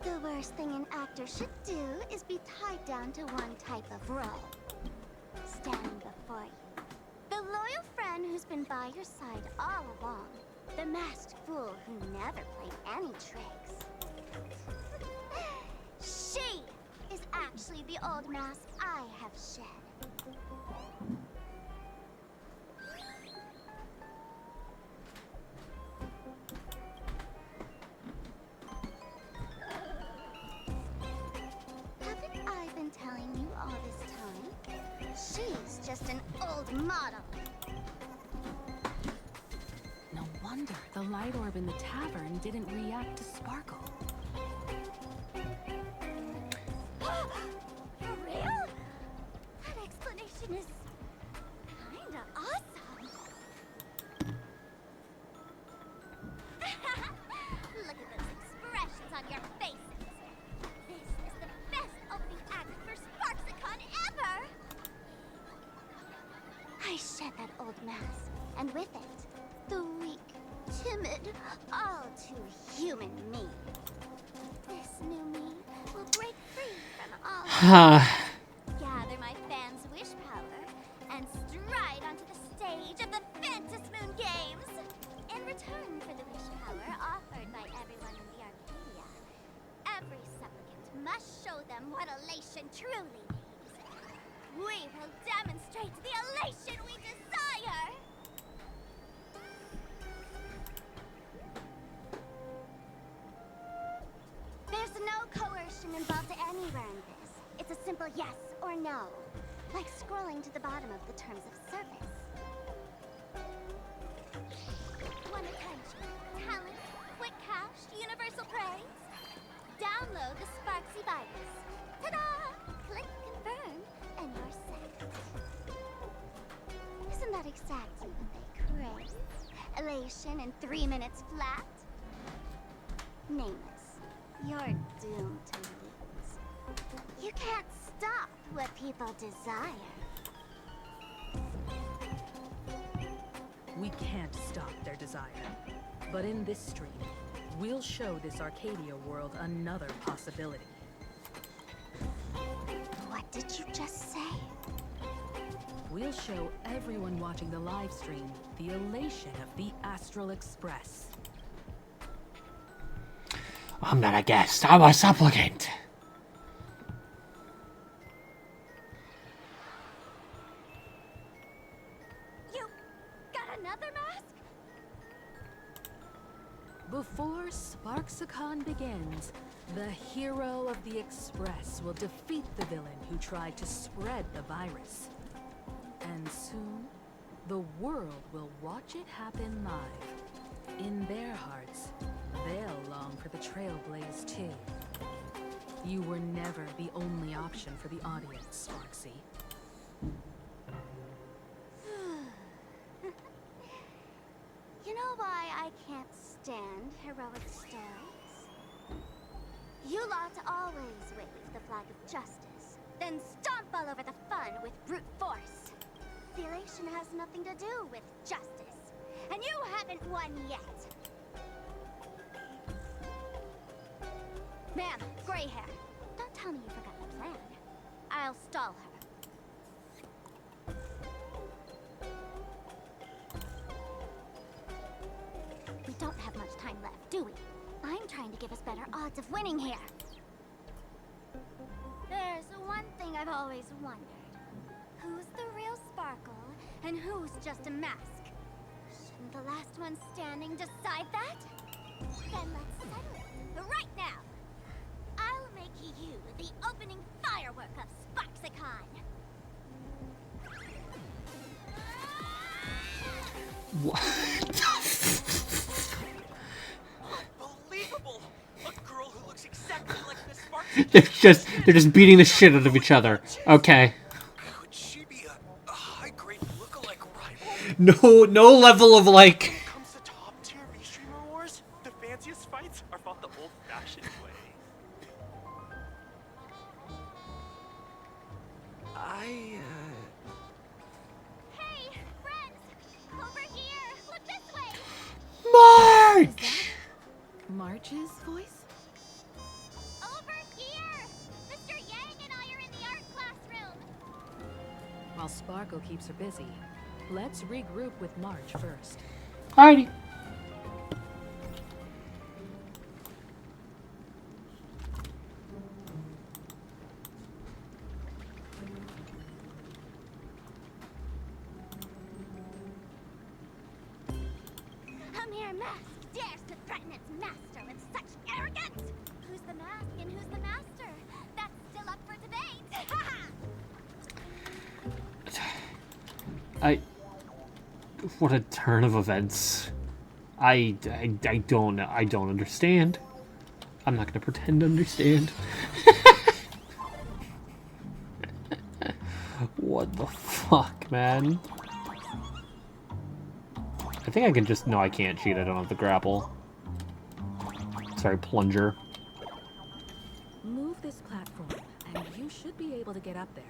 Speaker 2: The worst thing an actor should do is be tied down to one type of role. Standing before you. The loyal friend who's been by your side all along. The masked fool who never played any tricks. She is actually the old mask I have shed. just an old model.
Speaker 5: No wonder the light orb in the tavern didn't react to Sparkle.
Speaker 2: For real? That explanation is kinda awesome. Look at those expressions on your faces. This is the best opening act for Sparksicon ever! I shed that old mask, and with it, the weak, timid, all too human me. This new me will break free from all gather my fans' wish power and stride onto the stage of the Fantasy Moon Games. In return for the wish power offered by everyone in the Arcadia, every supplicant must show them what elation truly means. We will demonstrate the elation we desire! There's no coercion involved anywhere in this. It's a simple yes or no, like scrolling to the bottom of the terms of service. Want attention, talent, quick cash, universal praise? Download the Sparksy virus. Ta-da! Click confirm, and you're set. Isn't that exactly what they crave? Elation in 3 minutes flat? Nameless, you're doomed to lose. You can't stop what people desire.
Speaker 5: We can't stop their desire. But in this stream, we'll show this Arcadia world another possibility.
Speaker 2: What did you just say?
Speaker 5: We'll show everyone watching the live stream the elation of the Astral Express.
Speaker 1: I'm not a guest, I'm a supplicant.
Speaker 2: You got another mask?
Speaker 5: Before Sparksicon begins, the hero of the Express will defeat the villain who tried to spread the virus. And soon, the world will watch it happen live. In their hearts, they'll long for the Trailblaze too. You were never the only option for the audience, Sparksy.
Speaker 2: You know why I can't stand heroic stories? You lot always wave the flag of justice, then stomp all over the fun with brute force. The elation has nothing to do with justice, and you haven't won yet. Ma'am, gray hair, don't tell me you forgot the plan. I'll stall her. We don't have much time left, do we? I'm trying to give us better odds of winning here. There's one thing I've always wondered. Who's the real Sparkle, and who's just a mask? Shouldn't the last one standing decide that? Then let's settle it, right now! I'll make you the opening firework of Sparksicon!
Speaker 1: What?
Speaker 15: Unbelievable! A girl who looks exactly like Miss Sparks.
Speaker 1: they're just beating the shit out of each other. Okay.
Speaker 15: Could she be a high-grade lookalike rival?
Speaker 1: No level of like.
Speaker 16: When it comes to top-tier V-Streamer wars, the fanciest fights are fought the old-fashioned way.
Speaker 2: Hey, friends! Over here! Look this way!
Speaker 1: March!
Speaker 5: March's voice?
Speaker 2: Over here! Mr. Yang and I are in the art classroom!
Speaker 5: While Sparkle keeps her busy, let's regroup with March first.
Speaker 1: Alrighty.
Speaker 2: A mere mask dares to threaten its master with such arrogance! Who's the mask and who's the master? That's still up for debate!
Speaker 1: What a turn of events. I don't know. I don't understand. I'm not gonna pretend to understand. What the fuck, man? I think I can just... No, I can't cheat. I don't have the grapple. Sorry, plunger.
Speaker 5: Move this platform, and you should be able to get up there.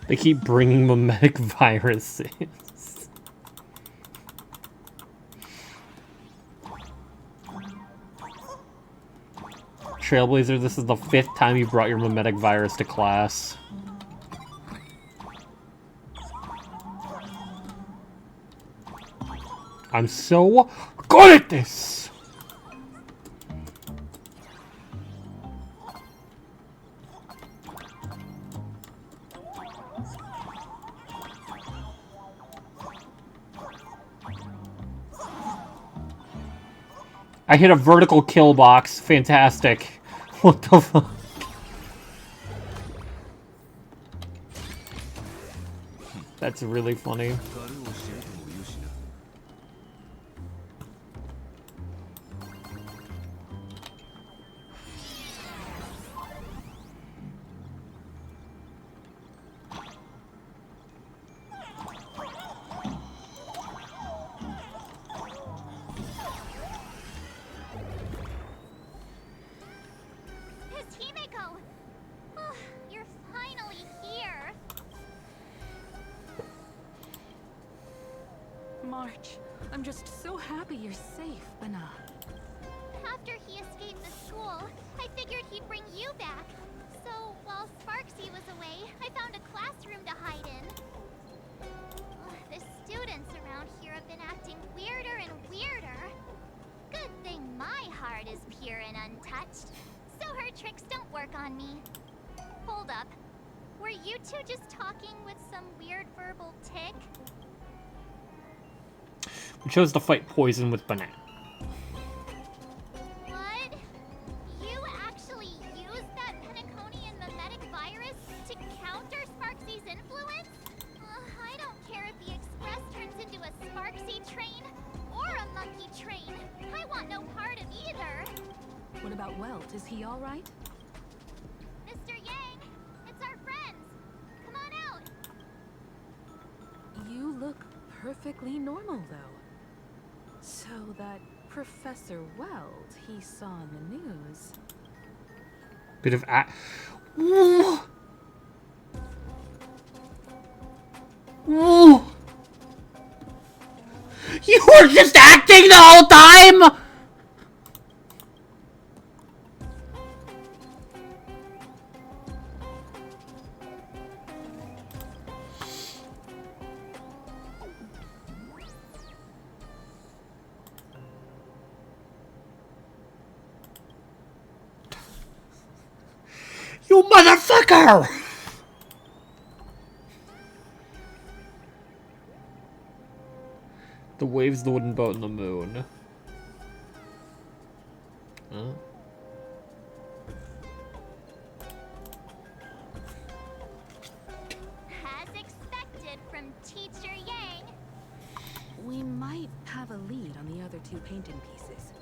Speaker 1: They keep bringing mimetic viruses. Trailblazer, this is the 5th time you brought your mimetic virus to class. I'm so good at this! I hit a vertical kill box. Fantastic. What the fuck? That's really funny.
Speaker 2: His Himeko! Oh, you're finally here!
Speaker 5: March, I'm just so happy you're safe, Bana.
Speaker 2: After he escaped the school, I figured he'd bring you back. So, while Sparksy was away, I found a classroom to hide in. The students around here have been acting weirder and weirder. Good thing my heart is pure and untouched, so her tricks don't work on me. Hold up. Were you two just talking with some weird verbal tick?
Speaker 1: We chose to fight poison with banana.
Speaker 2: What? You actually used that Penaconian mimetic virus to counter Sparksy's influence? I don't care if the Express turns into a Sparksy train or a monkey train. I want no part of either.
Speaker 5: What about Welt? Is he alright?
Speaker 2: Mr. Yang, it's our friends. Come on out.
Speaker 5: You look perfectly normal, though. So that Professor Welt he saw in the news.
Speaker 1: Bit of You were just acting the whole time? You motherfucker! The waves, the wooden boat, and the moon. Huh?
Speaker 2: As expected from Teacher Yang.
Speaker 5: We might have a lead on the other two painting pieces.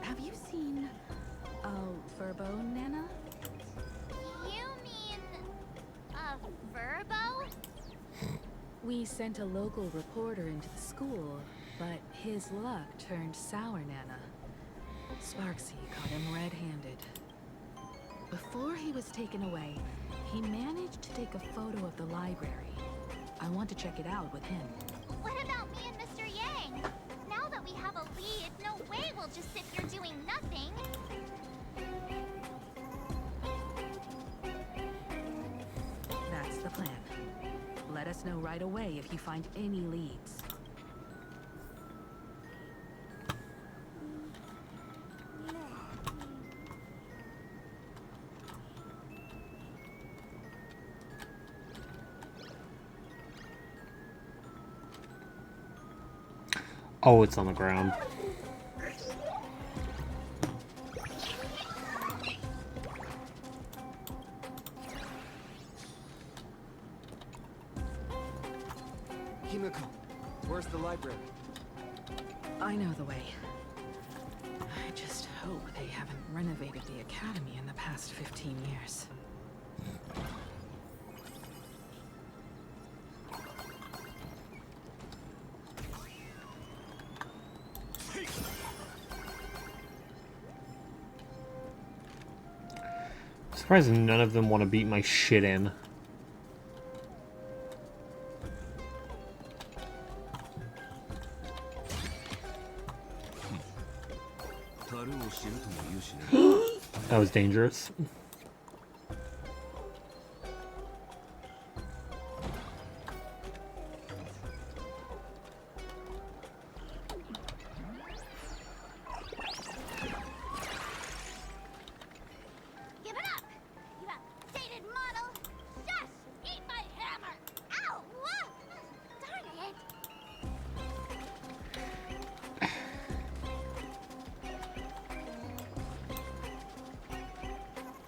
Speaker 5: Have you seen Verbo, Nana?
Speaker 2: You mean a Verbo?
Speaker 5: We sent a local reporter into the school, but his luck turned sour, Nana. Sparksy caught him red-handed. Before he was taken away, he managed to take a photo of the library. I want to check it out with him.
Speaker 2: What about me and Mr. Yang? Now that we have a lead, no way we'll just sit here doing nothing.
Speaker 5: That's the plan. Let us know right away if you find any leads.
Speaker 1: Oh, it's on the ground.
Speaker 13: Himiko, where's the library?
Speaker 10: I know the way. I just hope they haven't renovated the academy in the past 15 years.
Speaker 1: I'm surprised none of them want to beat my shit in. That was dangerous.
Speaker 2: Give it up! You outdated model! Shush! Eat my hammer! Ow! Darn it!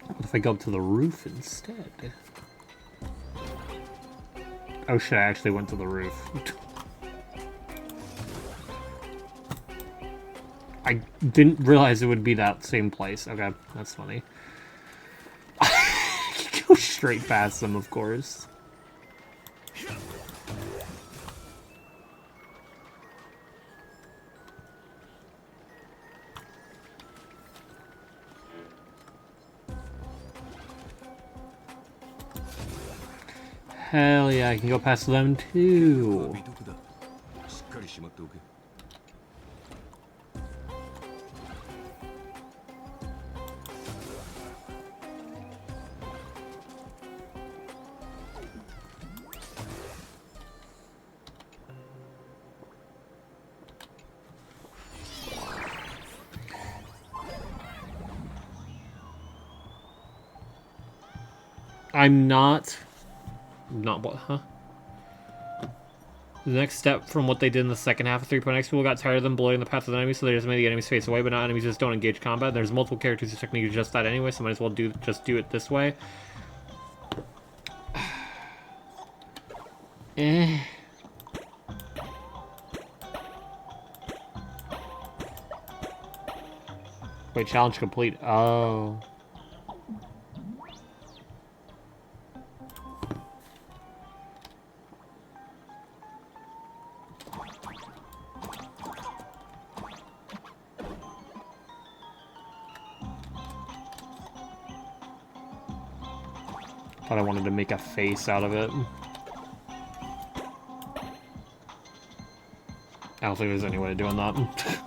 Speaker 1: What if I go up to the roof instead? Oh shit, I actually went to the roof. I didn't realize it would be that same place. Okay, that's funny. Go straight past them, of course. Hell yeah, I can go past them too. I'm not what, huh? The next step from what they did in the second half of 3.x, people got tired of them blowing the path of the enemy, so they just made the enemies face away, but now enemies just don't engage combat. There's multiple characters whose technique is just that anyway, so might as well just do it this way. Wait, challenge complete. Oh. Thought I wanted to make a face out of it. I don't think there's any way of doing that.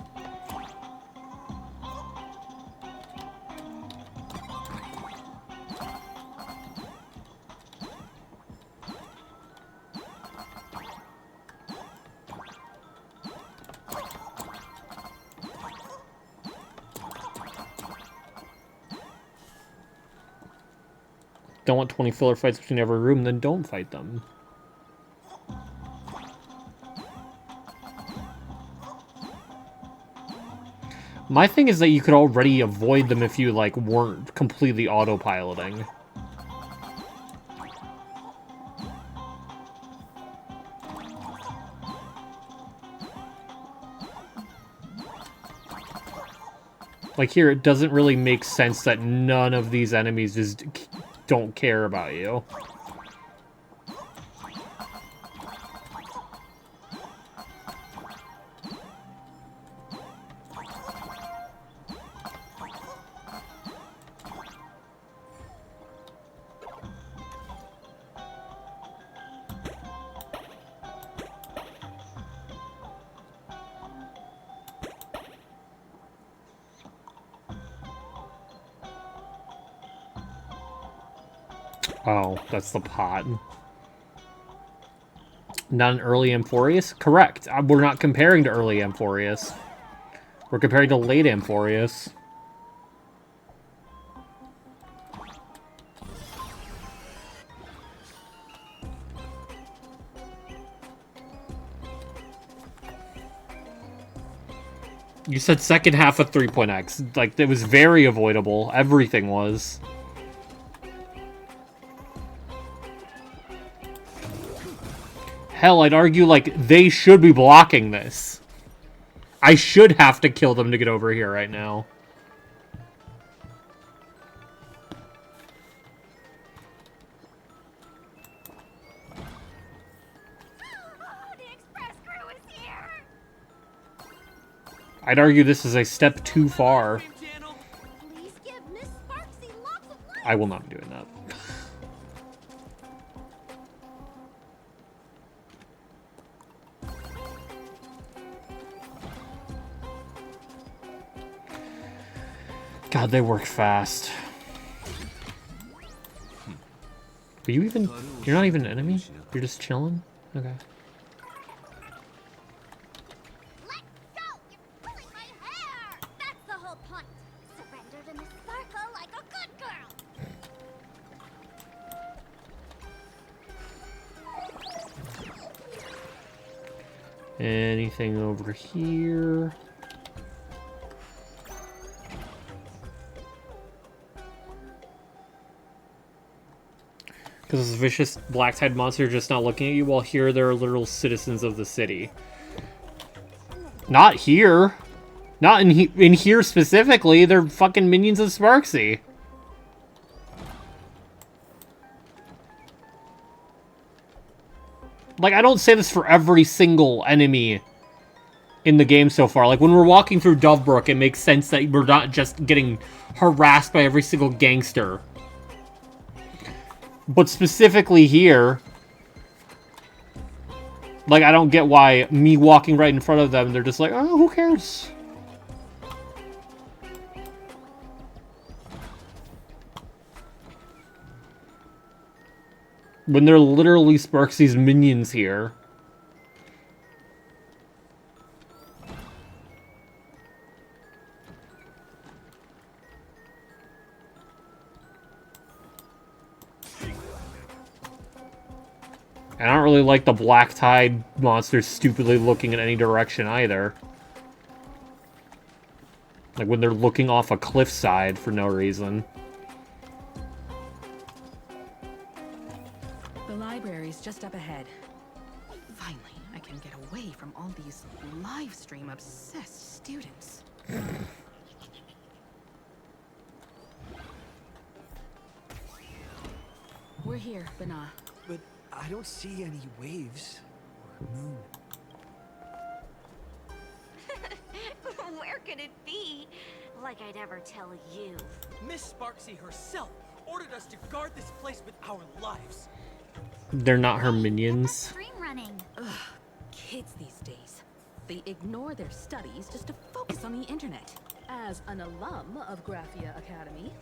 Speaker 1: Don't want 20 filler fights between every room, then don't fight them. My thing is that you could already avoid them if you, like, weren't completely autopiloting. Like here, it doesn't really make sense that none of these enemies just don't care about you. Oh, that's the pot. Not an early Amphoreus? Correct. We're not comparing to early Amphoreus. We're comparing to late Amphoreus. You said second half of 3.x. Like, it was very avoidable. Everything was. Hell, I'd argue, like, they should be blocking this. I should have to kill them to get over here right now. I'd argue this is a step too far. I will not be doing that. God, they work fast. Are you even... You're not even an enemy? You're just chilling? Okay. Anything over here? Because this vicious black-tide monster just not looking at you, while here there are literal citizens of the city. Not here. Not in here specifically. They're fucking minions of Sparksy. Like, I don't say this for every single enemy in the game so far. Like, when we're walking through Dovebrook, it makes sense that we're not just getting harassed by every single gangster. But specifically here, like, I don't get why me walking right in front of them, they're just like, oh, who cares? When they're literally Sparksy's minions here. And I don't really like the black tide monsters stupidly looking in any direction either. Like when they're looking off a cliffside for no reason.
Speaker 10: Just up ahead. Finally, I can get away from all these live stream obsessed students. We're here, Bana.
Speaker 16: But I don't see any waves or moon.
Speaker 2: Where could it be? Like I'd ever tell you.
Speaker 16: Miss Sparksy herself ordered us to guard this place with our lives.
Speaker 1: They're not her minions.
Speaker 2: Stream running.
Speaker 10: Ugh, kids these days. They ignore their studies just to focus on the internet.
Speaker 5: As an alum of Graphia Academy,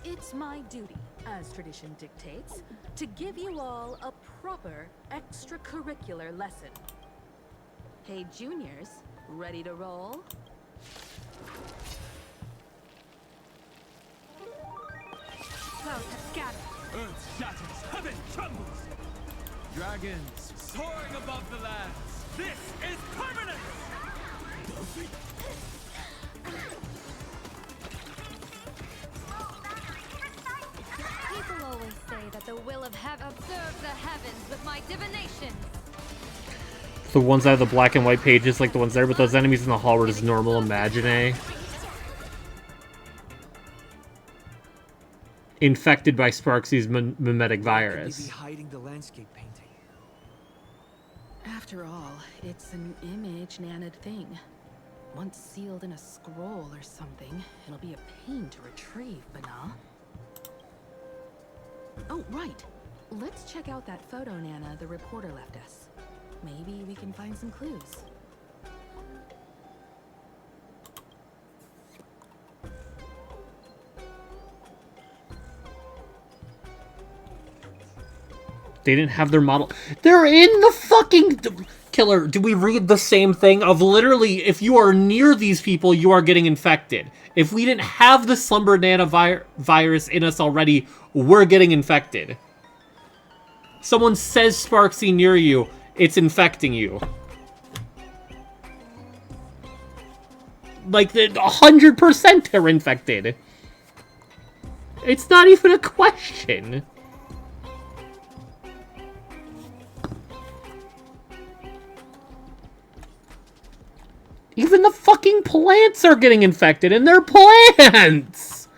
Speaker 5: it's my duty, as tradition dictates, to give you all a proper extracurricular lesson. Hey, juniors, ready to roll?
Speaker 2: Clouds have scattered.
Speaker 7: Earth shatters, heaven trembles. Dragons soaring above the lands. This is permanent!
Speaker 14: People always say that the will of heaven observes the heavens with my divination.
Speaker 1: The ones that have the black and white pages, like the ones there, but those enemies in the hall were just normal Imagine. Infected by Sparksy's mimetic virus.
Speaker 16: Could they be hiding the landscape painting?
Speaker 10: After all, it's an image Nanad thing. Once sealed in a scroll or something, it'll be a pain to retrieve, Bana. Oh, right. Let's check out that photo Nana the reporter left us. Maybe we can find some clues.
Speaker 1: They didn't have their model. They're in the fucking... Killer, do we read the same thing of literally, if you are near these people, you are getting infected. If we didn't have the Slumber Nana virus in us already, we're getting infected. Someone says Sparksy near you, it's infecting you. Like, 100% they're infected. It's not even a question. Even the fucking plants are getting infected, and they're plants!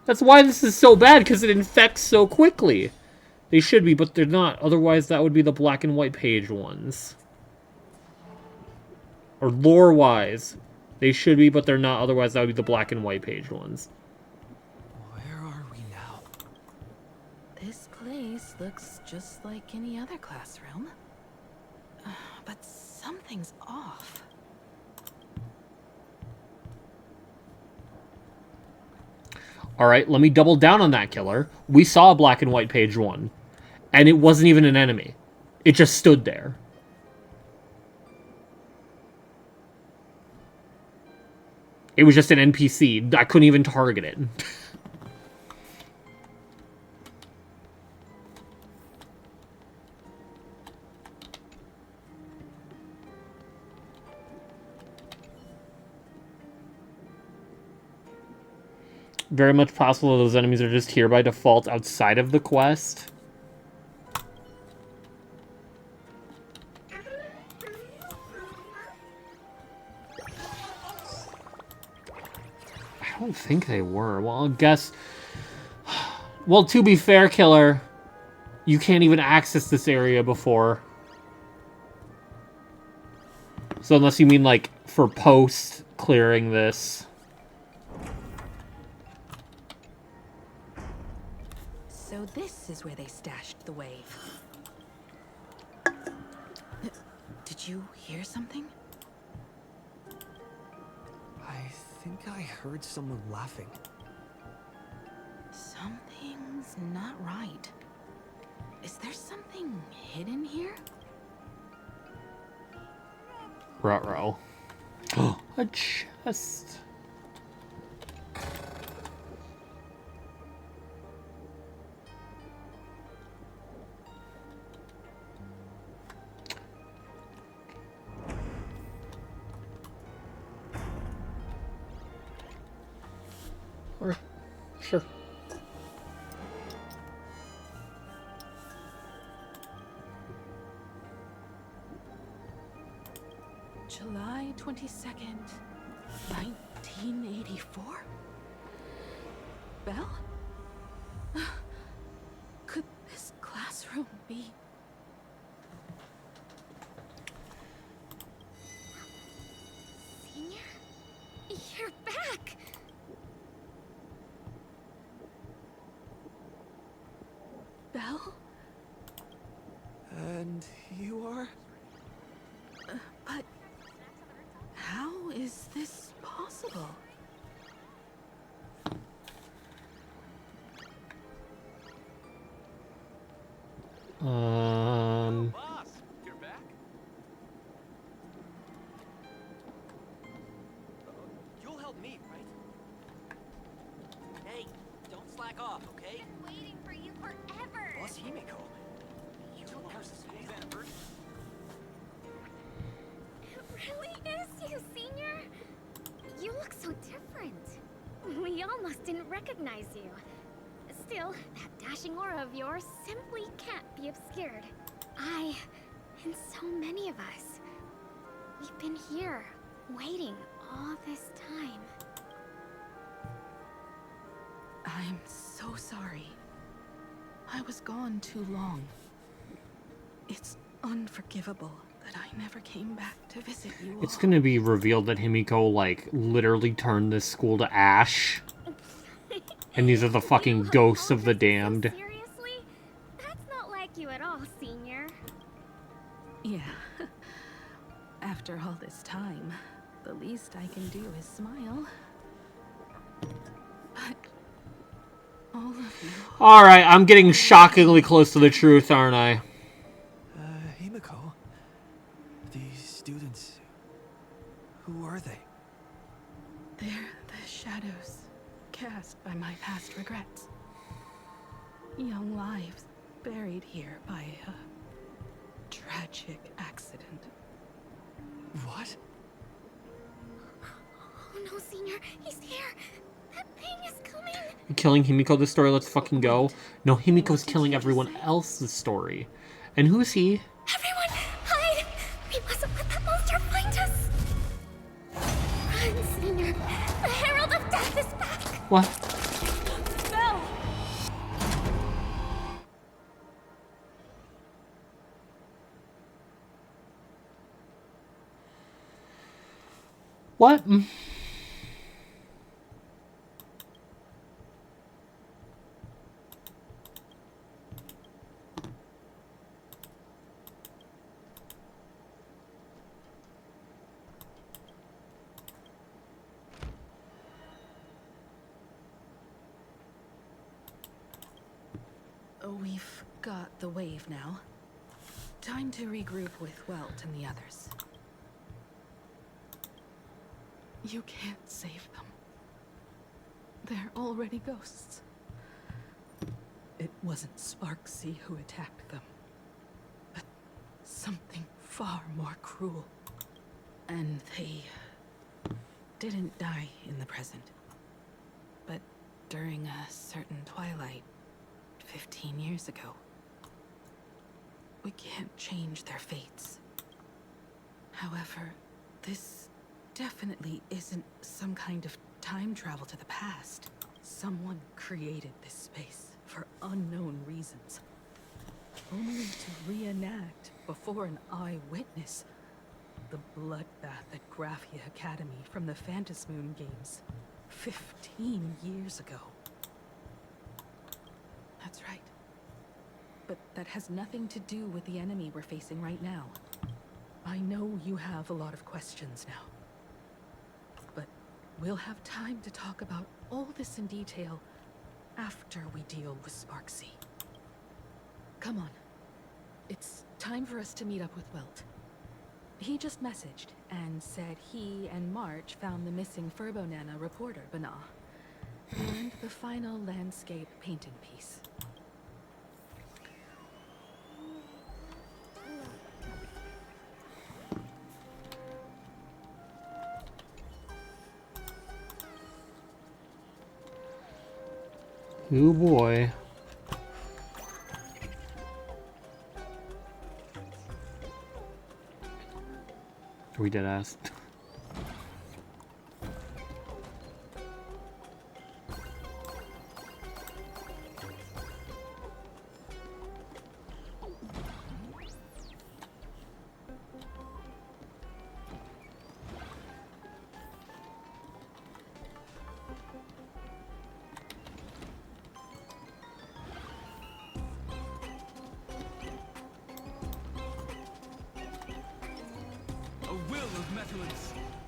Speaker 1: That's why this is so bad, because it infects so quickly. They should be, but they're not. Otherwise, that would be the black and white page ones. Or lore-wise, they should be, but they're not. Otherwise, that would be the black and white page ones.
Speaker 3: Where are we now?
Speaker 10: This place looks just like any other classroom. But something's off.
Speaker 1: Alright, let me double down on that, killer. We saw a black and white page 1. And it wasn't even an enemy. It just stood there. It was just an NPC. I couldn't even target it. Very much possible those enemies are just here by default outside of the quest. I don't think they were. Well, I guess... Well, to be fair, killer, you can't even access this area before. So unless you mean, like, for post-clearing this...
Speaker 10: So this is where they stashed the wave. Did you hear something?
Speaker 3: I think I heard someone laughing.
Speaker 10: Something's not right. Is there something hidden here?
Speaker 1: Ruh-roh. A chest. Sure.
Speaker 10: July 22nd, 1984? Belle? Could this classroom be...
Speaker 2: Senior? You're back!
Speaker 10: Belle?
Speaker 3: And you are?
Speaker 10: But how is this possible?
Speaker 16: Boss, you're back? You'll help me, right? Hey, don't slack off, okay?
Speaker 2: I've been waiting for you forever!
Speaker 16: Boss Himiko, you don't have school's anniversary.
Speaker 2: It really is you, Senior! You look so different. We almost didn't recognize you. Still, that dashing aura of yours simply can't be obscured. I, and so many of us, we've been here, waiting all this time.
Speaker 10: I'm so sorry. I was gone too long. It's unforgivable that I never came back to visit you all.
Speaker 1: It's gonna be revealed that Himiko, like, literally turned this school to ash. And these are the fucking ghosts of the damned.
Speaker 2: Seriously? That's not like you at all, Senior.
Speaker 10: Yeah. After all this time, the least I can do is smile. But all of you...
Speaker 1: Alright, I'm getting shockingly close to the truth, aren't I?
Speaker 3: Himiko? These students... Who are they?
Speaker 10: They're the shadows. cast by my past regrets. Young lives buried here by a tragic accident.
Speaker 13: What?
Speaker 2: Oh no, Senior, he's here. That thing is coming.
Speaker 1: You're killing Himiko this story, let's fucking go. No, Himiko's killing everyone else's story. And who's he?
Speaker 2: Everyone, hide! We mustn't let that monster find us. Run, Senior. The Herald of Death is back.
Speaker 1: What?
Speaker 2: No!
Speaker 1: What?
Speaker 10: We've got the wave now. Time to regroup with Welt and the others. You can't save them. They're already ghosts. It wasn't Sparksy who attacked them, but something far more cruel. And they didn't die in the present, but during a certain twilight 15 years ago. We can't change their fates. However, this definitely isn't some kind of time travel to the past. Someone created this space for unknown reasons, only to reenact before an eyewitness the bloodbath at Graphia Academy from the Phantasmoon games 15 years ago. That's right. But that has nothing to do with the enemy we're facing right now. I know you have a lot of questions now. But we'll have time to talk about all this in detail after we deal with Sparksy. Come on. It's time for us to meet up with Welt. He just messaged and said he and March found the missing Furbonana reporter, Bana, and the final landscape painting piece.
Speaker 1: Oh boy. Are we dead ass?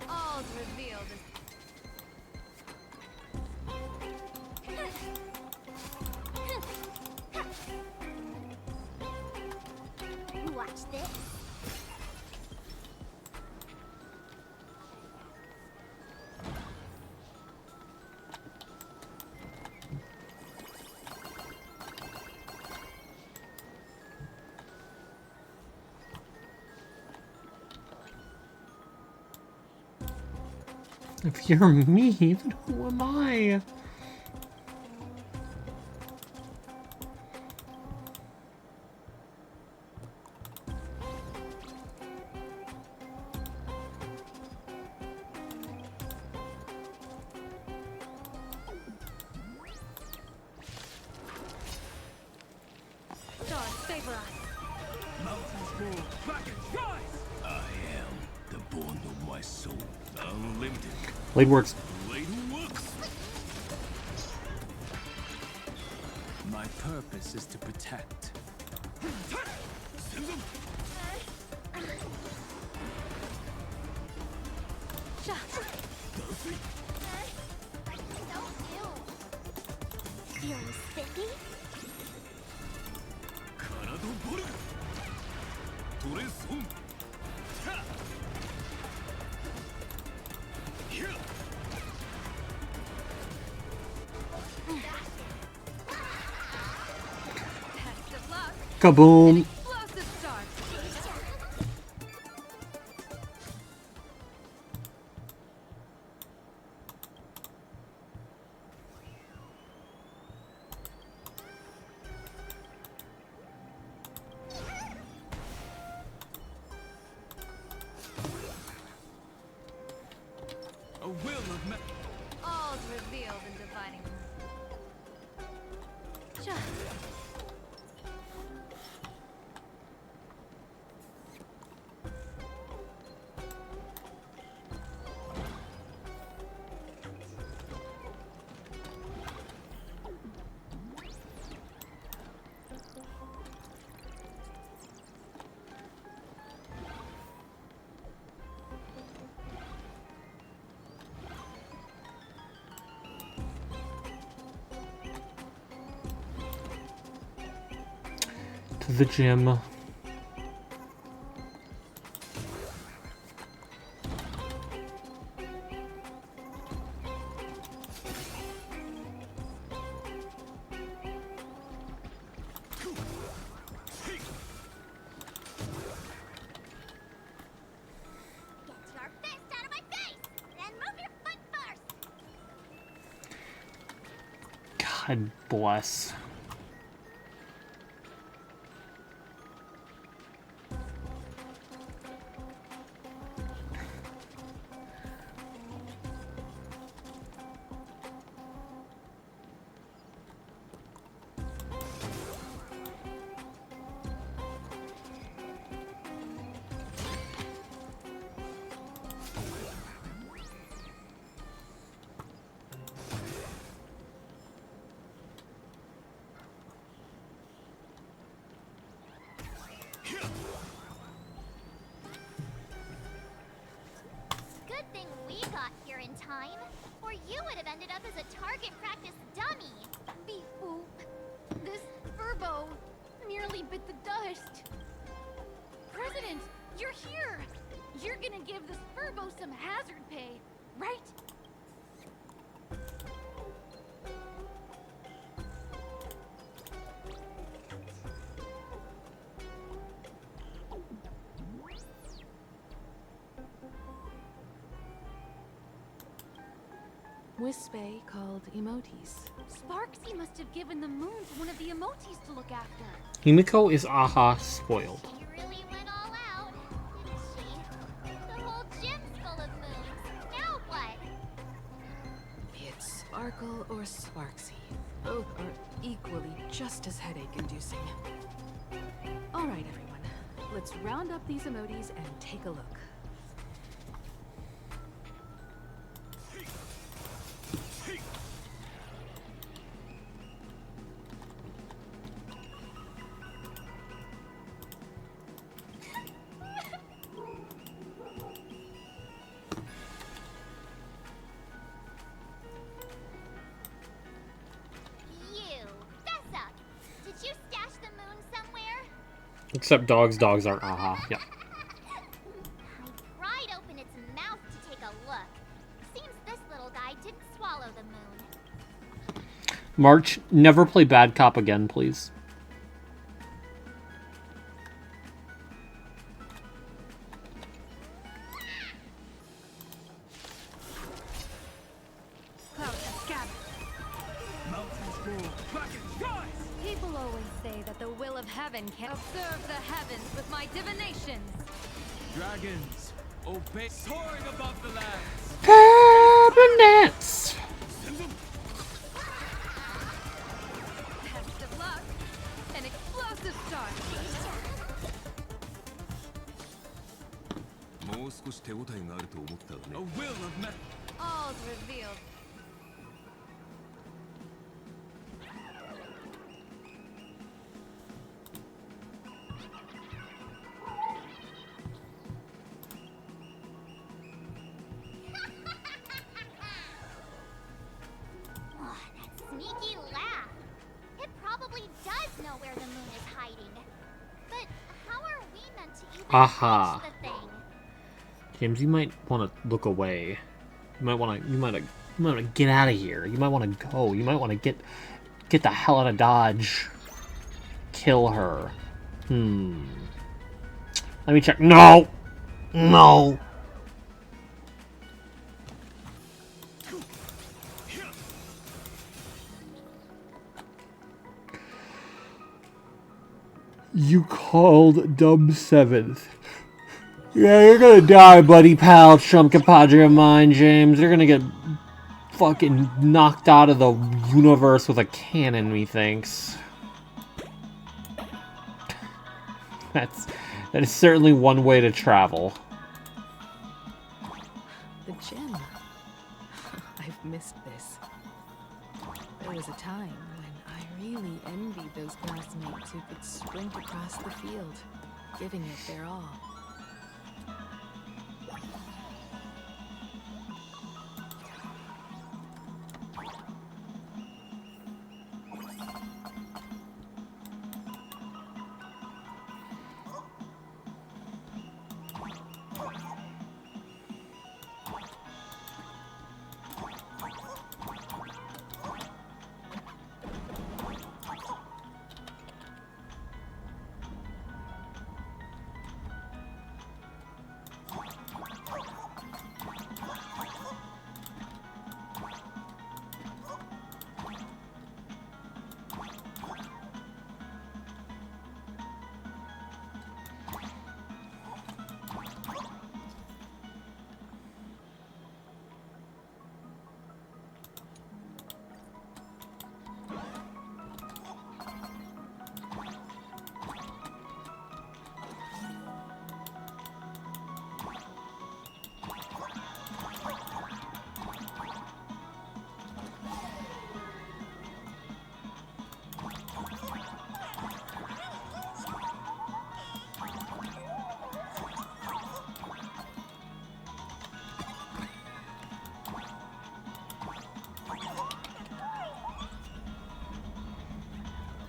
Speaker 2: All's revealed. Watch this.
Speaker 1: If you're me, then who am I?
Speaker 2: God, save us.
Speaker 7: Mountains roar, dragons rise! I am the bone of my soul, unlimited.
Speaker 1: Blade works.
Speaker 7: Blade works! My purpose is to protect.
Speaker 2: Feeling spiffy?
Speaker 1: Kaboom!
Speaker 7: A will of me.
Speaker 14: All's revealed in dividing them.
Speaker 1: To the gym. God bless.
Speaker 2: Good thing we got here in time, or you would have ended up as a target practice dummy.
Speaker 17: Beep boop. This Furbo nearly bit the dust. President, you're here! You're gonna give this Furbo some hazard pay, right?
Speaker 10: Wispe called emotes.
Speaker 17: Sparksy must have given the moons one of the emotes to look after.
Speaker 1: Himiko is aha spoiled.
Speaker 2: She really went all out, didn't she? The whole gym's full of moons. Now what?
Speaker 10: It's Sparkle or Sparksy. Both are equally just as headache-inducing. All right, everyone. Let's round up these emotes and take a look.
Speaker 1: Except dogs are aha. Yeah.
Speaker 2: Pried open its mouth to take a look. Seems this little guy didn't swallow the moon.
Speaker 1: March, never play bad cop again, please.
Speaker 14: People always say that the will of heaven can observe the heavens with my divinations.
Speaker 7: Dragons, obey, soaring above the lands.
Speaker 1: Cabinets.
Speaker 14: Best of luck. An explosive start.
Speaker 7: もう少し手応えがあると思ったがね。A will of metal.
Speaker 14: All's revealed.
Speaker 2: Sneaky laugh. It probably does know where the moon is hiding. But how are we meant to even
Speaker 1: Aha.
Speaker 2: reach the thing?
Speaker 1: James, you might want to look away. You might want to get out of here. You might want to go. You might want to get the hell out of Dodge. Kill her. Let me check. No! No! You called dumb 7th. Yeah, you're gonna die, buddy pal, chum compadre of mine, James. You're gonna get fucking knocked out of the universe with a cannon, methinks. That is certainly one way to travel.
Speaker 10: The gym. I've missed this. There was a time when I really envied those classmates who could sprint across the field, giving it their all.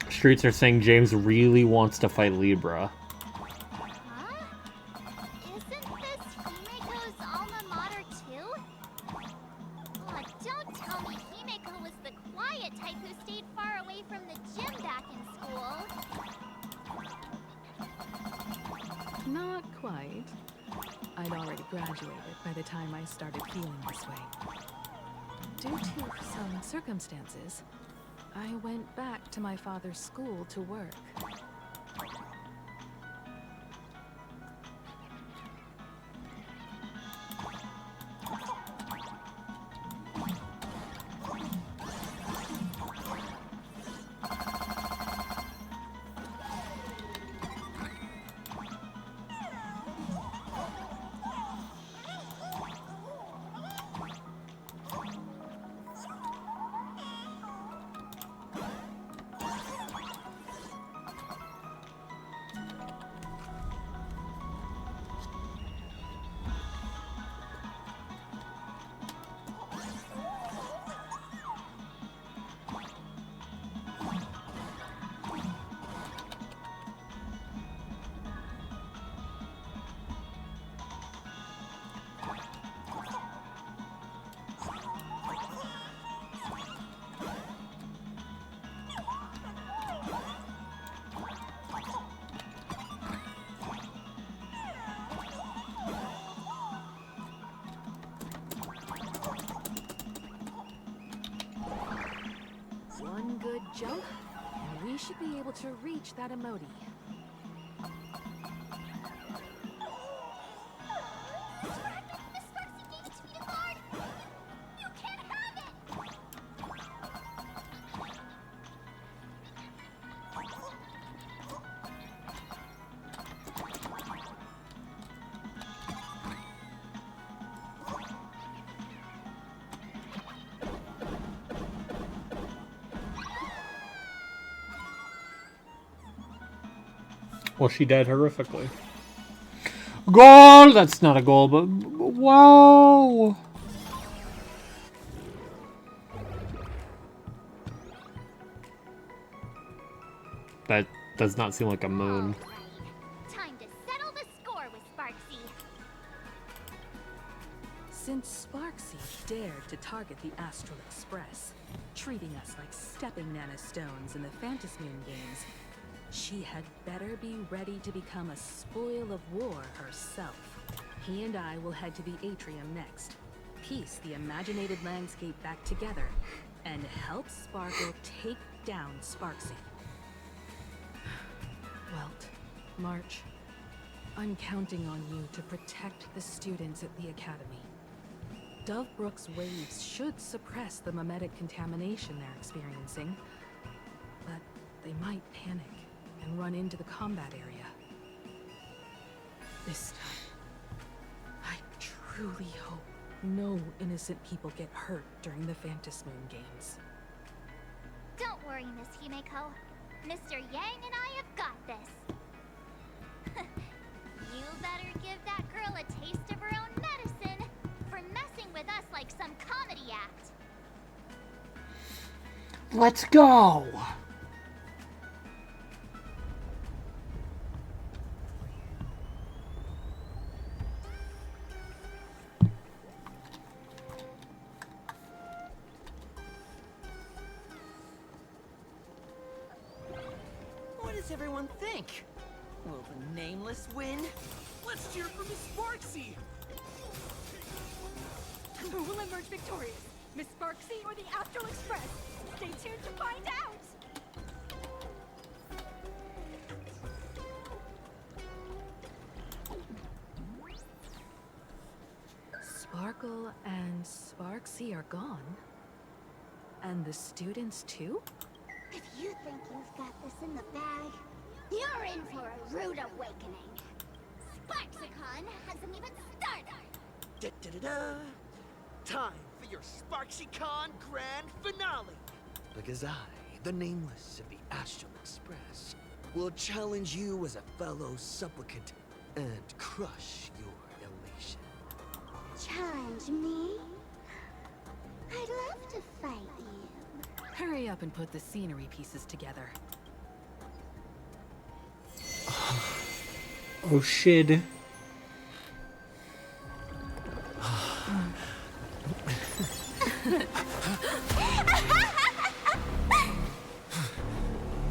Speaker 1: Streets are saying James really wants to fight Libra.
Speaker 2: Isn't this Himeko's alma mater too? Oh, don't tell me Himeko was the quiet type who stayed far away from the gym back in school.
Speaker 10: Not quite. I'd already graduated by the time I started feeling this way. Due to some circumstances, I went back to my father's school to work. One good jump, and we should be able to reach that Emoti.
Speaker 1: Well, she died horrifically. Goal! That's not a goal, but wow! That does not seem like a moon.
Speaker 2: Time to settle the score with Sparksy.
Speaker 5: Since Sparksy dared to target the Astral Express, treating us like stepping nanostones in the Fantasmoon games, she had better be ready to become a spoil of war herself. He and I will head to the atrium next, piece the imaginated landscape back together, and help Sparkle take down Sparksy. Welt, March, I'm counting on you to protect the students at the Academy. Dovebrook's waves should suppress the memetic contamination they're experiencing, but they might panic and run into the combat area. This time, I truly hope no innocent people get hurt during the Phantasmoon Games.
Speaker 2: Don't worry, Miss Himeko. Mr. Yang and I have got this. You better give that girl a taste of her own medicine for messing with us like some comedy act.
Speaker 1: Let's go!
Speaker 16: What does everyone think? Will the Nameless win? Let's cheer for Miss Sparksy!
Speaker 17: Who will emerge victorious? Miss Sparksy or the Astral Express? Stay tuned to find out!
Speaker 5: Sparkle and Sparksy are gone. And the students too?
Speaker 2: If you think you've got this in the bag, you're in for a rude awakening. Sparksicon hasn't even started!
Speaker 16: Da-da-da-da! Time for your SparksyCon grand finale! Because I, the Nameless of the Astral Express, will challenge you as a fellow supplicant and crush your elation.
Speaker 2: Challenge me? I'd love to fight you.
Speaker 5: Hurry up and put the scenery pieces together.
Speaker 1: Oh shit.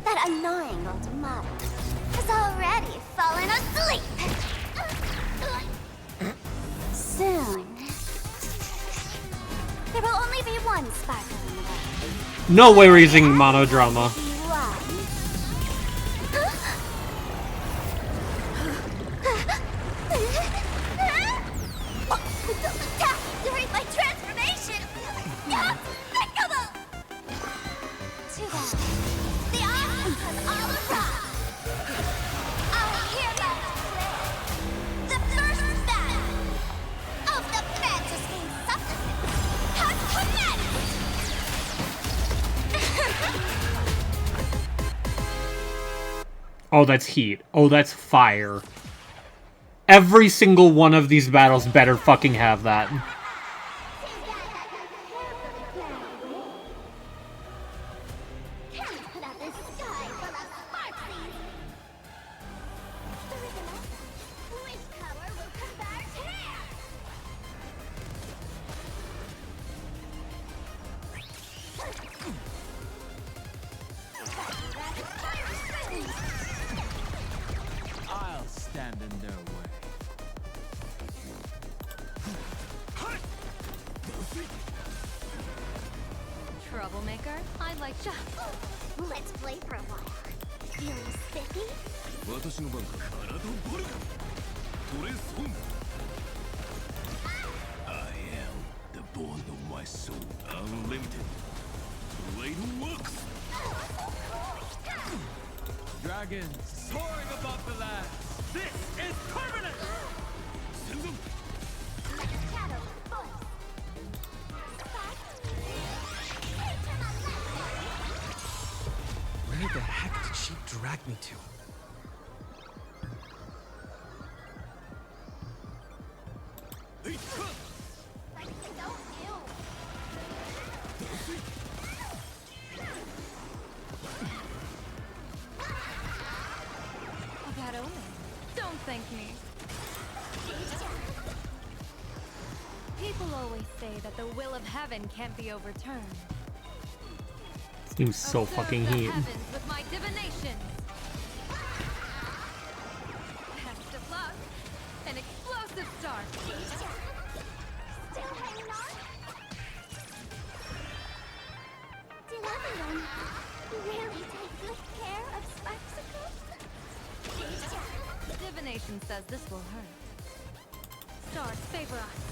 Speaker 2: That annoying old model has already fallen asleep. Soon, there will only be one Sparkle in the world.
Speaker 1: No way we're using monodrama.
Speaker 2: During my transformation! Despicable! Too bad. The Osmonds have all arrived! Our heroes play the first battle of the Phantasmoon Supplicants has commenced!
Speaker 1: Oh, that's heat. Oh, that's fire. Every single one of these battles better fucking have that.
Speaker 11: I'll stand in their way.
Speaker 14: Troublemaker? I'd like to...
Speaker 2: Let's play for a while. Feeling spiffy?
Speaker 7: 私の番か体をボルガトレースオン I am the bone of my soul unlimited Blade works
Speaker 11: Dragons soaring above the land. This is permanent!
Speaker 7: Send them
Speaker 2: Like a shadow voice.
Speaker 16: Where the heck did she drag me to?
Speaker 14: A bad omen. Don't thank me. People always say that the will of heaven can't be overturned.
Speaker 1: Seems so
Speaker 14: Observe
Speaker 1: fucking
Speaker 14: the
Speaker 1: heat.
Speaker 14: heavens with my divinations. start.
Speaker 2: Still hanging on? Did everyone really take good care of Sparksicle?
Speaker 14: Divination says this will hurt. Stars favor us.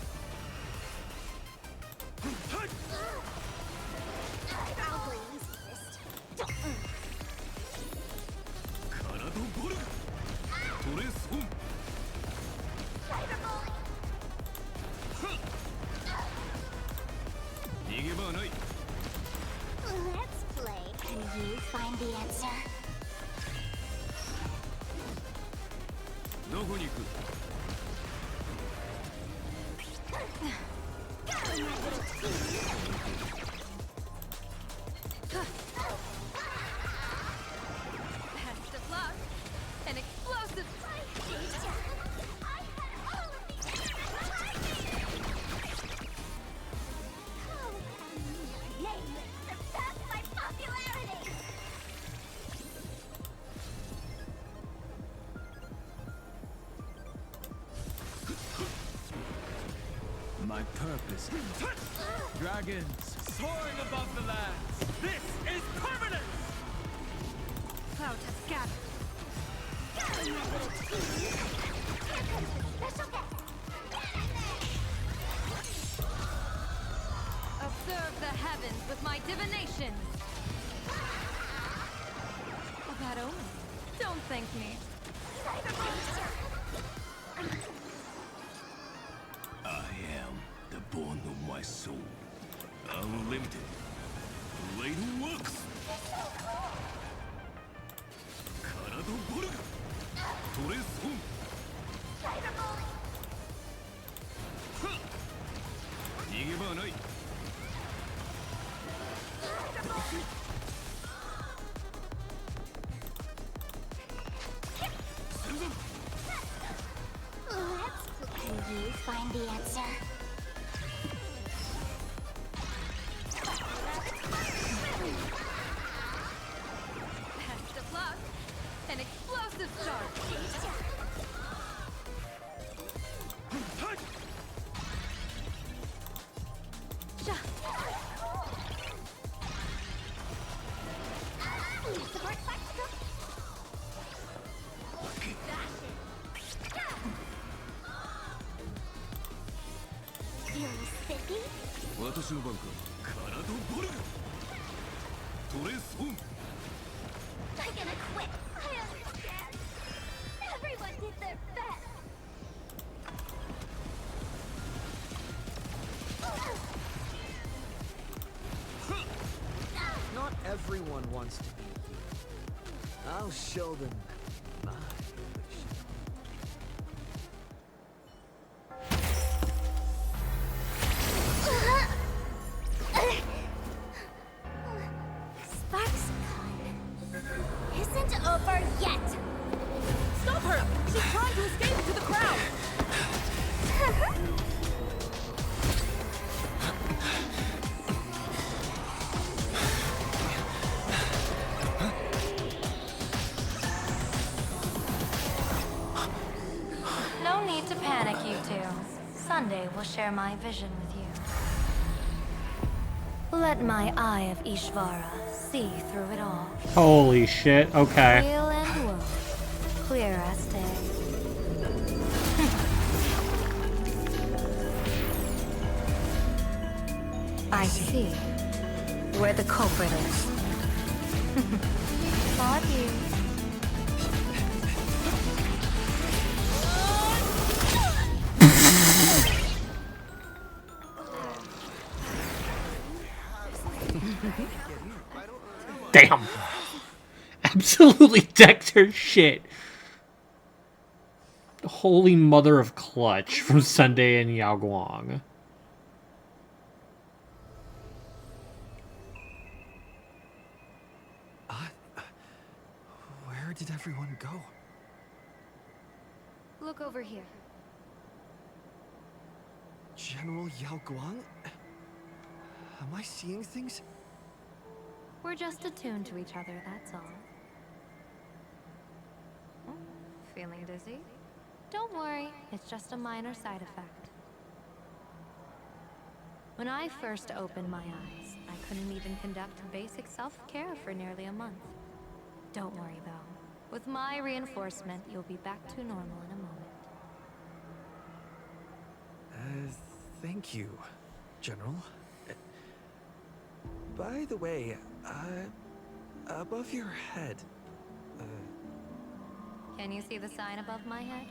Speaker 2: I'll release this. Let's play. Can you find the answer?
Speaker 7: どこに行く
Speaker 14: Best of luck. An explosive
Speaker 2: Surpass my popularity!
Speaker 7: My purpose. Dragons soaring above the lands. This is permanence!
Speaker 14: cloud has gathered. Observe the heavens with my divination. A bad omen. Don't thank me.
Speaker 7: I am the bone of my soul. Unlimited. Blade works. Karado Borg. Toresun. Nigeba wa nai.
Speaker 2: Can you find the answer?
Speaker 14: Best of luck. An explosive start.
Speaker 2: Support Sparksicle?
Speaker 7: 私の番か。カラドボルグ。トレスオン。
Speaker 2: I'm gonna quit. I understand. Everyone did their best.
Speaker 16: Not everyone wants to be a geek. I'll show them my wish.
Speaker 2: Sparkscon isn't over yet.
Speaker 5: Stop her! She's trying to escape into the crowd!
Speaker 14: No need to panic, you two. Sunday will share my vision with you. Let my eye of Ishvara see through it all.
Speaker 1: Holy shit, okay.
Speaker 14: Real and wound, clear as day. I see where the culprit is. Not you.
Speaker 1: Damn. Absolutely decked her shit. Holy Mother of Clutch from Sunday and Yao Guang.
Speaker 16: Where did everyone go?
Speaker 14: Look over here.
Speaker 16: General Yao Guang? Am I seeing things?
Speaker 14: We're just attuned to each other, that's all. Oh, feeling dizzy? Don't worry, it's just a minor side effect. When I first opened my eyes, I couldn't even conduct basic self-care for nearly a month. Don't worry though. With my reinforcement, you'll be back to normal in a moment.
Speaker 16: Thank you, General. By the way, above your head,
Speaker 14: Can you see the sign above my head?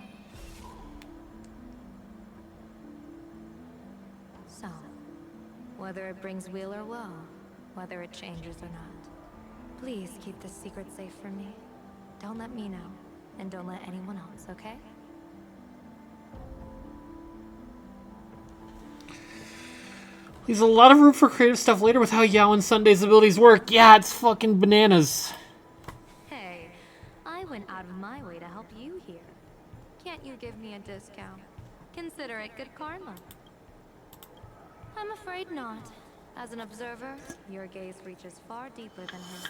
Speaker 14: So, whether it brings weal or woe, whether it changes or not, please keep this secret safe from me. Don't let me know, and don't let anyone else, okay?
Speaker 1: There's a lot of room for creative stuff later with how Yao and Sunday's abilities work. Yeah, it's fucking bananas.
Speaker 14: Hey, I went out of my way to help you here. Can't you give me a discount? Consider it good karma. I'm afraid not. As an observer, your gaze reaches far deeper than his.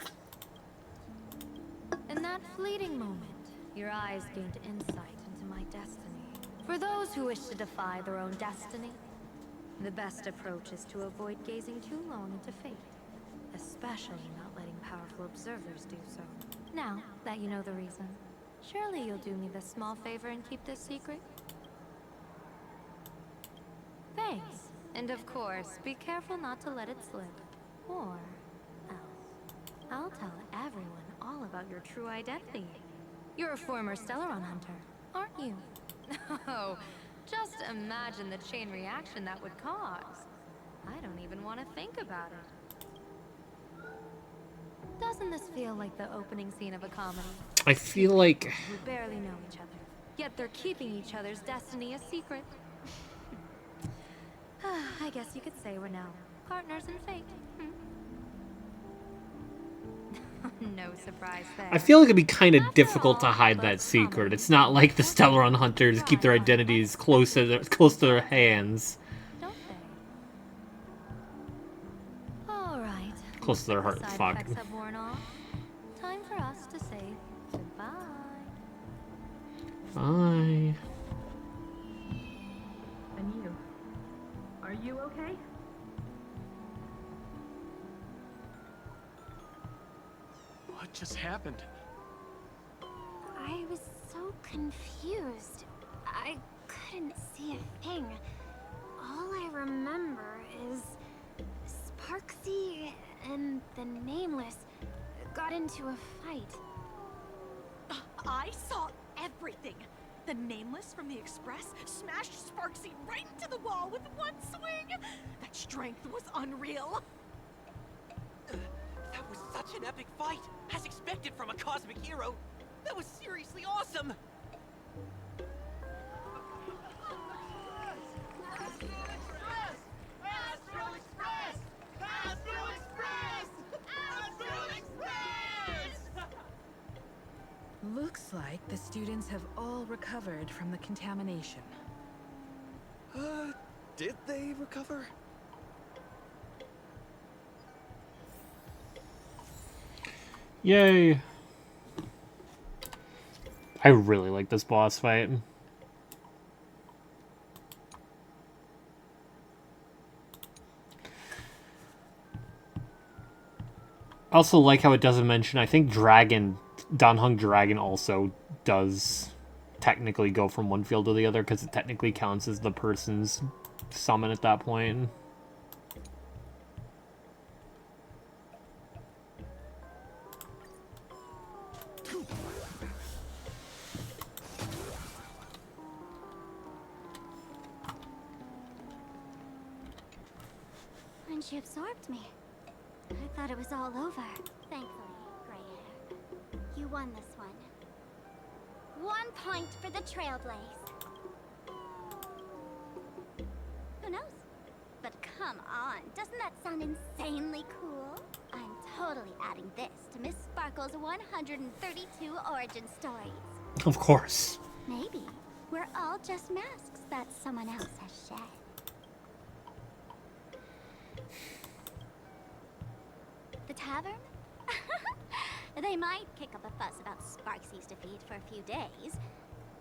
Speaker 14: In that fleeting moment, your eyes gained insight into my destiny. For those who wish to defy their own destiny, the best approach is to avoid gazing too long into fate, especially not letting powerful observers do so. Now that you know the reason, surely you'll do me this small favor and keep this secret? Thanks. And of course, be careful not to let it slip. Or else, I'll tell everyone all about your true identity. You're a former Stellaron hunter, aren't you? Oh, just imagine the chain reaction that would cause. I don't even want to think about it. Doesn't this feel like the opening scene of a comedy?
Speaker 1: I feel like...
Speaker 14: You barely know each other, yet they're keeping each other's destiny a secret. I guess you could say we're now partners in fate. No surprise there.
Speaker 1: I feel like it'd be kind of difficult to hide that secret. It's not like the Stellaron hunters keep their identities close to their hands.
Speaker 14: All right.
Speaker 1: Close to their heart.
Speaker 14: Side
Speaker 1: Fuck.
Speaker 14: effects have worn off. Time for us to say goodbye.
Speaker 1: Bye.
Speaker 10: And you? Are you okay?
Speaker 18: What just happened?
Speaker 2: I was so confused. I couldn't see a thing. All I remember is Sparksy and the Nameless got into a fight.
Speaker 6: I saw everything. The Nameless from the Express smashed Sparksy right into the wall with one swing. That strength was unreal.
Speaker 18: That was such an epic fight, as expected from a cosmic hero. That was seriously awesome.
Speaker 10: Looks like the students have all recovered from the contamination.
Speaker 16: Did they recover?
Speaker 1: Yay. I really like this boss fight. I also like how it doesn't mention, I think Danheng Dragon also does technically go from one field to the other because it technically counts as the person's summon at that point.
Speaker 2: When she absorbed me, I thought it was all over. Thankfully, gray hair. You won this one. 1 point for the Trailblaze. Who knows? But come on, doesn't that sound insanely cool? I'm totally adding this to Miss Sparkle's 132 origin stories.
Speaker 1: Of course.
Speaker 2: Maybe we're all just masks that someone else has shed. The tavern? They might kick up a fuss about Sparksy's defeat for a few days,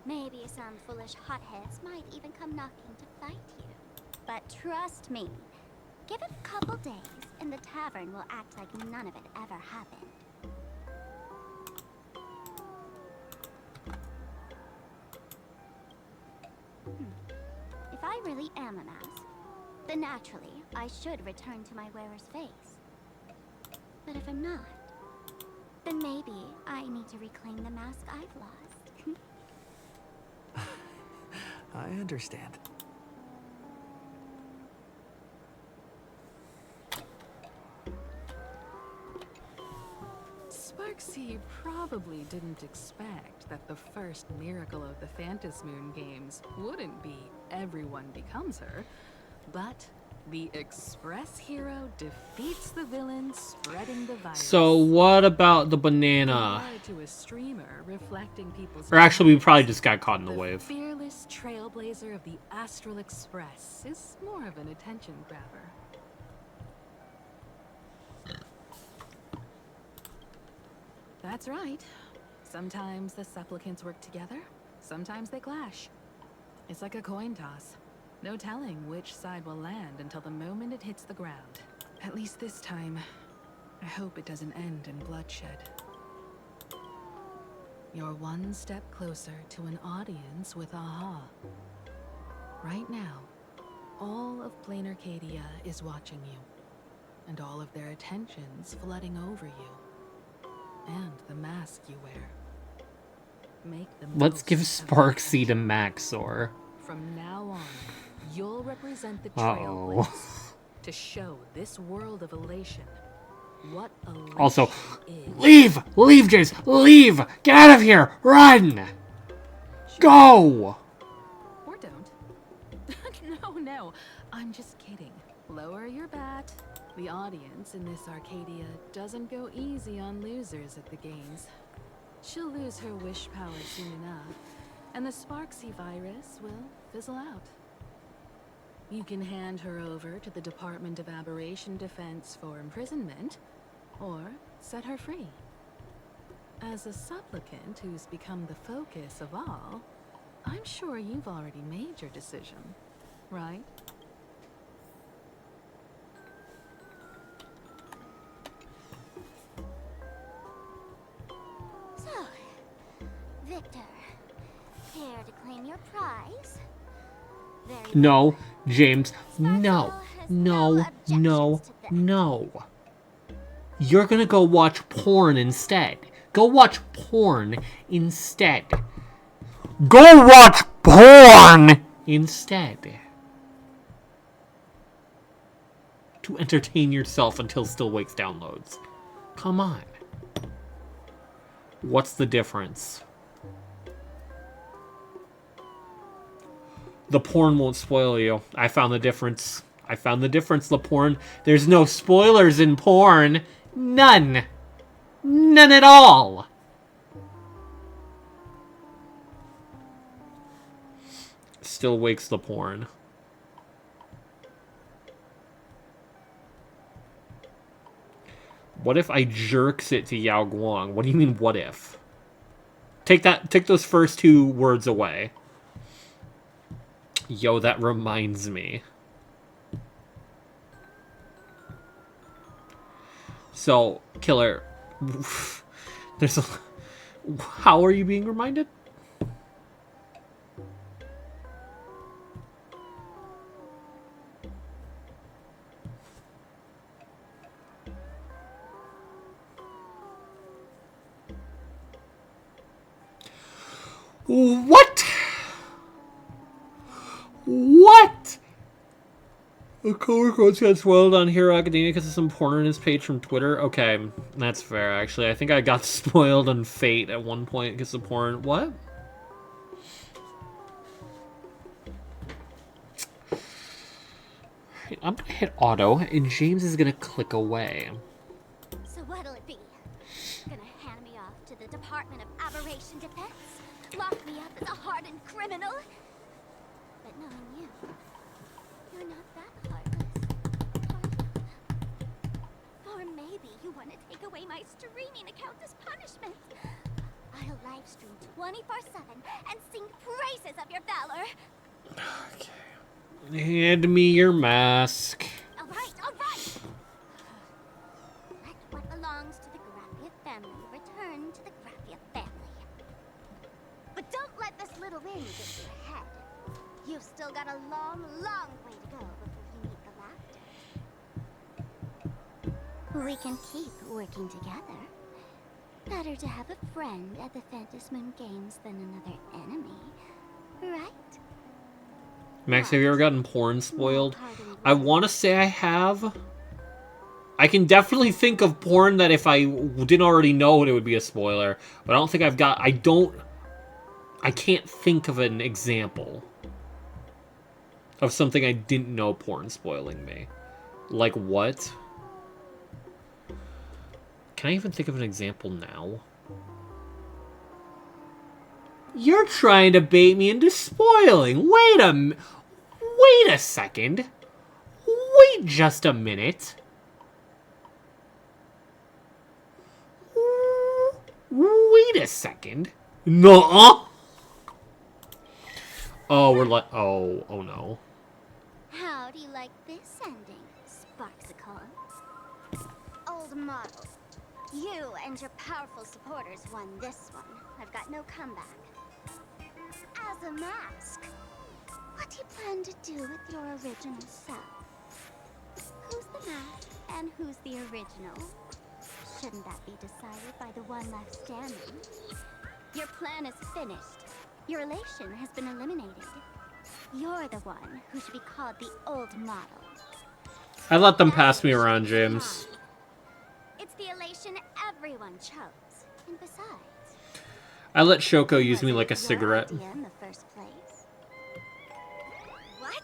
Speaker 2: Maybe some foolish hotheads might even come knocking to fight you. But trust me, give it a couple days and the tavern will act like none of it ever happened. If I really am a mask, then naturally I should return to my wearer's face. But if I'm not, then maybe I need to reclaim the mask I've lost.
Speaker 16: I understand.
Speaker 5: Sparksy probably didn't expect that the first miracle of the Phantasmoon games wouldn't be everyone becomes her, but the Express hero defeats the villain, spreading the virus.
Speaker 1: So what about the banana?
Speaker 5: To a streamer reflecting people's
Speaker 1: Or actually, we probably just got caught in the
Speaker 5: the
Speaker 1: wave.
Speaker 5: fearless trailblazer of the Astral Express is more of an attention grabber. That's right. Sometimes the supplicants work together, sometimes they clash. It's like a coin toss. No telling which side will land until the moment it hits the ground. At least this time, I hope it doesn't end in bloodshed. You're one step closer to an audience with AHA. Right now, all of Plain Arcadia is watching you, and all of their attention's flooding over you, and the mask you wear. Make the
Speaker 1: Let's give
Speaker 5: most of
Speaker 1: Sparksy to Maxor.
Speaker 5: From now on, you'll represent the
Speaker 1: Uh-oh.
Speaker 5: Trailblazers to show this world of elation what elation
Speaker 1: Also,
Speaker 5: is.
Speaker 1: leave! Leave, James! Leave! Get out of here! Run! Go!
Speaker 5: Or don't. No, I'm just kidding. Lower your bat. The audience in this Arcadia doesn't go easy on losers at the games. She'll lose her wish power soon enough, and the Sparksy virus will fizzle out. You can hand her over to the Department of Aberration Defense for imprisonment, or set her free. As a supplicant who's become the focus of all, I'm sure you've already made your decision, right?
Speaker 2: So, Victor, care to claim your prize? Very
Speaker 1: No, James. No. No. No. No. You're gonna go watch porn instead. Go watch porn instead. Go watch porn instead. To entertain yourself until Still Wakes downloads. Come on. What's the difference? The porn won't spoil you. I found the difference. I found the difference, the porn. There's no spoilers in porn. None. None at all. Still Wakes the porn. What if I jerks it to Yao Guang? What do you mean, what if? Take those first two words away. Yo, that reminds me. So, Killer, there's a... How are you being reminded? What? What? A coworker got spoiled on Hero Academia because of some porn on his page from Twitter. Okay, that's fair, actually. I think I got spoiled on Fate at one point because of porn. What? I'm gonna hit auto, and James is gonna click away.
Speaker 2: So what'll it be? Gonna hand me off to the Department of Aberration Defense? Lock me up as a hardened criminal? But knowing you, you're not that heartless. Or maybe you want to take away my streaming account as punishment. I'll light live stream 24/7 and sing praises of your valor.
Speaker 1: Hand me your mask.
Speaker 2: All right, all right. Let what belongs to the Graphia family return to the Graphia family. But don't let this little wind get to your head. You've still got a long, long way to go before you meet the laughter. We can keep working together. Better to have a friend at the Phantom Moon Games than another enemy, right?
Speaker 1: Max, have you ever gotten porn spoiled? I want to say I have. I can definitely think of porn that if I didn't already know it would be a spoiler. But I don't think I've got... I can't think of an example of something I didn't know porn spoiling me. Like what? Can I even think of an example now? You're trying to bait me into spoiling. Wait a second. Wait just a minute. Wait a second. No. Oh, we're like. Oh no.
Speaker 2: How do you like this ending, Sparksicle? Old model. You and your powerful supporters won this one. I've got no comeback. As a mask, what do you plan to do with your original self? Who's the mask and who's the original? Shouldn't that be decided by the one left standing? Your plan is finished. Your relation has been eliminated. You're the one who should be called the old model.
Speaker 1: I let them pass me around, James.
Speaker 2: It's the elation everyone chose. And besides,
Speaker 1: I let Shoko use me like a cigarette.
Speaker 2: in the first place. What?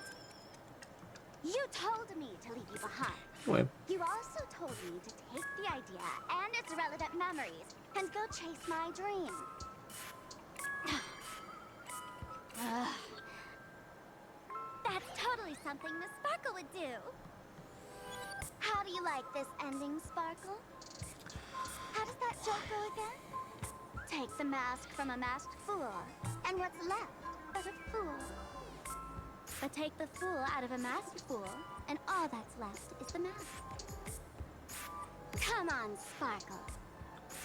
Speaker 2: You told me to leave you behind.
Speaker 1: Wait.
Speaker 2: You also told me to take the idea and its relevant memories and go chase my dream. That's totally something Miss Sparkle would do. How do you like this ending, Sparkle? How does that joke go again? Take the mask from a masked fool, and what's left but a fool. But take the fool out of a masked fool, and all that's left is the mask. Come on, Sparkle.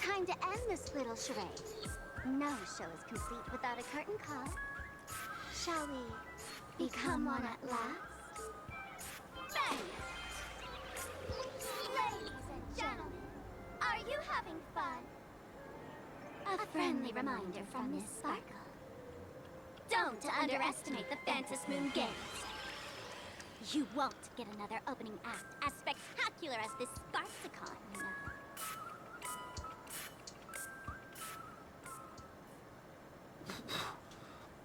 Speaker 2: Time to end this little charade. No show is complete without a curtain call. Shall we become one at last? Bang! Ladies and gentlemen, are you having fun? A friendly reminder from Miss Sparkle. Don't underestimate the Phantom Moon Games. You won't get another opening act as spectacular as this Sparksicon, you know.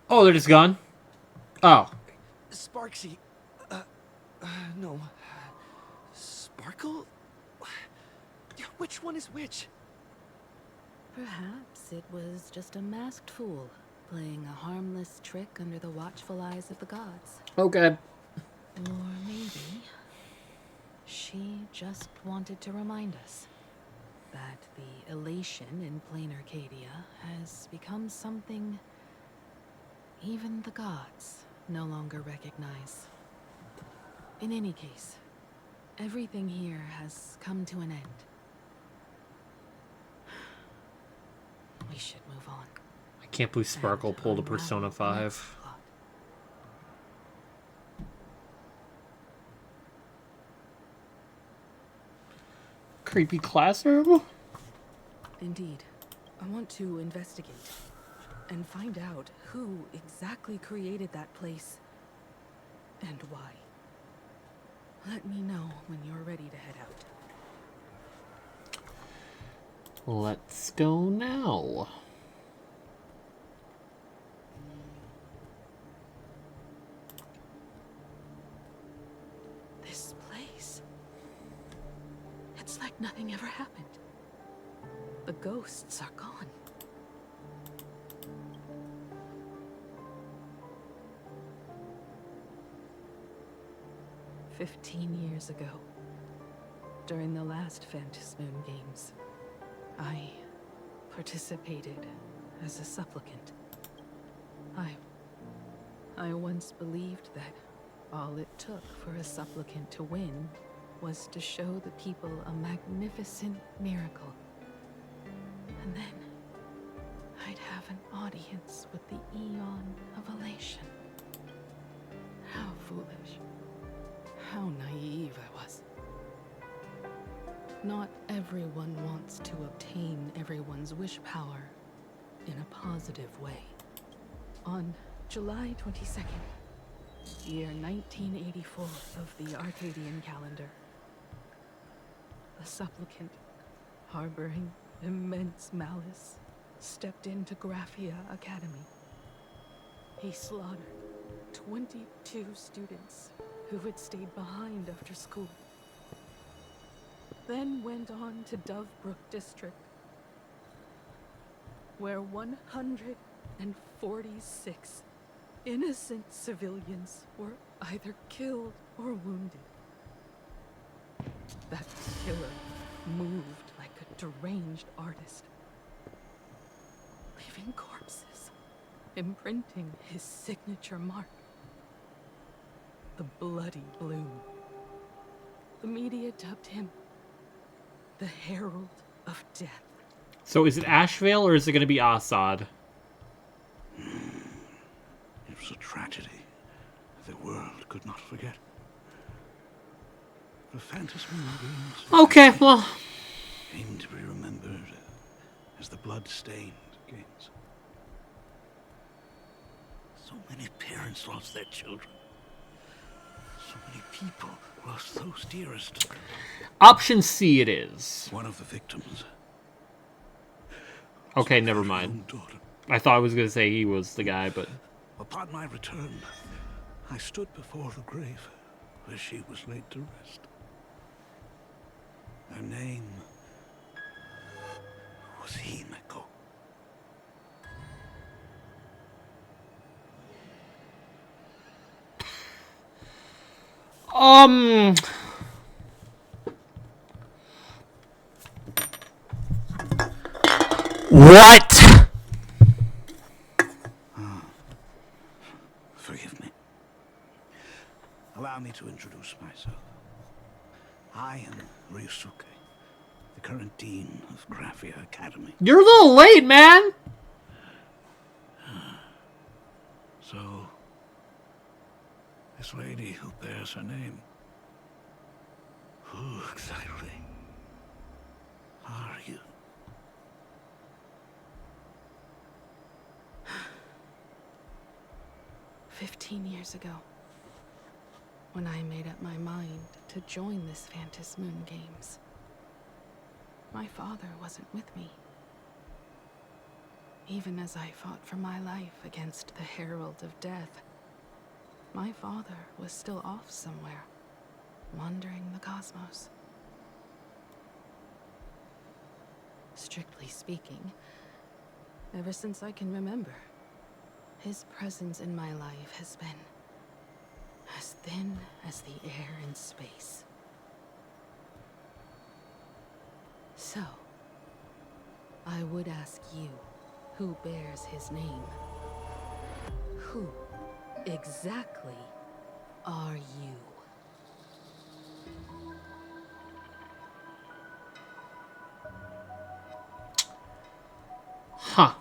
Speaker 1: Oh, they're just gone? Oh.
Speaker 16: Sparksy. No. Sparkle? Which one is which?
Speaker 5: Perhaps it was just a masked fool, playing a harmless trick under the watchful eyes of the gods.
Speaker 1: Okay.
Speaker 5: Or maybe she just wanted to remind us that the elation in plain Arcadia has become something even the gods no longer recognize. In any case, everything here has come to an end. We should move on.
Speaker 1: I can't believe Sparkle pulled a Persona 5. Creepy classroom?
Speaker 5: Indeed. I want to investigate and find out who exactly created that place and why. Let me know when you're ready to head out.
Speaker 1: Let's go now.
Speaker 5: This place. It's like nothing ever happened. The ghosts are gone. "15 years ago, during the last Phantom Moon Games, I participated
Speaker 10: as a supplicant. I once believed that all it took for a supplicant to win was to show the people a magnificent miracle. And then I'd have an audience with the Eon of Elation. How foolish. How naive I was. Not everyone wants to obtain everyone's wish power in a positive way. On July 22nd, year 1984 of the Arcadian calendar, a supplicant harboring immense malice stepped into Graphia Academy. He slaughtered 22 students who had stayed behind after school, then went on to Dovebrook District, where 146 innocent civilians were either killed or wounded. That killer moved like a deranged artist, leaving corpses, imprinting his signature mark. The Bloody Bloom. The media dubbed him the Herald of Death.
Speaker 1: So is it Ashvale or is it going to be Assad?
Speaker 19: It was a tragedy the world could not forget. The Phantasmal Games.
Speaker 1: Okay, well,
Speaker 19: aim to be remembered as the blood-stained games. So many parents lost their children. So many people lost those dearest to them.
Speaker 1: Option C it is.
Speaker 19: One of the victims.
Speaker 1: Okay, never mind. I thought I was going to say he was the guy, but...
Speaker 19: Upon my return, I stood before the grave where she was laid to rest. Her name was Himeko.
Speaker 1: What?
Speaker 19: Forgive me. Allow me to introduce myself. I am Ryusuke, the current dean of Graphia Academy.
Speaker 1: You're a little late, man!
Speaker 19: So, this lady who bears her name, who exactly are you?
Speaker 10: "15 years ago, when I made up my mind to join this Phantasmal Moon Games, my father wasn't with me. Even as I fought for my life against the Herald of Death, my father was still off somewhere, wandering the cosmos. Strictly speaking, ever since I can remember, his presence in my life has been as thin as the air in space. So, I would ask you, who bears his name? Who exactly are you?
Speaker 1: Huh.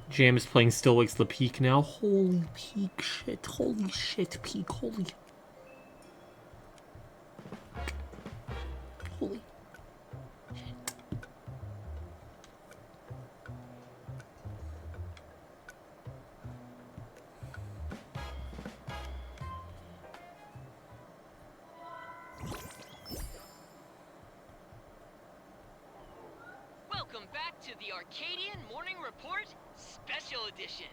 Speaker 1: James playing Still Wakes the Peak now. Holy peak shit. Holy shit, peak. Holy. Holy.
Speaker 15: Welcome back to the Arcadian Morning Report Special Edition.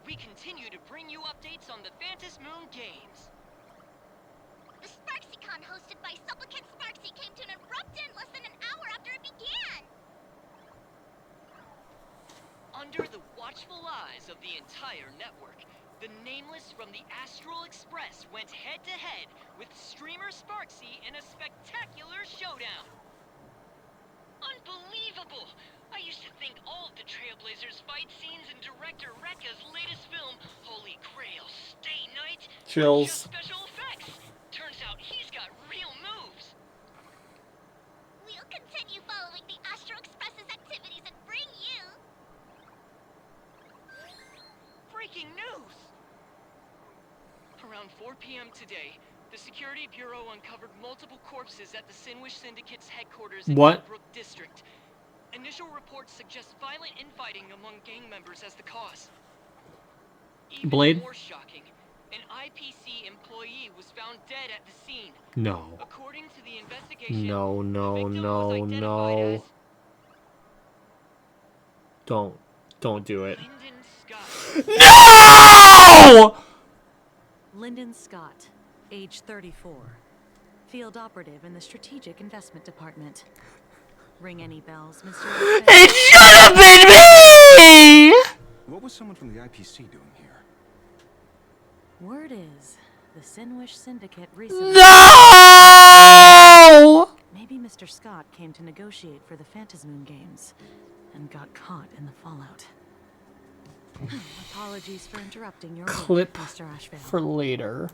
Speaker 15: We continue to bring you updates on the Phantasmal Moon Games.
Speaker 2: The SparksyCon hosted by Supplicant Sparksy came to an abrupt end less than an hour after it began.
Speaker 15: Under the watchful eyes of the entire network, the Nameless from the Astral Express went head-to-head with streamer Sparksy in a spectacular showdown. Unbelievable! I used to think all of the Trailblazers fight scenes in director Rekka's latest film, Holy Grail Stay Night, were just
Speaker 1: Chills.
Speaker 15: special effects. Turns out he's got real moves.
Speaker 2: We'll continue following the Astro Express's activities and bring you...
Speaker 15: Breaking news! Around 4 p.m. today, the Security Bureau uncovered multiple corpses at the Sinwish Syndicate's headquarters in
Speaker 1: What?
Speaker 15: Brook District. Initial reports suggest violent infighting among gang members as the cause. Even
Speaker 1: Blade?
Speaker 15: more shocking, an IPC employee was found dead at the scene.
Speaker 1: No.
Speaker 15: According to the investigation,
Speaker 1: No, no, no, no. Don't do it.
Speaker 5: No! Lyndon Scott, age 34. Field operative in the Strategic Investment Department. Ring any bells, Mr.
Speaker 1: It should have been me!
Speaker 13: What was someone from the IPC doing here?
Speaker 5: Word is, the Sinwish Syndicate recently...
Speaker 1: No!
Speaker 5: Maybe Mr. Scott came to negotiate for the Phantasmoon games and got caught in the fallout. Apologies for interrupting your
Speaker 1: Clip
Speaker 5: work, Mr. Ashvale.
Speaker 1: for later.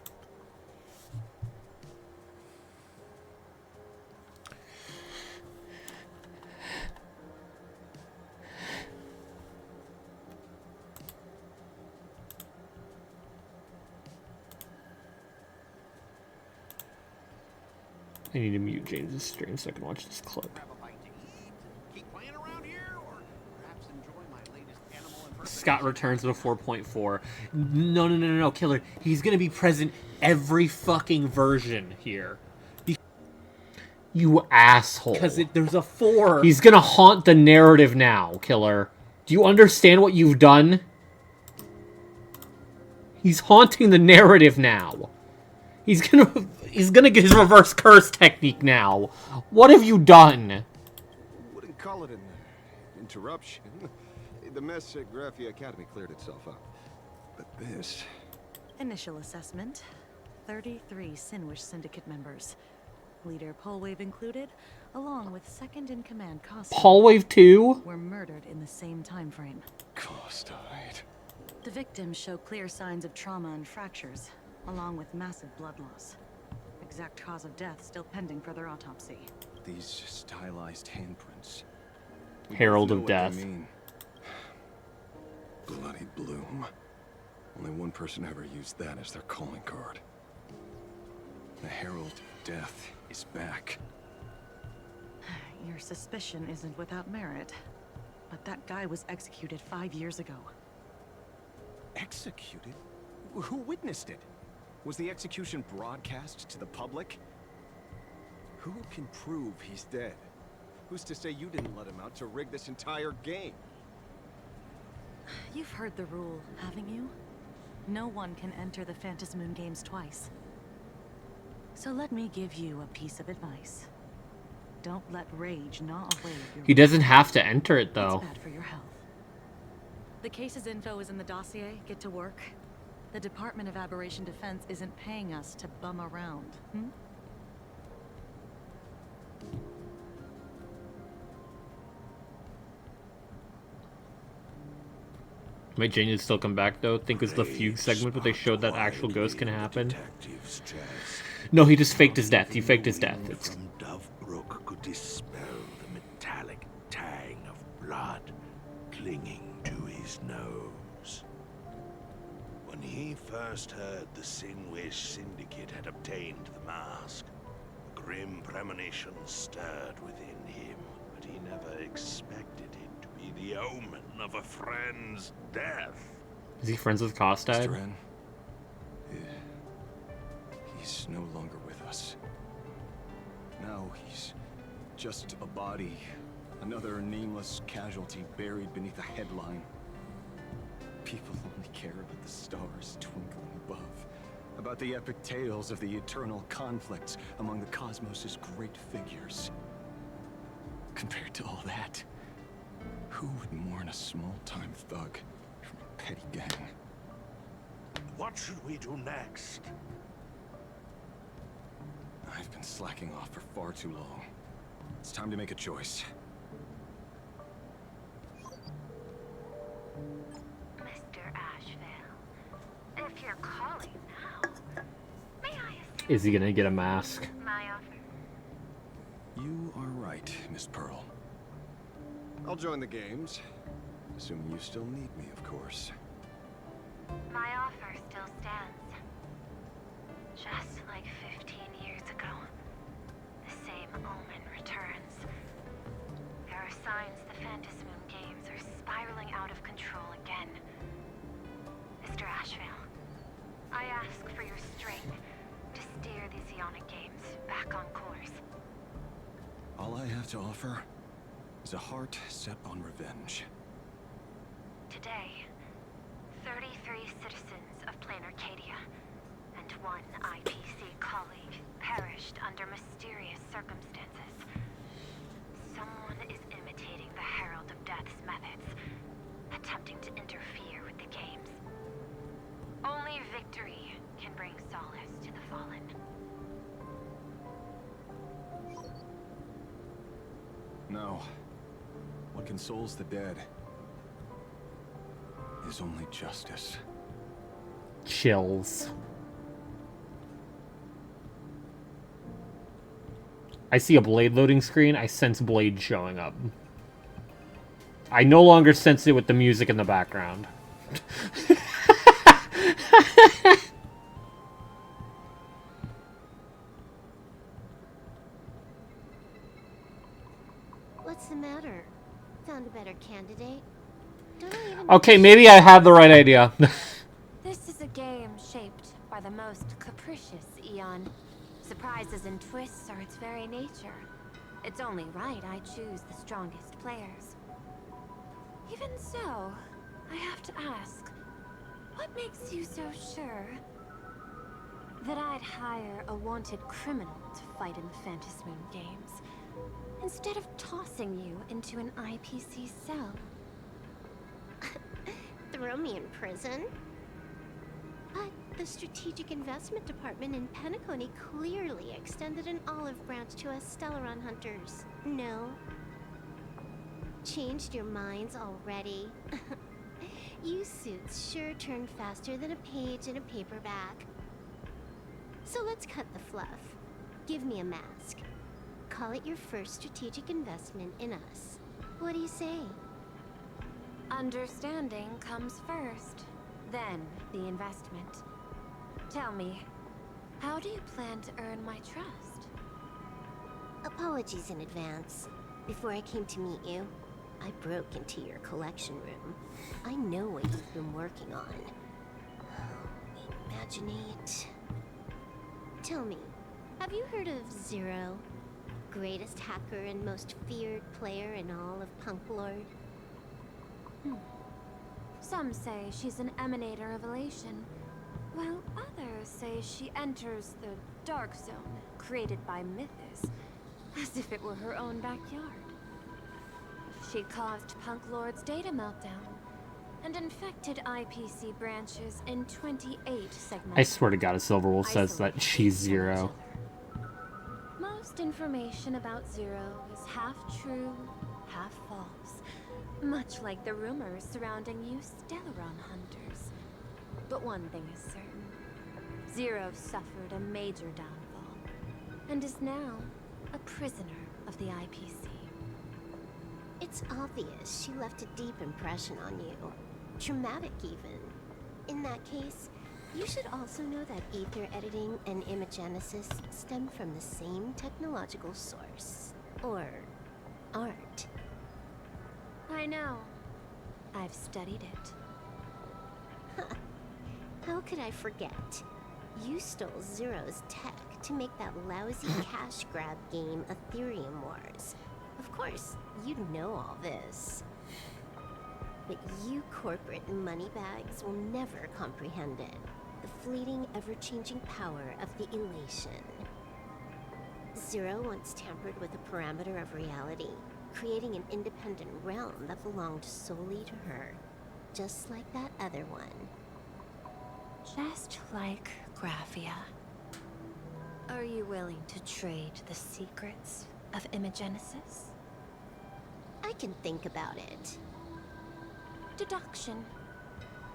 Speaker 1: I need to mute James's stream so I can watch this clip. Scott returns with a 4.4. No, Killer. He's gonna be present every fucking version here. You asshole. Because there's a 4. He's gonna haunt the narrative now, Killer. Do you understand what you've done? He's haunting the narrative now. He's gonna get his reverse curse technique now. What have you done?
Speaker 13: Wouldn't call it an interruption. The mess at Graphia Academy cleared itself up. But this...
Speaker 5: Initial assessment. 33 Sinwish Syndicate members. Leader Polwave included, along with second-in-command Costide.
Speaker 1: Polwave 2?
Speaker 5: Were murdered in the same time frame.
Speaker 13: Costide.
Speaker 5: The victims show clear signs of trauma and fractures, along with massive blood loss. Exact cause of death still pending further autopsy.
Speaker 13: These stylized handprints. We
Speaker 1: Herald
Speaker 13: both
Speaker 1: of
Speaker 13: know what
Speaker 1: Death.
Speaker 13: they mean. Bloody Bloom. Only one person ever used that as their calling card. The Herald of Death is back.
Speaker 5: Your suspicion isn't without merit, but that guy was executed 5 years ago.
Speaker 13: Executed? Who witnessed it? Was the execution broadcast to the public? Who can prove he's dead? Who's to say you didn't let him out to rig this entire game?
Speaker 5: You've heard the rule, haven't you? No one can enter the Phantasmoon games twice. So let me give you a piece of advice. Don't let rage gnaw away at your...
Speaker 1: He doesn't have to enter it, though.
Speaker 5: It's bad for your health. The case's info is in the dossier. Get to work. The Department of Aberration Defense isn't paying us to bum around, hmm?
Speaker 1: Might Jane still come back, though? Think it was the fugue segment, but they showed that actual ghost can happen. No, he just faked his death. He faked his death. It's...
Speaker 12: From Dovebrook could dispel the metallic tang of blood clinging to his nose. When he first heard the Sinwish Syndicate had obtained the mask, a grim premonition stirred within him, but he never expected it to be the omen of a friend's death.
Speaker 1: Is he friends with Costide?
Speaker 13: Mr. N. He's no longer with us. Now he's just a body. Another nameless casualty buried beneath a headline. People only care about the stars twinkling above. About the epic tales of the eternal conflicts among the cosmos' great figures. Compared to all that, who would mourn a small-time thug from a petty gang?
Speaker 12: What should we do next?
Speaker 13: I've been slacking off for far too long. It's time to make a choice.
Speaker 1: Is he gonna get a mask?
Speaker 2: My offer.
Speaker 13: You are right, Miss Pearl. I'll join the games. Assuming you still need me, of course.
Speaker 2: My offer still stands. Just like 15 years ago, the same omen returns. There are signs the Phantasmoon games are spiraling out of control again. Mr. Ashvale, I ask for your strength to steer the Zeonic games back on course.
Speaker 13: All I have to offer is a heart set on revenge.
Speaker 2: Today, 33 citizens of Plain Arcadia and 1 IPC colleague perished under mysterious circumstances. Someone is imitating the Herald of Death's methods, attempting to interfere with the games. Only victory can bring solace to the fallen.
Speaker 13: No. What consoles the dead is only justice.
Speaker 1: Chills. I see a blade loading screen. I sense Blade showing up. I no longer sense it with the music in the background.
Speaker 2: What's the matter? Found a better candidate? Don't I even
Speaker 1: Okay, maybe I have the right idea.
Speaker 2: This is a game shaped by the most capricious Eon. Surprises and twists are its very nature. It's only right I choose the strongest players. Even so, I have to ask, what makes you so sure that I'd hire a wanted criminal to fight in the Phantasmoon games, instead of tossing you into an IPC cell? Throw me in prison? But the Strategic Investment Department in Penacony clearly extended an olive branch to us Stellaron hunters. No? Changed your minds already? You suits sure turn faster than a page in a paperback. So let's cut the fluff. Give me a mask. Call it your first strategic investment in us. What do you say? Understanding comes first, then the investment. Tell me, how do you plan to earn my trust? Apologies in advance. Before I came to meet you, I broke into your collection room. I know what you've been working on. Imaginate. Tell me, have you heard of Zero? Greatest hacker and most feared player in all of Punklord? Some say she's an emanator of elation, while others say she enters the Dark Zone, created by Mythos, as if it were her own backyard. She caused Punklord's data meltdown, and infected IPC branches in 28 segments.
Speaker 1: I swear to God, a Silverwolf says that she's Zero.
Speaker 2: Most information about Zero is half true, half false. Much like the rumors surrounding you Stellaron hunters. But one thing is certain. Zero suffered a major downfall, and is now a prisoner of the IPC. It's obvious she left a deep impression on you. Traumatic, even. In that case, you should also know that ether editing and imagenesis stem from the same technological source. Or art. I know. I've studied it. How could I forget? You stole Zero's tech to make that lousy cash grab game Ethereum Wars. Of course, you'd know all this. But you corporate moneybags will never comprehend it. The fleeting, ever-changing power of the elation. Zero once tampered with a parameter of reality, creating an independent realm that belonged solely to her. Just like that other one. Just like Graphia. Are you willing to trade the secrets of imagenesis? I can think about it. Deduction.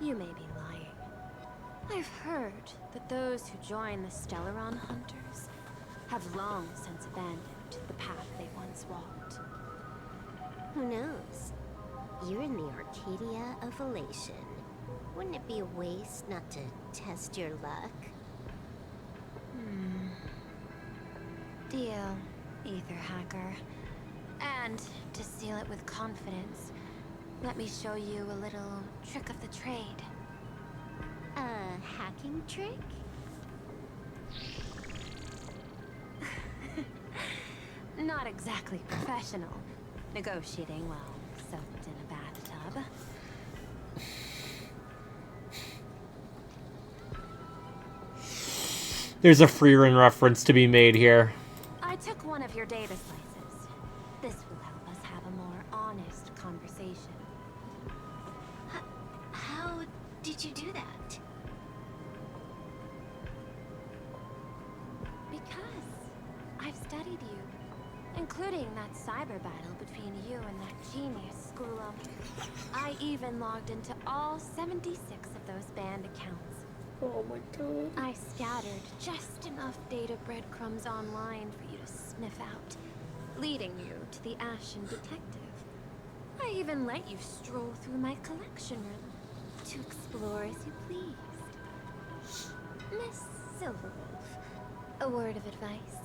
Speaker 2: You may be lying.
Speaker 14: I've heard that those who join the Stellaron Hunters have long since abandoned the path they once walked.
Speaker 2: Who knows? You're in the Arcadia of Elation. Wouldn't it be a waste not to test your luck?
Speaker 14: Deal, Ether Hacker. And to seal it with confidence, let me show you a little trick of the trade.
Speaker 2: A hacking trick?
Speaker 14: Not exactly professional. Negotiating while soaked in a bathtub.
Speaker 1: There's a Freerin reference to be made here.
Speaker 14: I took one of your data slices. This will help us have a more honest conversation.
Speaker 2: How did you do that?
Speaker 14: Because I've studied you, including that cyber battle between you and that genius Skulo. I even logged into all 76 of those banned accounts.
Speaker 1: Oh my god.
Speaker 14: I scattered just enough data breadcrumbs online for you to sniff out, leading you to the Ashen Detective. I even let you stroll through my collection room to explore as you pleased. Miss Silverwolf, a word of advice.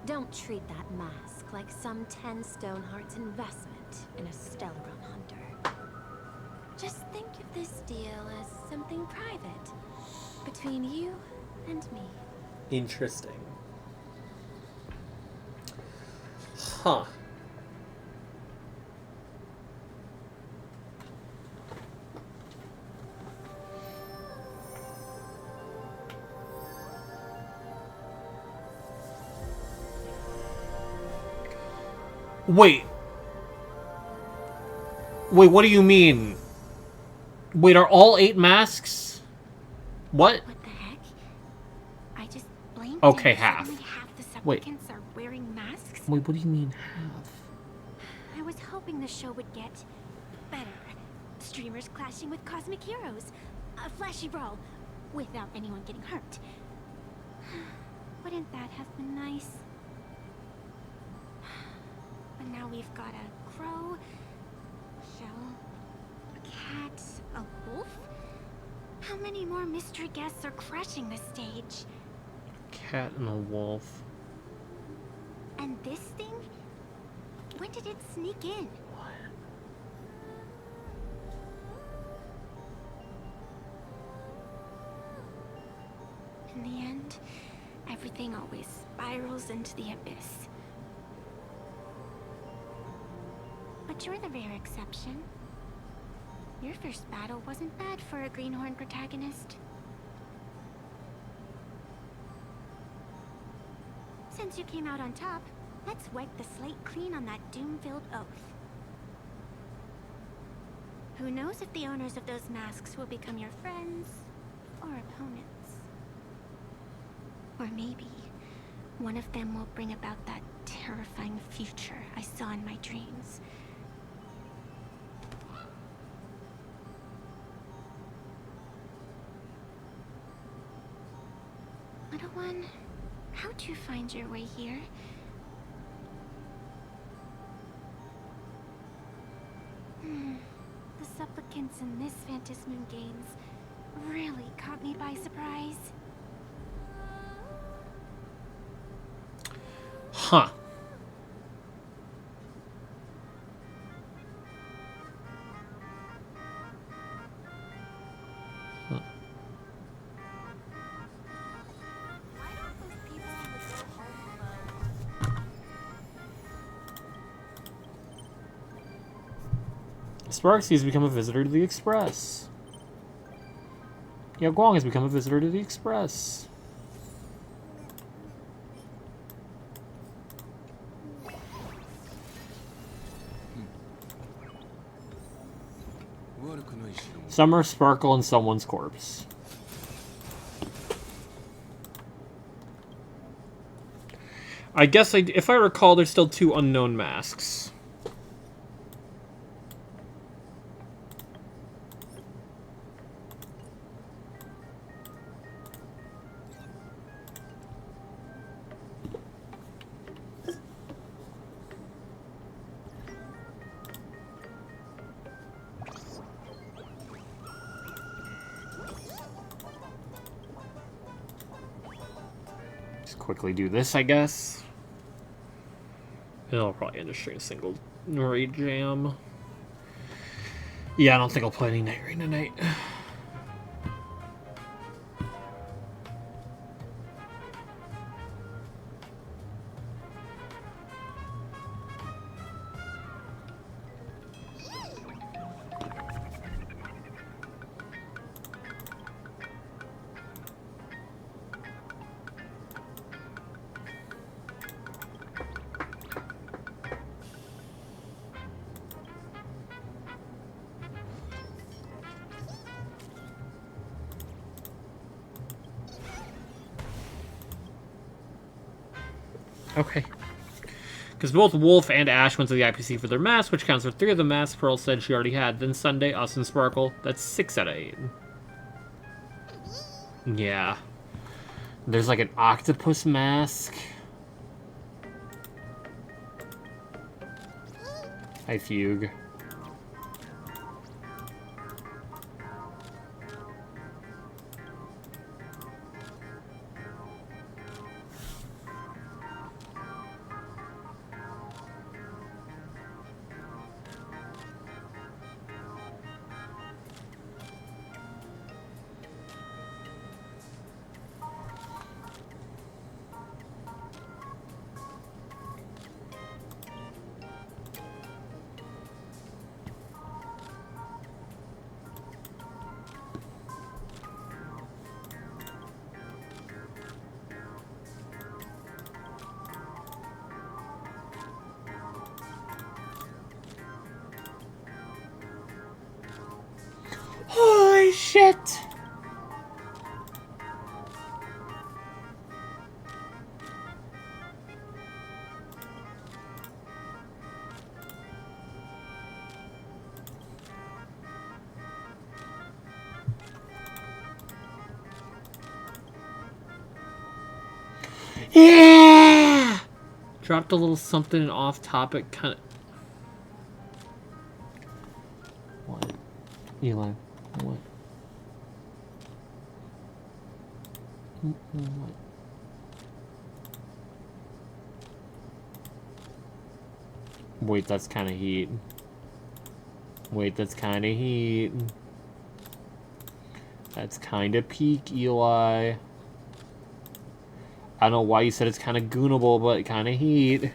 Speaker 14: Don't treat that mask like some 10 Stonehearts investment in a Stellaron Hunter. Just think of this deal as something private, between you and me.
Speaker 1: Interesting. Huh. Wait. Wait, what do you mean? Wait, are all 8 masks? What?
Speaker 2: What the heck? I just blinked.
Speaker 1: Okay,
Speaker 2: and
Speaker 1: half.
Speaker 2: suddenly half the
Speaker 1: Wait.
Speaker 2: supplicants are wearing masks.
Speaker 1: Wait, what do you mean half?
Speaker 2: I was hoping the show would get better. Streamers clashing with cosmic heroes. A flashy brawl without anyone getting hurt. Wouldn't that have been nice? But now we've got a crow, a shell, a cat, a wolf. How many more mystery guests are crashing the stage?
Speaker 1: Cat and a wolf.
Speaker 2: And this thing? When did it sneak in? In the end, everything always spirals into the abyss. But you're the rare exception. Your first battle wasn't bad for a Greenhorn protagonist. Since you came out on top, let's wipe the slate clean on that doom-filled oath. Who knows if the owners of those masks will become your friends or opponents? Or maybe one of them will bring about that terrifying future I saw in my dreams. Little one, how'd you find your way here? The supplicants in this Phantasmoon Games really caught me by surprise.
Speaker 1: Huh. Sparksy has become a visitor to the Express. Yao Guang has become a visitor to the Express. Summer, Sparkle, and someone's corpse. I guess, if I recall, there's still 2 unknown masks. quickly do this, I guess. And I'll probably end a straight single raid jam. Yeah, I don't think I'll play any Night Rain tonight. Okay. Because both Wolf and Ash went to the IPC for their masks, which counts for 3 of the masks Pearl said she already had. Then Sunday, us and Sparkle. That's 6 out of 8. Yeah. There's like an octopus mask. Hi, Fugue. Holy shit! Yeah! Dropped a little something off topic, kind of. What? Eli, what? What? Wait, that's kind of heat. Wait, that's kind of heat. That's kind of peak, Eli. I don't know why you said it's kind of goonable, but kind of heat.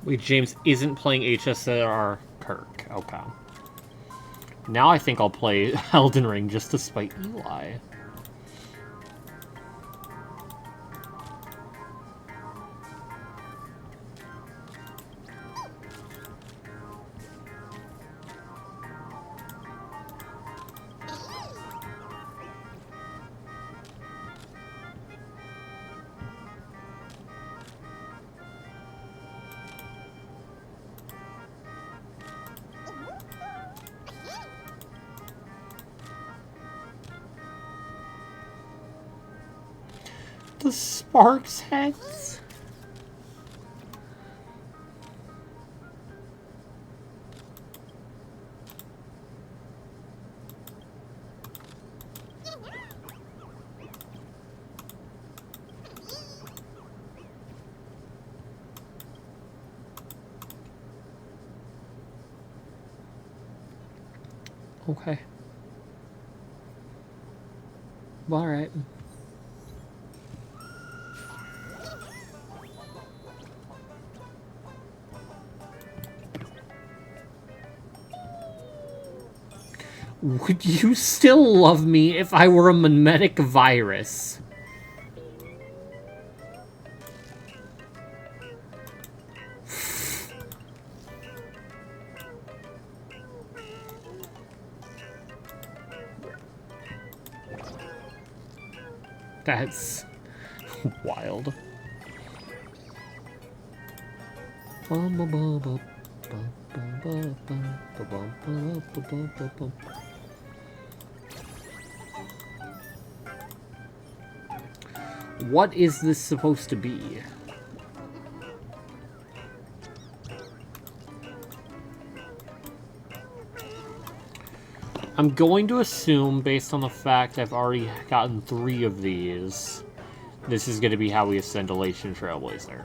Speaker 1: Wait, James isn't playing HSR Kirk. Okay. Now I think I'll play Elden Ring just to spite Eli. The Sparks heads. Okay. All right. Would you still love me if I were a mimetic virus? That's wild. What is this supposed to be? I'm going to assume, based on the fact I've already gotten 3 of these, this is going to be how we ascend Elation Trailblazer.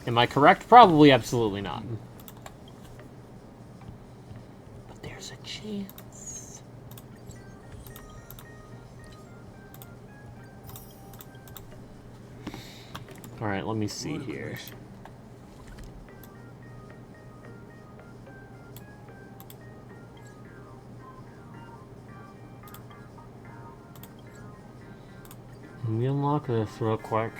Speaker 1: Am I correct? Probably absolutely not. But there's a chance. Alright, let me see here. Let me unlock this real quick.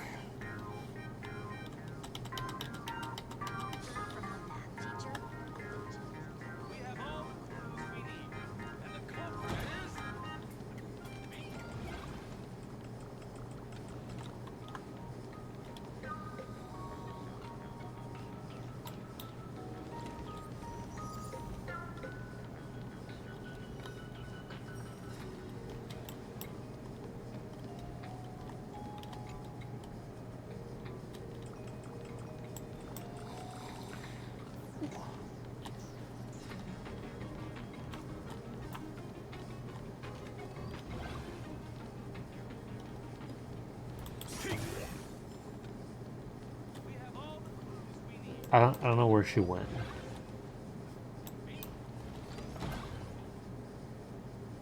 Speaker 1: I don't know where she went.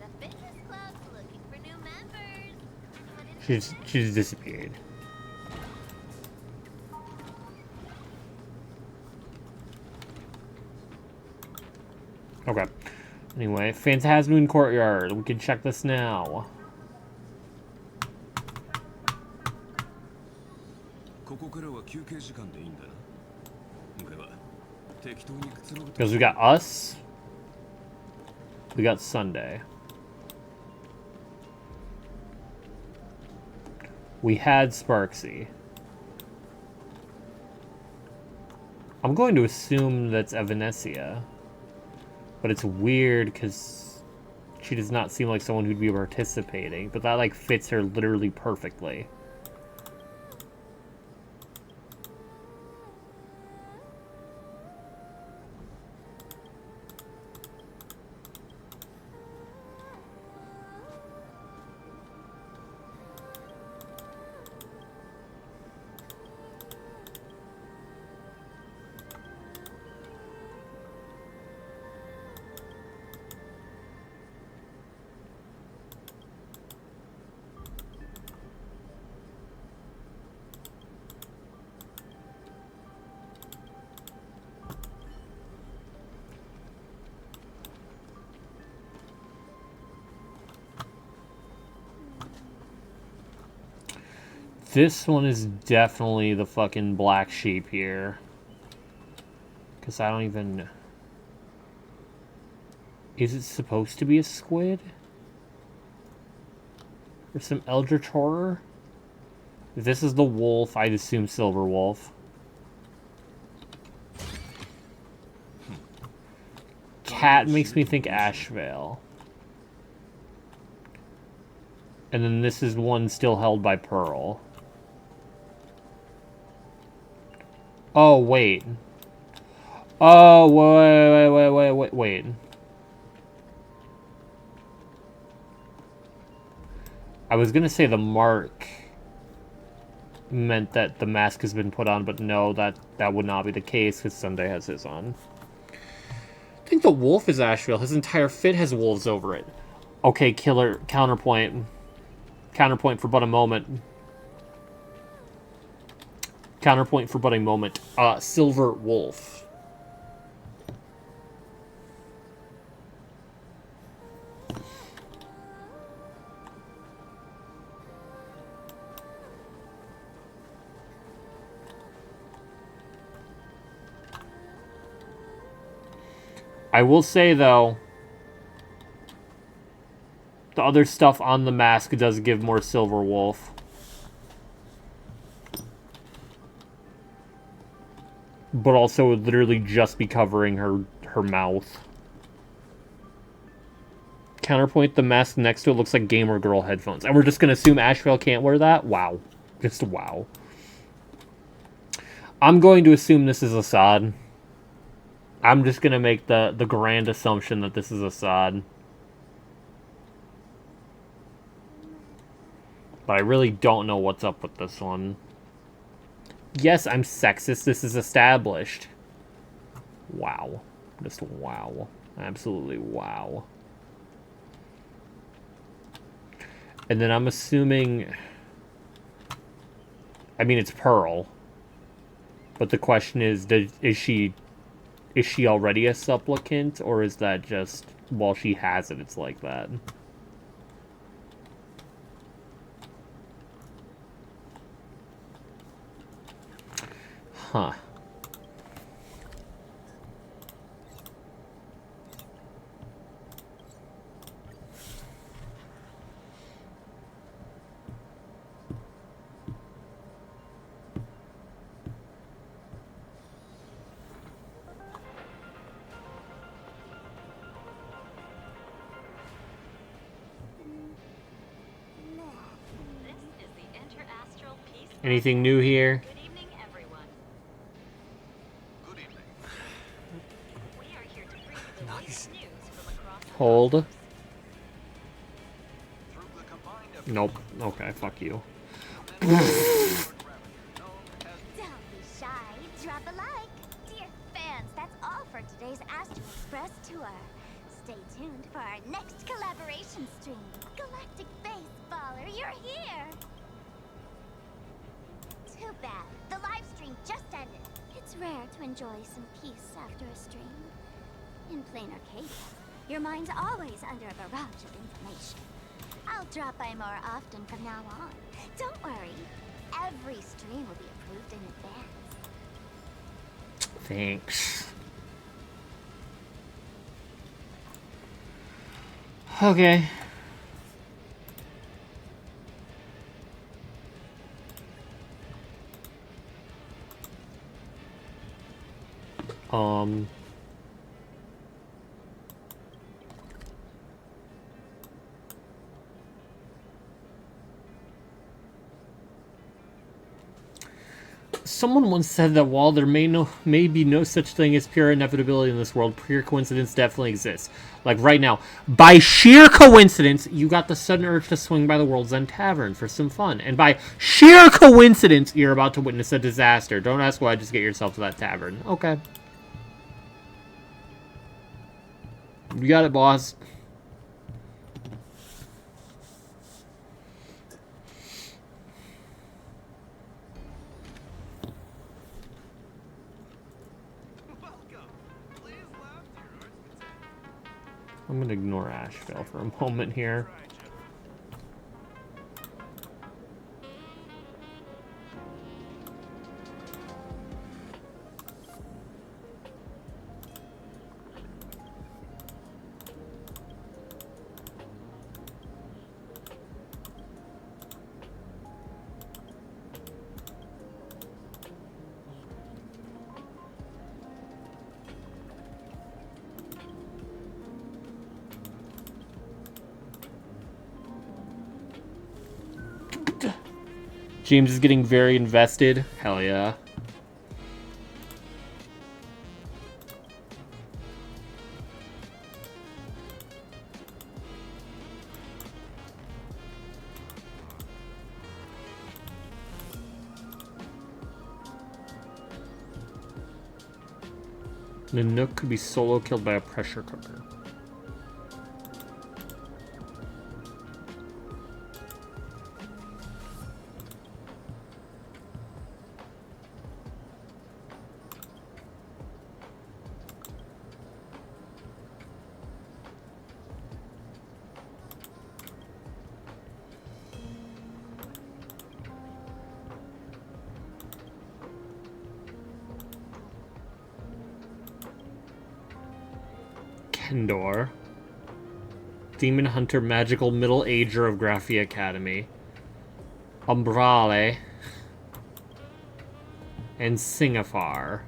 Speaker 2: The fitness club's looking for new members.
Speaker 1: She's disappeared. Okay. Anyway, Phantasmoon Courtyard. We can check this now. Because we got us. We got Sunday. We had Sparksy. I'm going to assume that's Evanescia. But it's weird because she does not seem like someone who'd be participating. But that like fits her literally perfectly. This one is definitely the fucking black sheep here. Because I don't even... Is it supposed to be a squid? Or some eldritch horror? If this is the wolf, I'd assume Silver Wolf. Cat makes me think Ashvale. And then this is one still held by Pearl. Oh, wait. Oh, wait. I was gonna say the mark meant that the mask has been put on, but no, that would not be the case because Sunday has his on. I think the wolf is Asheville. His entire fit has wolves over it. Okay, killer. Counterpoint. Counterpoint for but a moment. Counterpoint for but a moment. Silver Wolf. I will say, though, The other stuff on the mask does give more Silver Wolf. But also would literally just be covering her mouth. Counterpoint, the mask next to it looks like Gamer Girl headphones. And we're just going to assume Ashvale can't wear that? Wow. Just wow. I'm going to assume this is Assad. I'm just going to make the grand assumption that this is Assad. But I really don't know what's up with this one. Yes, I'm sexist. This is established. Wow. Just wow. Absolutely wow. And then I'm assuming... I mean, it's Pearl. But the question is she already a supplicant? Or is that just, while she has it, it's like that? Huh. Anything new here? Hold. Nope. Okay, fuck you.
Speaker 2: Don't be shy. Drop a like. Dear fans, that's all for today's Astro Express tour. Stay tuned for our next collaboration stream. Galactic Baseballer, you're here! Too bad. The live stream just ended. It's rare to enjoy some peace after a stream. In plain Arcadia, your mind's always under a barrage of information. I'll drop by more often from now on. Don't worry. Every stream will be approved in advance.
Speaker 1: Thanks. Okay. Someone once said that while there may be no such thing as pure inevitability in this world, pure coincidence definitely exists. Like right now, by sheer coincidence, you got the sudden urge to swing by the World's End Tavern for some fun. And by sheer coincidence, you're about to witness a disaster. Don't ask why, just get yourself to that tavern. Okay. You got it, boss. I'm going to ignore Ashvale for a moment here. James is getting very invested. Hell yeah. Nanook could be solo killed by a pressure cooker. Kendor. Demon Hunter Magical Middle Ager of Graphia Academy. Umbrale. And Singafar.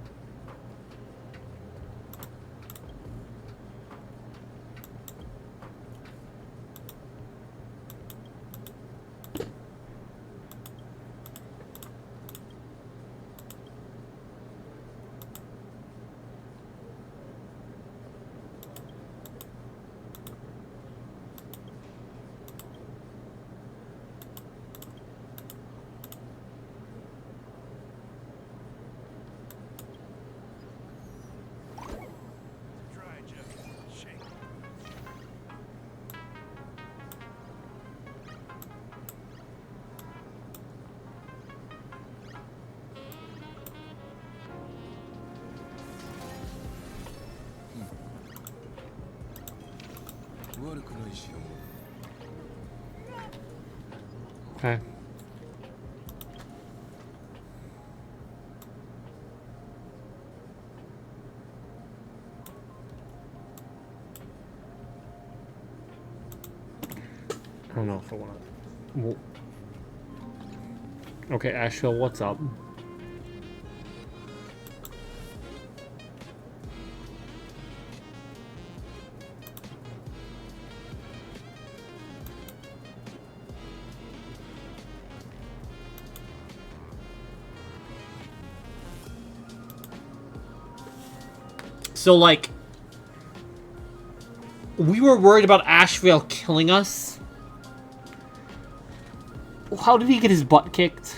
Speaker 1: Okay. I don't know if I want to. Okay, Asheville, what's up? So, like, we were worried about Asheville killing us. How did he get his butt kicked?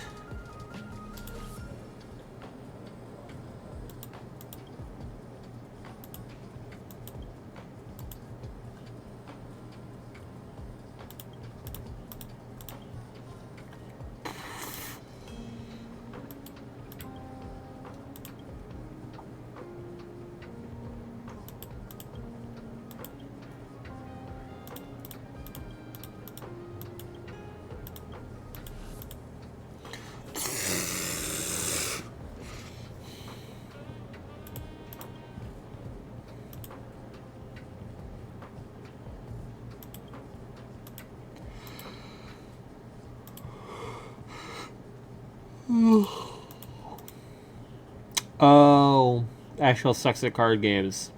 Speaker 1: Oh, Asheville sucks at card games.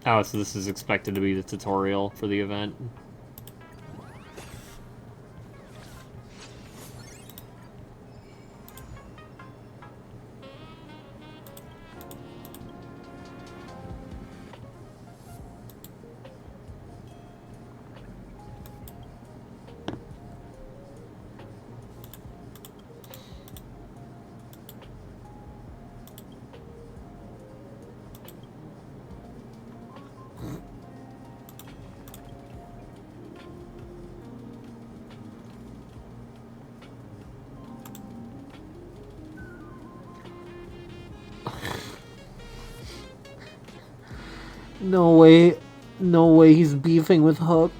Speaker 1: Oh, so this is expected to be the tutorial for the event. No way he's beefing with Hook.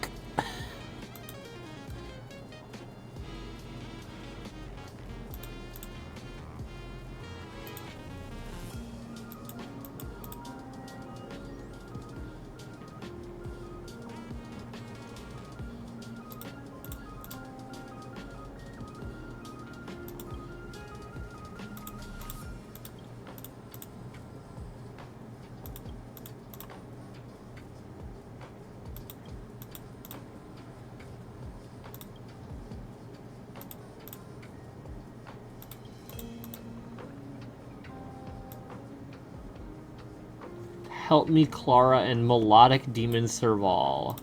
Speaker 1: Help me, Clara, and Melodic Demon Serval.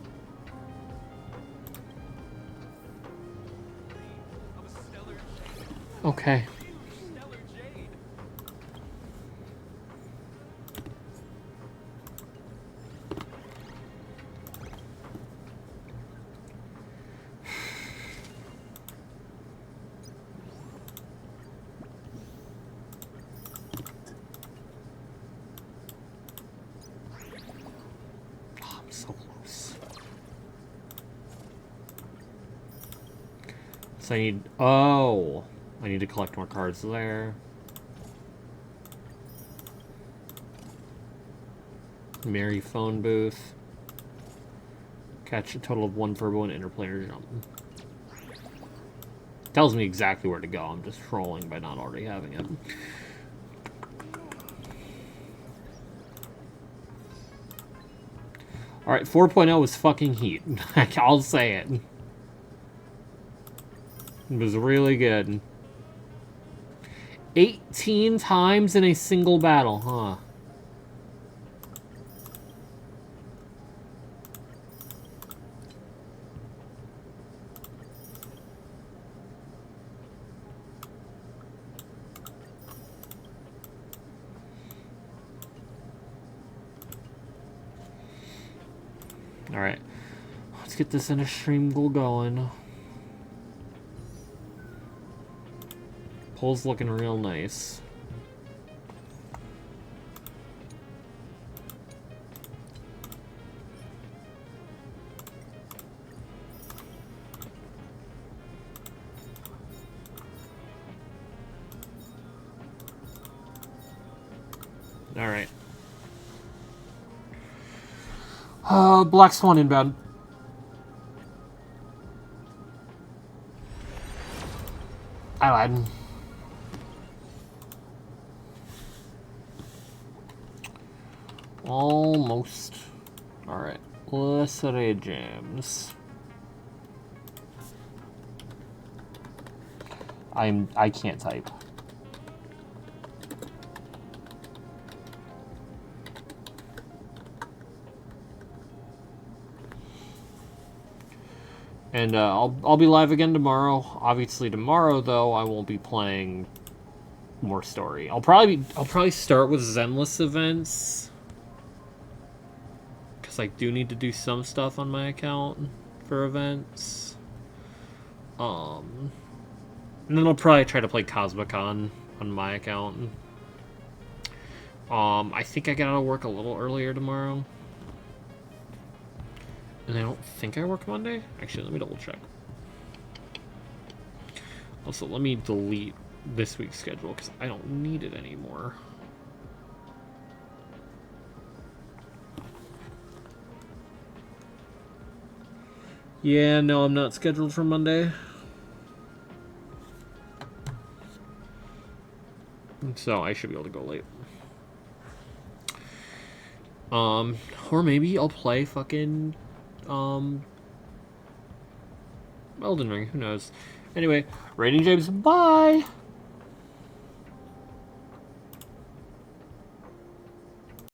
Speaker 1: So I need... Oh! I need to collect more cards there. Mary phone booth. Catch a total of 1 Furbo and interplanar jump. Tells me exactly where to go. I'm just trolling by not already having it. Alright, 4.0 was fucking heat. I'll say it. It was really good. 18 times in a single battle, huh? Alright. Let's get this in a stream goal going. Pole's looking real nice. Alright. Black Swan inbound. I lied. Almost. Alright. Let's read James. I can't type. And I'll be live again tomorrow. Obviously tomorrow though I won't be playing more story. I'll probably start with Zenless events. Cause I do need to do some stuff on my account for events. And then I'll probably try to play Cosmicon on my account. I think I get out of work a little earlier tomorrow. And I don't think I work Monday. Actually, let me double check. Also, let me delete this week's schedule because I don't need it anymore. Yeah, no, I'm not scheduled for Monday. So I should be able to go late. Or maybe I'll play fucking Elden Ring, who knows. Anyway, Rating James, bye!